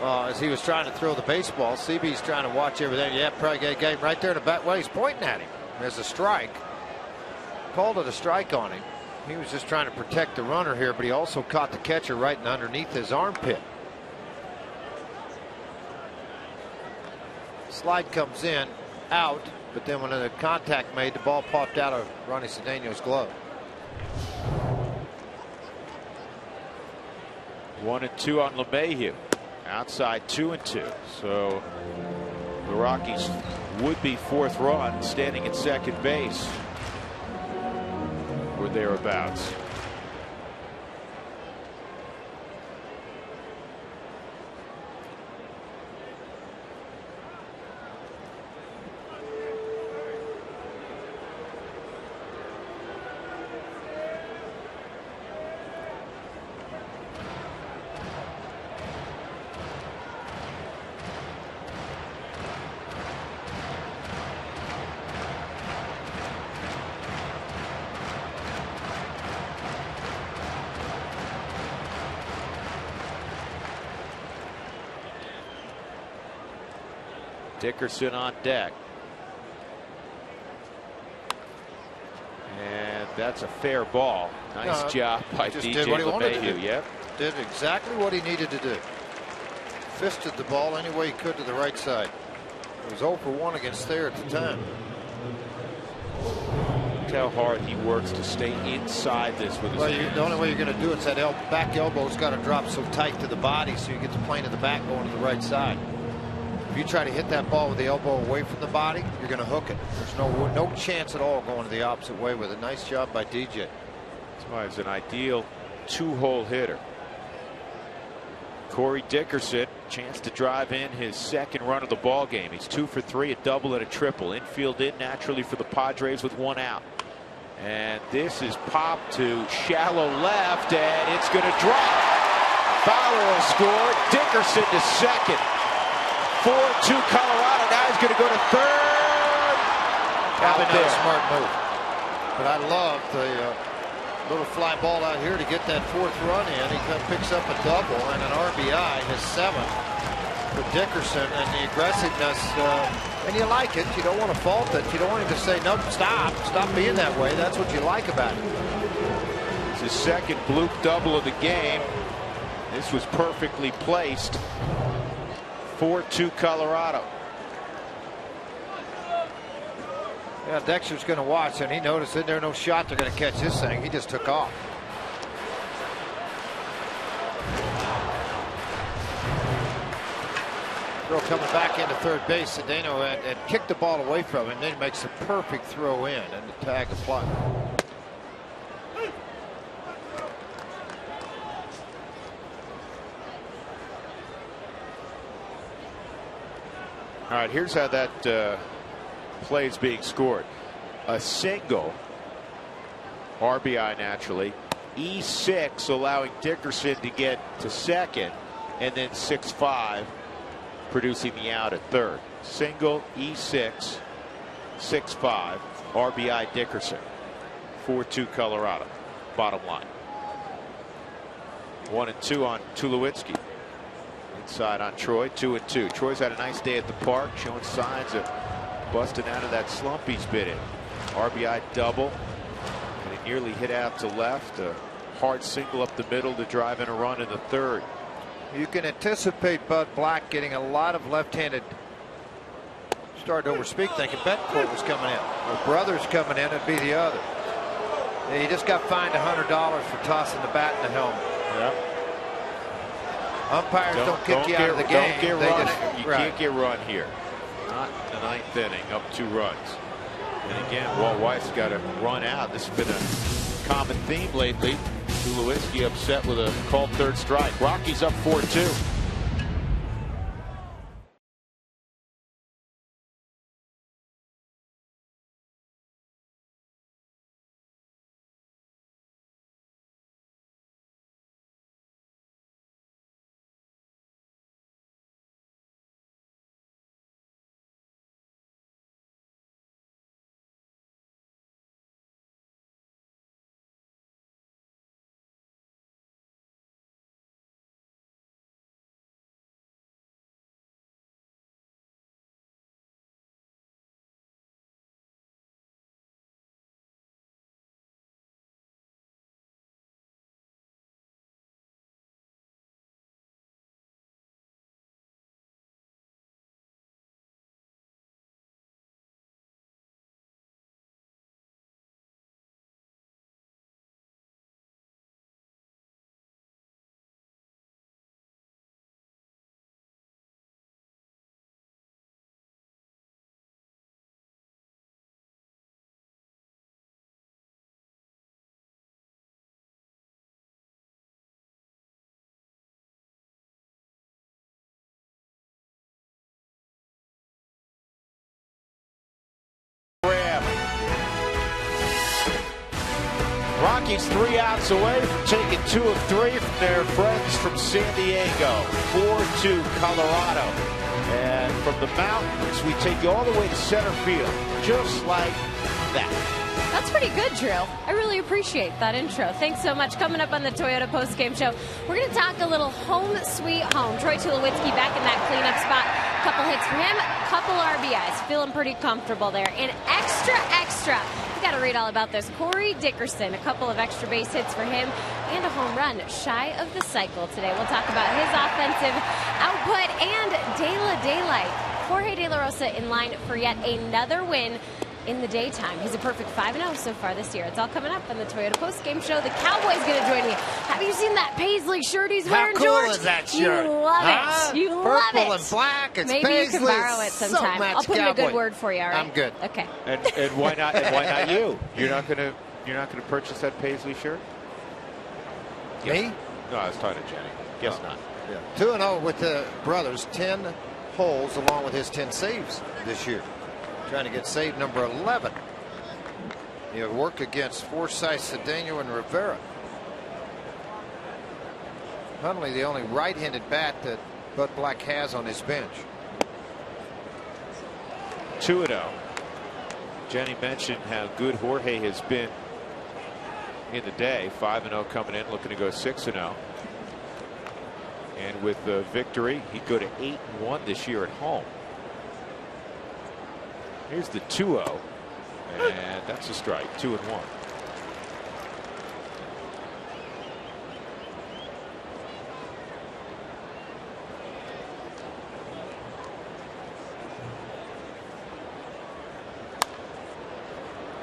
as he was trying to throw the baseball. CB's trying to watch everything. Yeah, probably got a game right there in the back. Well, he's pointing at him. There's a strike. Called it a strike on him. He was just trying to protect the runner here, but he also caught the catcher right underneath his armpit. Slide comes in, out, but then when the contact made, the ball popped out of Ronnie Cedeno's glove. 1-2 on LeMahieu. Outside 2-2. So the Rockies would be fourth run, standing at second base or thereabouts. Dickerson on deck. And that's a fair ball. Nice job by DJ LeMahieu. Yep. Did exactly what he needed to do. Fisted the ball any way he could to the right side. It was 0 for 1 against Thayer at the time. Look how hard he works to stay inside this with his hands. The only way you're going to do it is that back elbow's got to drop so tight to the body so you get the plane of the back going to the right side. If you try to hit that ball with the elbow away from the body, you're going to hook it. There's no chance at all going the opposite way with it. Nice job by DJ. That's why he's an ideal two-hole hitter. Corey Dickerson, chance to drive in his second run of the ball game. He's 2 for 3, a double and a triple. Infield in naturally for the Padres with 1 out. And this is popped to shallow left, and it's going to drop. Fowler will score. Dickerson to second. 4-2 Colorado. Now he's going to go to third. Probably not a smart move. But I love the little fly ball out here to get that 4th run in. He picks up a double and an RBI, his 7th for Dickerson, and the aggressiveness. And you like it. You don't want to fault it. You don't want him to say, nope, stop being that way. That's what you like about it. It's his second bloop double of the game. This was perfectly placed. 4-2 Colorado. Yeah, Dexter's going to watch, and he noticed that there's no shot they're going to catch this thing. He just took off. Throw coming back into third base. Cedeno had kicked the ball away from him, and then makes a perfect throw in, and the tag applied. All right, here's how that play is being scored. A single, RBI naturally, E6 allowing Dickerson to get to second, and then 6-5 producing the out at third. Single, E6, 6-5, RBI Dickerson. 4-2 Colorado. Bottom line. 1-2 on Tulowitzki. Inside on Troy. 2-2. Troy's had a nice day at the park, showing signs of busting out of that slump he's been in. RBI double. And he nearly hit out to left. A hard single up the middle to drive in a run in the third. You can anticipate Bud Black getting a lot of left-handed. Started to overspeak, thinking Bettencourt was coming in. Well, Brothers coming in, it'd be the other. Yeah, he just got fined $100 for tossing the bat in the helmet. Yep. Umpires don't kick you out of the game. You can't get run here. Not in the ninth inning, up 2 runs. And again, Walt Weiss's got to run out. This has been a common theme lately. Tulowitzki upset with a called third strike. Rockies up 4-2. Rockies 3 outs away from taking 2 of 3 from their friends from San Diego. 4-2 Colorado. And from the mountains, we take you all the way to center field. Just like that. That's pretty good, Drew. I really appreciate that intro. Thanks so much. Coming up on the Toyota postgame show, we're going to talk a little home sweet home. Troy Tulowitzki back in that cleanup spot. Couple hits for him, couple RBIs. Feeling pretty comfortable there. And extra. We got to read all about this. Corey Dickerson, a couple of extra base hits for him and a home run shy of the cycle today. We'll talk about his offensive output and daylight. Jorge De La Rosa in line for yet another win in the daytime. He's a perfect 5-0 so far this year. It's all coming up on the Toyota postgame show. The Cowboys going to join me. Have you seen that Paisley shirt he's wearing, How cool George? is that shirt? You love it. You love it. Purple and black. It's Maybe Paisley. You can borrow it sometime. So I'll put in a good Cowboy. word for you. All right. I'm good. Okay. And why not? And why not you? You're not gonna purchase that Paisley shirt? Me? No, I was talking to Jenny. Guess not. Yeah. 2-0 with the Brothers. 10 holes along with his 10 saves this year. Trying to get save number 11. He'll work against Forsythe, Cedeno, and Rivera. Huntley, the only right-handed bat that Bud Black has on his bench. 2-0. Jenny mentioned how good Jorge has been in the day. 5-0 coming in, looking to go 6-0. And with the victory, he'd go to 8-1 this year at home. Here's the 2-0. And that's a strike. 2-1.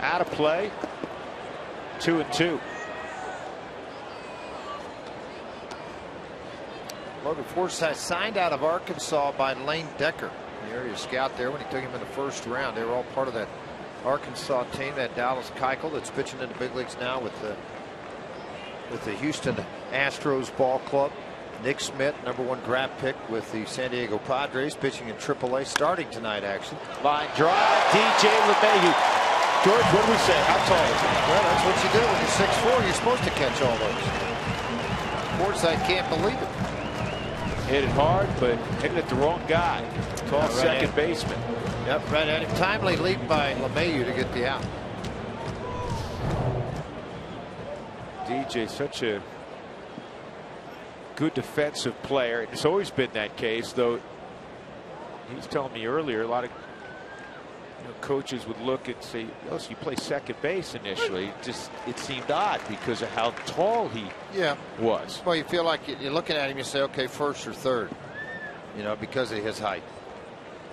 Out of play. 2-2. Logan Forsythe signed out of Arkansas by Lane Decker, the area scout there when he took him in the first round. They were all part of that Arkansas team. That Dallas Keuchel that's pitching in the big leagues now with the Houston Astros ball club. Nick Smith, #1 draft pick with the San Diego Padres, pitching in AAA, starting tonight actually. Line drive, DJ LeMahieu. George, what do we say? How tall is he? Well, that's what you do when you're 6'4". You're supposed to catch all those. Forsythe can't believe it. Hit it hard, but hit it at the wrong guy. Tall second baseman. Yep, right at him. Timely leap by LeMahieu to get the out. DJ, such a good defensive player. It's always been that case, though. He was telling me earlier, a lot of coaches would look and say, "Oh, so you play second base initially." It seemed odd because of how tall he was. Well, you feel like you're looking at him, you say, okay, first or third, because of his height.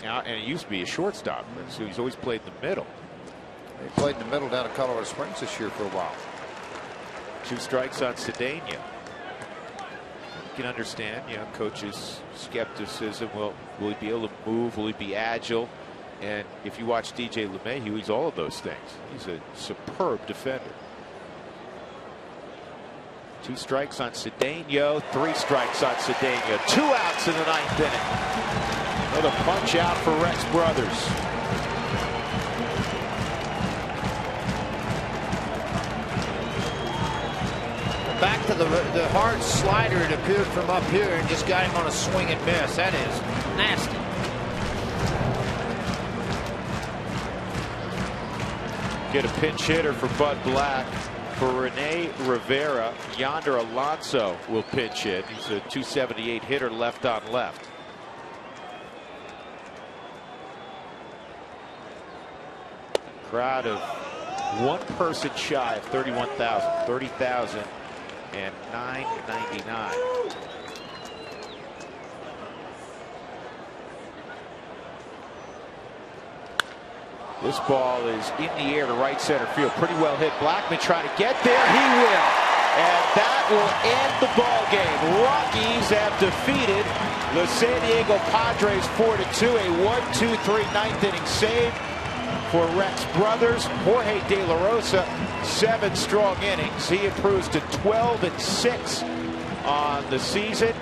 Now, and he used to be a shortstop, so he's always played in the middle. He played in the middle down at Colorado Springs this year for a while. 2 strikes on Cedeno. You can understand, coach's skepticism. Will he be able to move? Will he be agile? And if you watch DJ LeMahieu, he's all of those things. He's a superb defender. 2 strikes on Cedeno, 3 strikes on Cedeno. 2 outs in the 9th inning. Another punch out for Rex Brothers. Back to the hard slider. It appeared from up here and just got him on a swing and miss. That is nasty. Get a pinch hitter for Bud Black. For Rene Rivera, Yonder Alonso will pinch hit. He's a .278 hitter left on left. Crowd of 1 person shy of 31,000, 30,999. This ball is in the air to right center field. Pretty well hit. Blackman trying to get there. He will. And that will end the ball game. Rockies have defeated the San Diego Padres 4-2. A 1-2-3 9th inning save for Rex Brothers. Jorge De La Rosa, 7 strong innings. He improves to 12-6 on the season.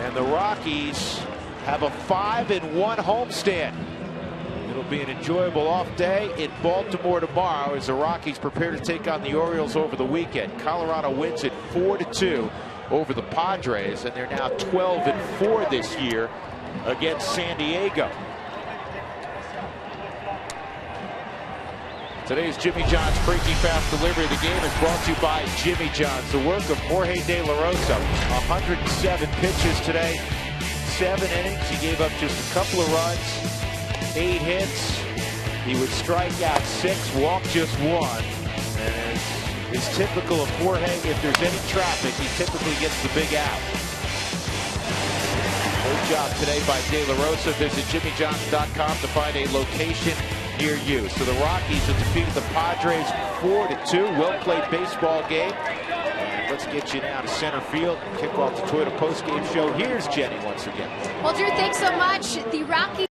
And the Rockies have a 5-1 homestand. It'll be an enjoyable off day in Baltimore tomorrow as the Rockies prepare to take on the Orioles over the weekend. Colorado wins it 4-2 over the Padres, and they're now 12-4 this year against San Diego. Today's Jimmy John's Freaky Fast Delivery of the game is brought to you by Jimmy John's. The work of Jorge De La Rosa. 107 pitches today, 7 innings. He gave up just a couple of runs. 8 hits. He would strike out 6, walk just 1. And it's typical of Jorge. If there's any traffic, he typically gets the big out. Great job today by De La Rosa. Visit JimmyJohns.com to find a location near you. So the Rockies have defeated the Padres 4-2. Well played baseball game. And let's get you now to center field and kick off the Toyota postgame show. Here's Jenny once again. Well, Drew, thanks so much. The Rockies